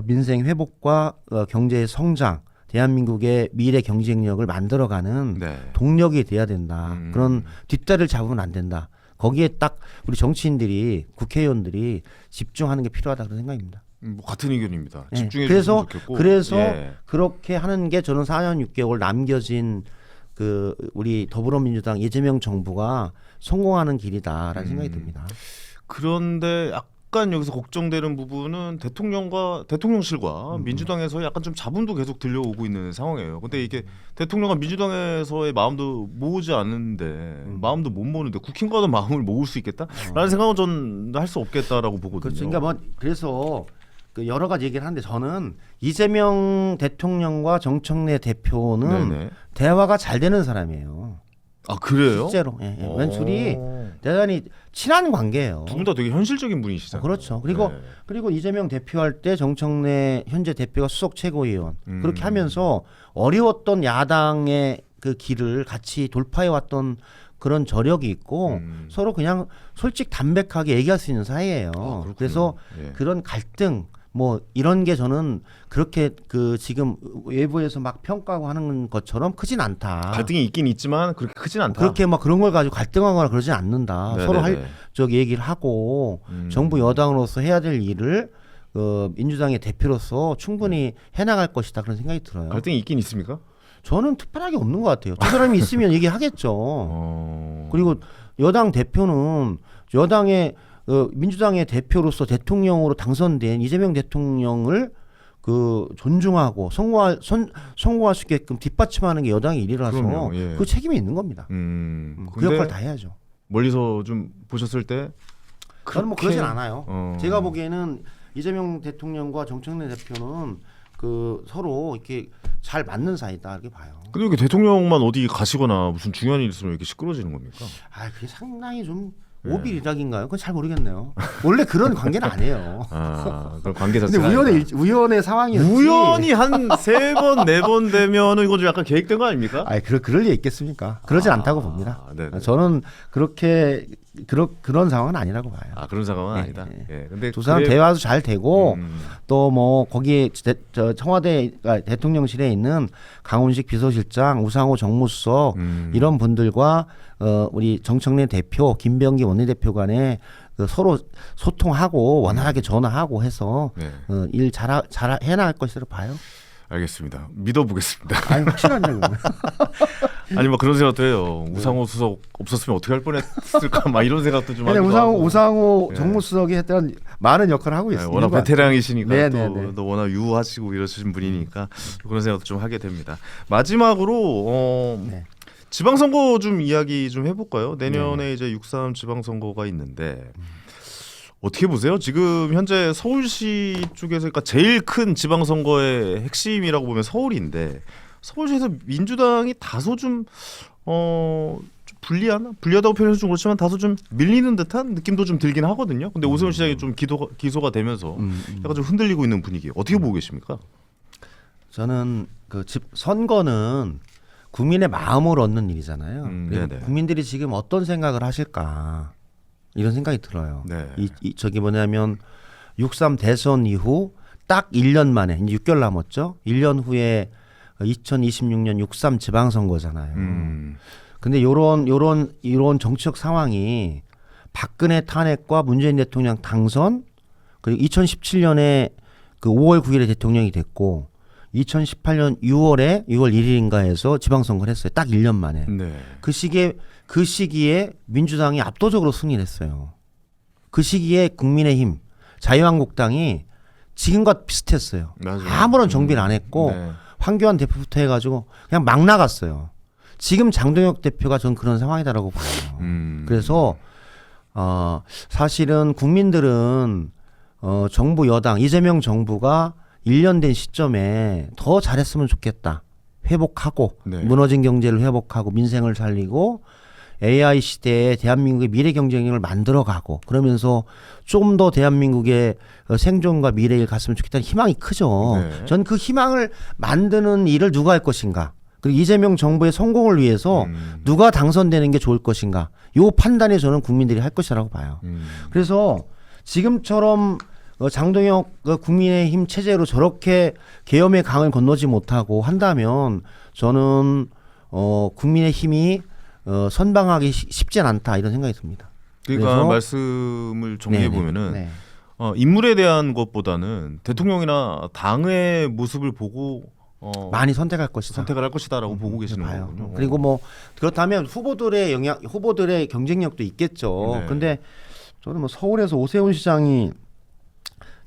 Speaker 4: 민생 회복과 경제의 성장, 대한민국의 미래 경쟁력을 만들어가는
Speaker 1: 네.
Speaker 4: 동력이 돼야 된다. 그런 뒷다리를 잡으면 안 된다. 거기에 딱 우리 정치인들이 국회의원들이 집중하는 게 필요하다 그런 생각입니다.
Speaker 1: 뭐 같은 의견입니다.
Speaker 4: 예.
Speaker 1: 집중해
Speaker 4: 그래서
Speaker 1: 주셨으면 좋겠고.
Speaker 4: 그래서
Speaker 1: 예.
Speaker 4: 그렇게 하는 게 저는 4년 6개월 남겨진 그 우리 더불어민주당 이재명 정부가 성공하는 길이다라는 생각이 듭니다.
Speaker 1: 그런데 약간 여기서 걱정되는 부분은 대통령실과 민주당에서 약간 좀 잡음도 계속 들려오고 있는 상황이에요. 근데 이게 대통령과 민주당에서의 마음도 모으지 않는데 마음도 못 모으는데 국힘과도 마음을 모을 수 있겠다라는 생각은 전 할 수 없겠다라고 보거든요.
Speaker 4: 그렇죠. 그러니까 뭐 그래서 그 여러 가지 얘기를 하는데 저는 이재명 대통령과 정청래 대표는
Speaker 1: 네네.
Speaker 4: 대화가 잘 되는 사람이에요.
Speaker 1: 아 그래요?
Speaker 4: 실제로 왼술이 대단히 친한 관계예요.
Speaker 1: 두 분 다 되게 현실적인 분이시잖아요.
Speaker 4: 그렇죠.
Speaker 1: 네.
Speaker 4: 그리고 이재명 대표할 때 정청래 현재 대표가 수석 최고위원 그렇게 하면서 어려웠던 야당의 그 길을 같이 돌파해 왔던 그런 저력이 있고 서로 그냥 솔직 담백하게 얘기할 수 있는 사이예요.
Speaker 1: 그렇군요.
Speaker 4: 그래서
Speaker 1: 예.
Speaker 4: 그런 갈등 뭐 이런 게 저는 그렇게 그 지금 외부에서 막 평가하고 하는 것처럼 크진 않다.
Speaker 1: 갈등이 있긴 있지만 그렇게 크진 않다.
Speaker 4: 그렇게 막 그런 걸 가지고 갈등하거나 그러진 않는다.
Speaker 1: 네네네.
Speaker 4: 서로 저기 얘기를 하고 정부 여당으로서 해야 될 일을 민주당의 대표로서 충분히 해나갈 것이다 그런 생각이 들어요.
Speaker 1: 갈등이 있긴 있습니까?
Speaker 4: 저는 특별하게 없는 것 같아요. 두 사람이 있으면 얘기하겠죠. 그리고 여당 대표는 여당의 민주당의 대표로서 대통령으로 당선된 이재명 대통령을 그 존중하고 성공할 수 있게끔 뒷받침하는 게 여당의 일이라서
Speaker 1: 그럼요, 예.
Speaker 4: 그 책임이 있는 겁니다. 그
Speaker 1: 근데
Speaker 4: 역할 다 해야죠.
Speaker 1: 멀리서 좀 보셨을 때
Speaker 4: 저는 뭐 그러진 않아요.
Speaker 1: 어.
Speaker 4: 제가 보기에는 이재명 대통령과 정청래 대표는 그 서로 이렇게 잘 맞는 사이다 이렇게 봐요.
Speaker 1: 근데 이렇게 대통령만 어디 가시거나 무슨 중요한 일 있으면 이렇게 시끄러지는 겁니까?
Speaker 4: 아, 그게 상당히 좀 오빌이락인가요? 그건 잘 모르겠네요. 원래 그런 관계는 아니에요.
Speaker 1: 아, 그럼 관계
Speaker 4: 근데
Speaker 1: 자체가
Speaker 4: 우연의 상황이었지.
Speaker 1: 우연히 한 3번 4번 되면은 이건 좀 약간 계획된 거 아닙니까?
Speaker 4: 아니 그럴 리 있겠습니까? 그러진 않다고 봅니다.
Speaker 1: 네네.
Speaker 4: 저는 그렇게 그런 상황은 아니라고 봐요.
Speaker 1: 아 그런 상황은
Speaker 4: 네,
Speaker 1: 아니다.
Speaker 4: 네.
Speaker 1: 예. 근데
Speaker 4: 두 사람 대화도 잘 되고
Speaker 1: 음.
Speaker 4: 또 뭐 거기에 저 청와대 대통령실에 있는 강훈식 비서실장, 우상호 정무수석 이런 분들과 우리 정청래 대표, 김병기 원내대표 간에 서로 소통하고 원활하게 전화하고 해서
Speaker 1: 네.
Speaker 4: 일 잘 해나갈 것이라고 봐요.
Speaker 1: 알겠습니다. 믿어보겠습니다.
Speaker 4: 아니 확실하냐고.
Speaker 1: 아니 뭐 그런 생각도 해요. 우상호 수석 없었으면 어떻게 할 뻔했을까 막 이런 생각도 좀 하기도 하고.
Speaker 4: 우상호
Speaker 1: 네.
Speaker 4: 정무수석이 했던 많은 역할을 하고
Speaker 1: 네,
Speaker 4: 있습니다.
Speaker 1: 워낙 베테랑이시니까
Speaker 4: 네네네.
Speaker 1: 또 워낙 유하시고 이러신 분이니까 그런 생각도 좀 하게 됩니다. 마지막으로
Speaker 4: 네.
Speaker 1: 지방선거 좀 이야기 좀 해볼까요? 내년에 이제 6.3 지방선거가 있는데 어떻게 보세요? 지금 현재 서울시 쪽에서 그러니까 제일 큰 지방선거의 핵심이라고 보면 서울인데 서울시에서 민주당이 다소 좀 불리하다고 표현해서 좀 그렇지만 다소 좀 밀리는 듯한 느낌도 좀 들긴 하거든요. 근데 오세훈 시장이 좀 기소가 되면서 약간 좀 흔들리고 있는 분위기 어떻게 보고 계십니까?
Speaker 4: 저는 그 선거는 국민의 마음을 얻는 일이잖아요. 그래서
Speaker 1: 네네.
Speaker 4: 국민들이 지금 어떤 생각을 하실까 이런 생각이 들어요.
Speaker 1: 네.
Speaker 4: 저기 뭐냐면 6.3 대선 이후 딱 1년 만에 이제 6개월 남았죠. 1년 후에 2026년 6.3 지방선거잖아요. 근데 요런 정치적 상황이 박근혜 탄핵과 문재인 대통령 당선 그리고 2017년에 그 5월 9일에 대통령이 됐고 2018년 6월 1일인가에서 지방선거를 했어요. 딱 1년 만에.
Speaker 1: 네.
Speaker 4: 그 시기에 민주당이 압도적으로 승리를 했어요. 그 시기에 국민의힘, 자유한국당이 지금과 비슷했어요.
Speaker 1: 맞아요.
Speaker 4: 아무런 정비를 안 했고
Speaker 1: 네.
Speaker 4: 황교안 대표부터 해가지고 그냥 막 나갔어요. 지금 장동혁 대표가 전 그런 상황이다라고 봐요. 그래서 사실은 국민들은 정부 여당 이재명 정부가 1년 된 시점에 더 잘했으면 좋겠다. 회복하고
Speaker 1: 네.
Speaker 4: 무너진 경제를 회복하고 민생을 살리고 AI 시대에 대한민국의 미래 경쟁력을 만들어가고 그러면서 좀 더 대한민국의 생존과 미래를 갔으면 좋겠다는 희망이 크죠.
Speaker 1: 네.
Speaker 4: 전 그 희망을 만드는 일을 누가 할 것인가. 그리고 이재명 정부의 성공을 위해서 누가 당선되는 게 좋을 것인가. 요 판단에 저는 국민들이 할 것이라고 봐요. 그래서 지금처럼 장동혁 국민의힘 체제로 저렇게 계엄의 강을 건너지 못하고 한다면 저는 국민의힘이 선방하기 쉽진 않다 이런 생각이 듭니다.
Speaker 1: 그러니까
Speaker 4: 그래서-
Speaker 1: 말씀을 정리해 보면은
Speaker 4: 네.
Speaker 1: 인물에 대한 것보다는 대통령이나 당의 모습을 보고
Speaker 4: 많이 선택할 것이다.
Speaker 1: 선택을 할 것이다라고 보고 계시는
Speaker 4: 봐요.
Speaker 1: 거군요.
Speaker 4: 그리고 뭐 그렇다면 후보들의 경쟁력도 있겠죠.
Speaker 1: 네.
Speaker 4: 근데 저는 뭐 서울에서 오세훈 시장이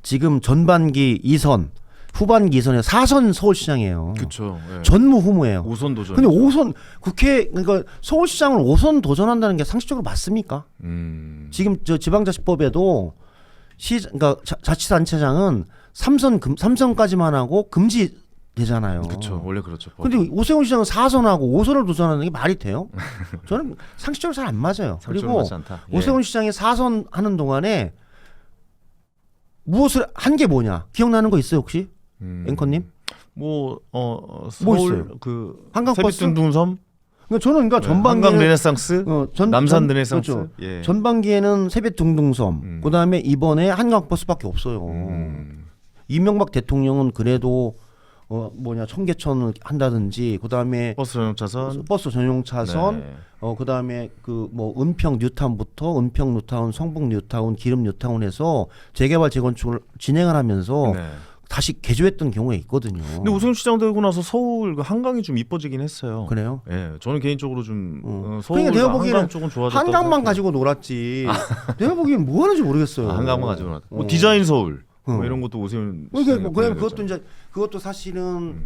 Speaker 4: 지금 전반기 2선, 후반기 2선에 4선 서울시장이에요.
Speaker 1: 그렇죠. 예.
Speaker 4: 전무후무예요.
Speaker 1: 5선 도전.
Speaker 4: 근데 5선 그러니까 서울시장을 5선 도전한다는 게 상식적으로 맞습니까? 지금 저 지방자치법에도 그러니까 자치단체장은 3선까지만 하고 금지되잖아요.
Speaker 1: 그렇죠. 원래 그렇죠.
Speaker 4: 근데 오세훈 시장은 4선하고 5선을 도전하는 게 말이 돼요? 저는 상식적으로 잘 안 맞아요. 그리고
Speaker 1: 맞지 않다. 예.
Speaker 4: 오세훈 시장이 4선 하는 동안에 무엇을 한 게 뭐냐? 기억나는 거 있어요 혹시? 앵커님?
Speaker 1: 뭐
Speaker 4: 뭐
Speaker 1: 서울
Speaker 4: 있어요?
Speaker 1: 그
Speaker 4: 한강버스?
Speaker 1: 세빛둥둥섬,
Speaker 4: 그러니까 저는
Speaker 1: 한강
Speaker 4: 전반기에는
Speaker 1: 르네상스, 남산 르네상스.
Speaker 4: 그렇죠.
Speaker 1: 예.
Speaker 4: 전반기에는 세빛둥둥섬, 그다음에 이번에 한강버스밖에 없어요. 이명박 대통령은 그래도 청계천을 한다든지 그다음에
Speaker 1: 버스 전용 차선.
Speaker 4: 버스 전용 차선,
Speaker 1: 네.
Speaker 4: 그다음에 그 뭐 은평 뉴타운부터 은평 뉴타운, 성북 뉴타운, 기름 뉴타운에서 재개발 재건축을 진행을 하면서
Speaker 1: 네.
Speaker 4: 다시 개조했던 경우가 있거든요.
Speaker 1: 근데 오세훈 시장 되고 나서 서울 그 한강이 좀 이뻐지긴 했어요.
Speaker 4: 그래요?
Speaker 1: 예, 저는 개인적으로 좀 서울
Speaker 4: 그러니까 내가 보기에는
Speaker 1: 한강 쪽은 좋아졌다고
Speaker 4: 한강만
Speaker 1: 생각해요.
Speaker 4: 가지고 놀았지. 내가 보기엔 뭐 하는지 모르겠어요.
Speaker 1: 한강만 가지고 나왔다. 뭐 디자인 서울 뭐
Speaker 4: 어.
Speaker 1: 이런 것도 오세훈
Speaker 4: 그러니까
Speaker 1: 시장이
Speaker 4: 뭐 그냥
Speaker 1: 보내줬잖아요.
Speaker 4: 그것도 이제 그것도 사실은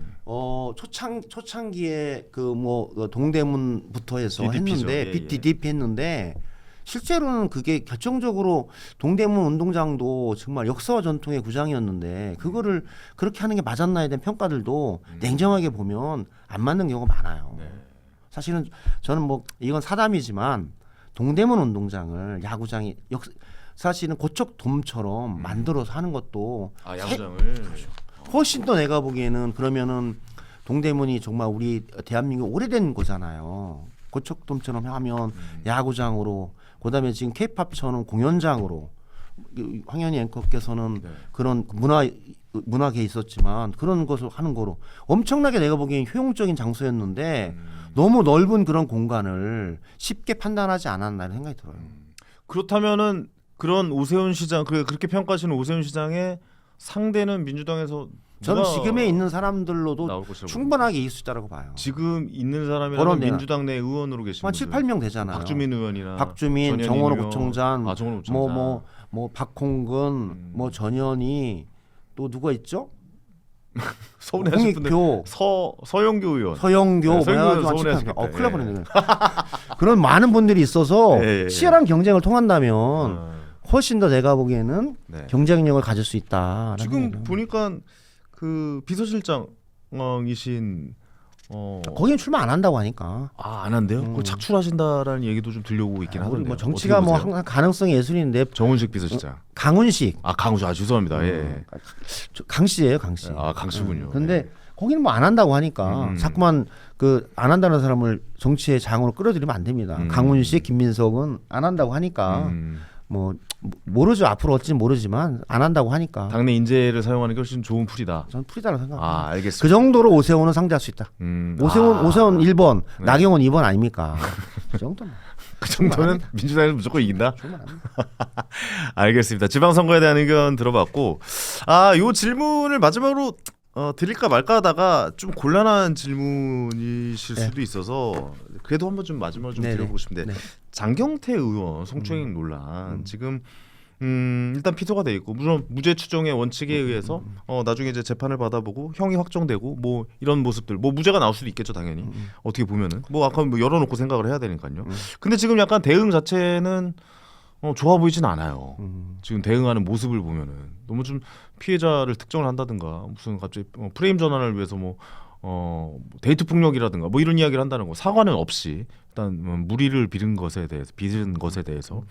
Speaker 4: 초창기에 그 뭐 동대문부터 해서
Speaker 1: DDP 죠.
Speaker 4: 했는데
Speaker 1: 예, 예.
Speaker 4: DDP 했는데 실제로는 그게 결정적으로 동대문 운동장도 정말 역사와 전통의 구장이었는데 그거를 그렇게 하는 게 맞았나에 대한 평가들도 냉정하게 보면 안 맞는 경우가 많아요.
Speaker 1: 네.
Speaker 4: 사실은 저는 뭐 이건 사담이지만 동대문 운동장을 야구장이 사실은 고척돔처럼 만들어서 하는 것도
Speaker 1: 아 야구장을
Speaker 4: 훨씬 더 내가 보기에는 그러면은 동대문이 정말 우리 대한민국 오래된 거잖아요. 고척돔처럼 하면 야구장으로 그다음에 지금 K-팝처럼 공연장으로 황현희 앵커께서는
Speaker 1: 네.
Speaker 4: 그런 문화계에 있었지만 그런 것을 하는 거로 엄청나게 내가 보기엔 효용적인 장소였는데 너무 넓은 그런 공간을 쉽게 판단하지 않았나 이런 생각이 들어요.
Speaker 1: 그렇다면은 그런 오세훈 시장 그렇게 평가하시는 오세훈 시장의 상대는 민주당에서
Speaker 4: 저는
Speaker 1: 누가
Speaker 4: 지금에 있는 사람들로도
Speaker 1: 나올 것이라고
Speaker 4: 충분하게 있을 수 있다고 봐요.
Speaker 1: 지금 있는 사람이라면
Speaker 4: 거론되나?
Speaker 1: 민주당 내 의원으로 계신
Speaker 4: 한
Speaker 1: 분들
Speaker 4: 7, 8명 되잖아요.
Speaker 1: 박주민 의원이나
Speaker 4: 박주민,
Speaker 1: 전현희
Speaker 4: 정원호
Speaker 1: 의원.
Speaker 4: 부총장,
Speaker 1: 아, 정원호 부총장.
Speaker 4: 뭐 박홍근, 뭐 전현희 또 누가 있죠?
Speaker 1: 서운해하실 분들
Speaker 4: 홍익표,
Speaker 1: 서영교 의원
Speaker 4: 서영교,
Speaker 1: 네, 서영교 의원
Speaker 4: 뭐야,
Speaker 1: 서운해하시겠다.
Speaker 4: 큰일 날 뻔했네. 그런 많은 분들이 있어서
Speaker 1: 예.
Speaker 4: 치열한 경쟁을 통한다면 훨씬 더 내가 보기에는
Speaker 1: 네.
Speaker 4: 경쟁력을 가질 수 있다.
Speaker 1: 지금 보니까 그 비서실장이신
Speaker 4: 거기는 출마 안 한다고 하니까.
Speaker 1: 안 한대요? 그걸 착출하신다라는 얘기도 좀 들려오고 있긴
Speaker 4: 우리
Speaker 1: 하던데요.
Speaker 4: 뭐 정치가
Speaker 1: 어떻게
Speaker 4: 뭐
Speaker 1: 보세요?
Speaker 4: 항상 가능성이 예술인데
Speaker 1: 정은식 비서실장.
Speaker 4: 강훈식,
Speaker 1: 강우수 죄송합니다. 예.
Speaker 4: 강씨예요, 강씨.
Speaker 1: 강씨군요.
Speaker 4: 근데
Speaker 1: 예.
Speaker 4: 거기는 뭐 안 한다고 하니까 자꾸만 그 안 한다는 사람을 정치의 장으로 끌어들이면 안 됩니다. 강훈식, 김민석은 안 한다고 하니까 뭐 모르죠. 앞으로 어찌는 모르지만 안 한다고 하니까
Speaker 1: 당내 인재를 사용하는 게 훨씬 좋은 풀이다.
Speaker 4: 저는 풀이다라고 생각합니다.
Speaker 1: 알겠습니다.
Speaker 4: 그 정도로 오세훈은 상대할 수 있다. 오세훈 1번,
Speaker 1: 네.
Speaker 4: 나경원 2번 아닙니까? 그 정도는.
Speaker 1: 그 정도는 민주당이 무조건 이긴다. 알겠습니다. 지방선거에 대한 의견 들어봤고, 요 질문을 마지막으로 드릴까 말까 하다가 좀 곤란한 질문이실
Speaker 4: 네.
Speaker 1: 수도 있어서 그래도 한번 좀 마지막으로 좀
Speaker 4: 네네.
Speaker 1: 드려보고 싶은데
Speaker 4: 네.
Speaker 1: 장경태 의원 성추행 논란 지금 일단 피소가 돼 있고 물론 무죄 추정의 원칙에 의해서 나중에 이제 재판을 받아보고 형이 확정되고 뭐 이런 모습들 뭐 무죄가 나올 수도 있겠죠 당연히 어떻게 보면은 뭐 아까 뭐 열어놓고 생각을 해야 되니까요. 근데 지금 약간 대응 자체는 좋아 보이진 않아요. 지금 대응하는 모습을 보면은 너무 좀 피해자를 특정을 한다든가 무슨 갑자기 프레임 전환을 위해서 뭐 데이트 폭력이라든가 뭐 이런 이야기를 한다는 거 사과는 없이 일단 무리를 빚은 것에 대해서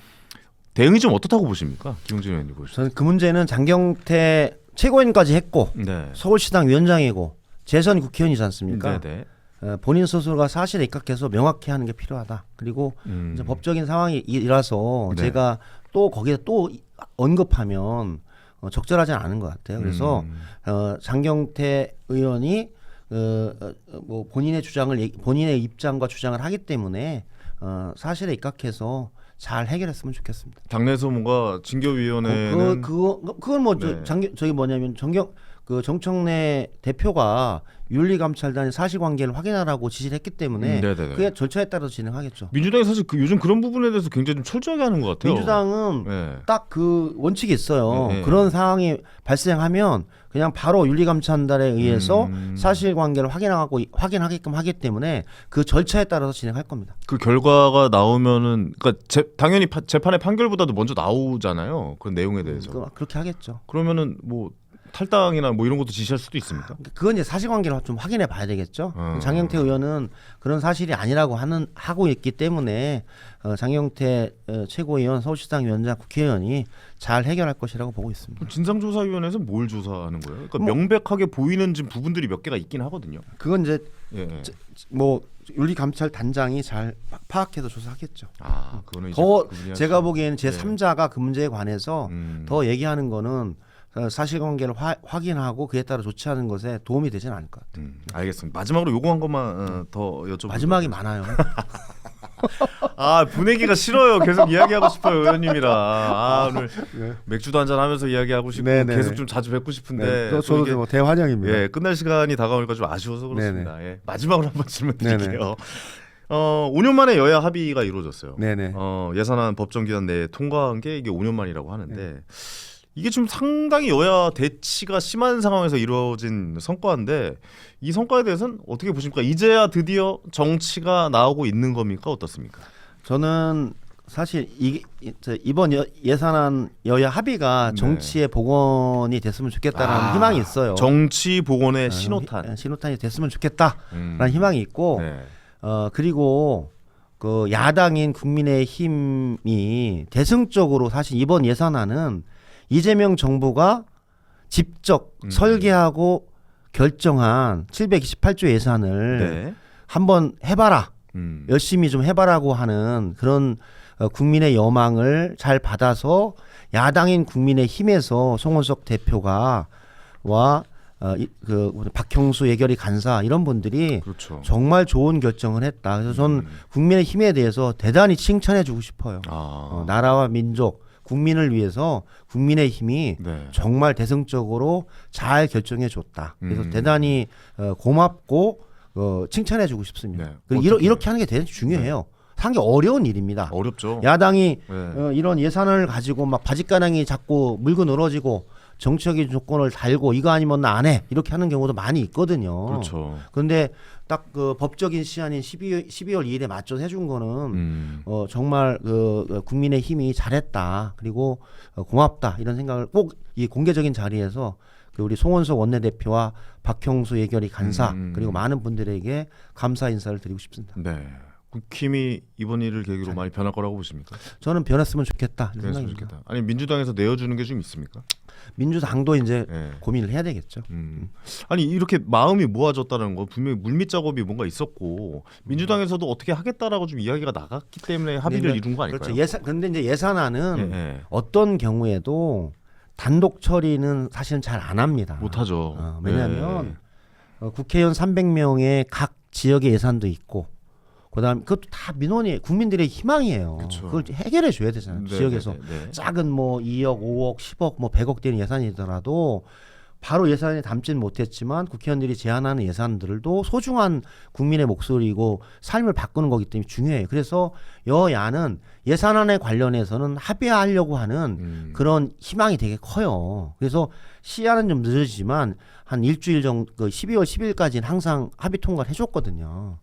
Speaker 1: 대응이 좀 어떻다고 보십니까, 김용진 의원님 보시죠?
Speaker 4: 저는 그 문제는 장경태 최고위원까지 했고
Speaker 1: 네.
Speaker 4: 서울시당 위원장이고 재선 국회의원이지 않습니까?
Speaker 1: 네네.
Speaker 4: 본인 스스로가 사실에 입각해서 명확히 하는 게 필요하다. 그리고 이제 법적인 상황이라서
Speaker 1: 네.
Speaker 4: 제가 또 거기에 또 언급하면 적절하지 않은 것 같아요. 그래서 장경태 의원이 뭐 본인의 입장과 주장을 하기 때문에 사실에 입각해서 잘 해결했으면 좋겠습니다.
Speaker 1: 당내에서 뭔가 징계위원회는
Speaker 4: 그건 뭐
Speaker 1: 네.
Speaker 4: 저기 뭐냐면 정청래 대표가 윤리감찰단이 사실관계를 확인하라고 지시를 했기 때문에
Speaker 1: 네네네.
Speaker 4: 그게 절차에 따라서 진행하겠죠.
Speaker 1: 민주당이 사실 요즘 그런 부분에 대해서 굉장히 좀 철저하게 하는 것 같아요.
Speaker 4: 민주당은
Speaker 1: 네.
Speaker 4: 딱 그 원칙이 있어요.
Speaker 1: 네.
Speaker 4: 그런 상황이 발생하면 그냥 바로 윤리감찰단에 의해서 사실관계를 확인하게끔 하기 때문에 그 절차에 따라서 진행할 겁니다.
Speaker 1: 그 결과가 나오면은 그러니까 당연히 재판의 판결보다도 먼저 나오잖아요. 그 내용에 대해서.
Speaker 4: 그렇게 하겠죠.
Speaker 1: 그러면은 뭐 탈당이나 뭐 이런 것도 지시할 수도 있습니까?
Speaker 4: 그건 이제 사실관계를 좀 확인해 봐야 되겠죠. 장경태 의원은 그런 사실이 아니라고 하고 있기 때문에 장경태 최고위원, 서울시당 위원장, 국회의원이 잘 해결할 것이라고 보고 있습니다.
Speaker 1: 진상조사위원회에서 뭘 조사하는 거예요? 그러니까 명백하게 보이는 지금 부분들이 몇 개가 있긴 하거든요.
Speaker 4: 그건 이제
Speaker 1: 예.
Speaker 4: 뭐 윤리감찰단장이 잘 파악해서 조사하겠죠.
Speaker 1: 그거는 이제
Speaker 4: 더
Speaker 1: 그분이
Speaker 4: 제가
Speaker 1: 하시고.
Speaker 4: 보기에는 제 3자가 그 문제에 관해서 더 얘기하는 거는 사실관계를 확인하고 그에 따라 조치하는 것에 도움이 되지는 않을 것 같아요.
Speaker 1: 알겠습니다. 마지막으로 요거 한 것만 더 여쭤볼게요.
Speaker 4: 마지막이 많아요.
Speaker 1: 분위기가 싫어요. 계속 이야기하고 싶어요, 의원님이랑. 오늘 맥주도 한잔 하면서 이야기하고 싶고
Speaker 4: 네네.
Speaker 1: 계속 좀 자주 뵙고 싶은데 또
Speaker 4: 저도
Speaker 1: 이게
Speaker 4: 뭐 대환영입니다.
Speaker 1: 예, 끝날 시간이 다가오니까 좀 아쉬워서 그렇습니다. 예, 마지막으로 한번 질문드릴게요. 5년 만에 여야 합의가 이루어졌어요.
Speaker 4: 네네.
Speaker 1: 예산안 법정 기간 내에 통과한 게 이게 5년 만이라고 하는데 이게 좀 상당히 여야 대치가 심한 상황에서 이루어진 성과인데 이 성과에 대해서는 어떻게 보십니까? 이제야 드디어 정치가 나오고 있는 겁니까? 어떻습니까?
Speaker 4: 저는 사실 이번 예산안 여야 합의가 정치의 복원이 됐으면 좋겠다라는 희망이 있어요.
Speaker 1: 정치 복원의 신호탄.
Speaker 4: 신호탄이 됐으면 좋겠다라는 희망이 있고
Speaker 1: 네.
Speaker 4: 그리고 그 야당인 국민의힘이 대승적으로 사실 이번 예산안은 이재명 정부가 직접 설계하고 결정한 728조 예산을
Speaker 1: 네.
Speaker 4: 한번 해봐라.
Speaker 1: 열심히
Speaker 4: 좀 해봐라고 하는 그런 국민의 여망을 잘 받아서 야당인 국민의힘에서 송원석 대표가 그 박형수 예결위 간사 이런 분들이
Speaker 1: 그렇죠.
Speaker 4: 정말 좋은 결정을 했다. 그래서 저는 국민의힘에 대해서 대단히 칭찬해주고 싶어요. 나라와 민족, 국민을 위해서 국민의힘이
Speaker 1: 네.
Speaker 4: 정말 대승적으로 잘 결정해줬다. 그래서 대단히 고맙고 칭찬해주고 싶습니다.
Speaker 1: 네.
Speaker 4: 그리고 이렇게 하는 게 대단히 중요해요. 하는 게 어려운 일입니다.
Speaker 1: 어렵죠.
Speaker 4: 야당이
Speaker 1: 네.
Speaker 4: 이런 예산을 가지고 막 바짓가랑이 잡고 물고 늘어지고 정치적인 조건을 달고 이거 아니면 나 안 해 이렇게 하는 경우도 많이 있거든요.
Speaker 1: 그렇죠.
Speaker 4: 그런데 딱 그 법적인 시한인 12월 2일에 맞춰서 해준 거는 정말 그 국민의 힘이 잘했다. 그리고 고맙다 이런 생각을 꼭 이 공개적인 자리에서 그 우리 송원석 원내대표와 박형수 예결위 간사 그리고 많은 분들에게 감사 인사를 드리고 싶습니다.
Speaker 1: 네. 국힘이 이번 일을 계기로 많이 변할 거라고 보십니까?
Speaker 4: 저는 변했으면 좋겠다 이런
Speaker 1: 변했으면
Speaker 4: 생각입니다.
Speaker 1: 좋겠다. 아니 민주당에서 내어주는 게 좀 있습니까?
Speaker 4: 민주당도 이제
Speaker 1: 네.
Speaker 4: 고민을 해야 되겠죠.
Speaker 1: 아니 이렇게 마음이 모아졌다는 거 분명히 물밑 작업이 뭔가 있었고 민주당에서도 어떻게 하겠다라고 좀 이야기가 나갔기 때문에 합의를 이룬 거 아닐까요?
Speaker 4: 그렇죠. 그런데 이제 예산안은
Speaker 1: 예.
Speaker 4: 어떤 경우에도 단독 처리는 사실은 잘 안 합니다.
Speaker 1: 못하죠.
Speaker 4: 왜냐하면 국회의원 300명의 각 지역의 예산도 있고 그다음 그것도 다 민원이 국민들의 희망이에요.
Speaker 1: 그쵸.
Speaker 4: 그걸 해결해 줘야 되잖아요.
Speaker 1: 네,
Speaker 4: 지역에서
Speaker 1: 네, 네.
Speaker 4: 작은 뭐 2억, 5억, 10억, 뭐 100억 되는 예산이더라도 바로 예산에 담지는 못했지만 국회의원들이 제안하는 예산들도 소중한 국민의 목소리고 삶을 바꾸는 거기 때문에 중요해요. 그래서 여야는 예산안에 관련해서는 합의하려고 하는 그런 희망이 되게 커요. 그래서 시한은 좀 늦어지지만 한 일주일 정도 12월 10일까지는 항상 합의 통과를 해줬거든요.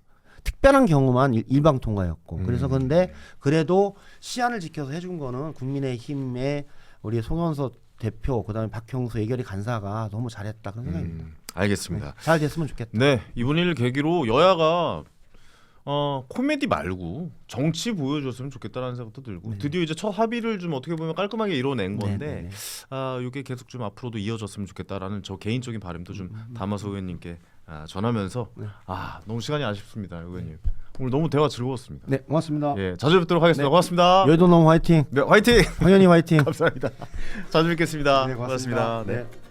Speaker 4: 특별한 경우만 일방 통과였고 그래서 그런데 그래도 시한을 지켜서 해준 거는 국민의힘의 우리 송원석 대표 그다음에 박형수 예결위 간사가 너무 잘했다 그런 생각입니다.
Speaker 1: 알겠습니다.
Speaker 4: 잘 됐으면 좋겠다.
Speaker 1: 네, 이번 일을 계기로 여야가 코미디 말고 정치 보여줬으면 좋겠다라는 생각도 들고 드디어 이제 첫 합의를 좀 어떻게 보면 깔끔하게 이뤄낸 건데 이게 계속 좀 앞으로도 이어졌으면 좋겠다라는 저 개인적인 바람도 좀 담아서 의원님께 전하면서 너무 시간이 아쉽습니다, 의원님. 오늘 너무 대화 즐거웠습니다.
Speaker 4: 네, 고맙습니다.
Speaker 1: 예, 자주 뵙도록 하겠습니다. 고맙습니다.
Speaker 4: 여의도 너무 화이팅.
Speaker 1: 네, 화이팅.
Speaker 4: 황현희 화이팅.
Speaker 1: 감사합니다. 자주 뵙겠습니다.
Speaker 4: 네, 고맙습니다.
Speaker 1: 네.
Speaker 4: 네.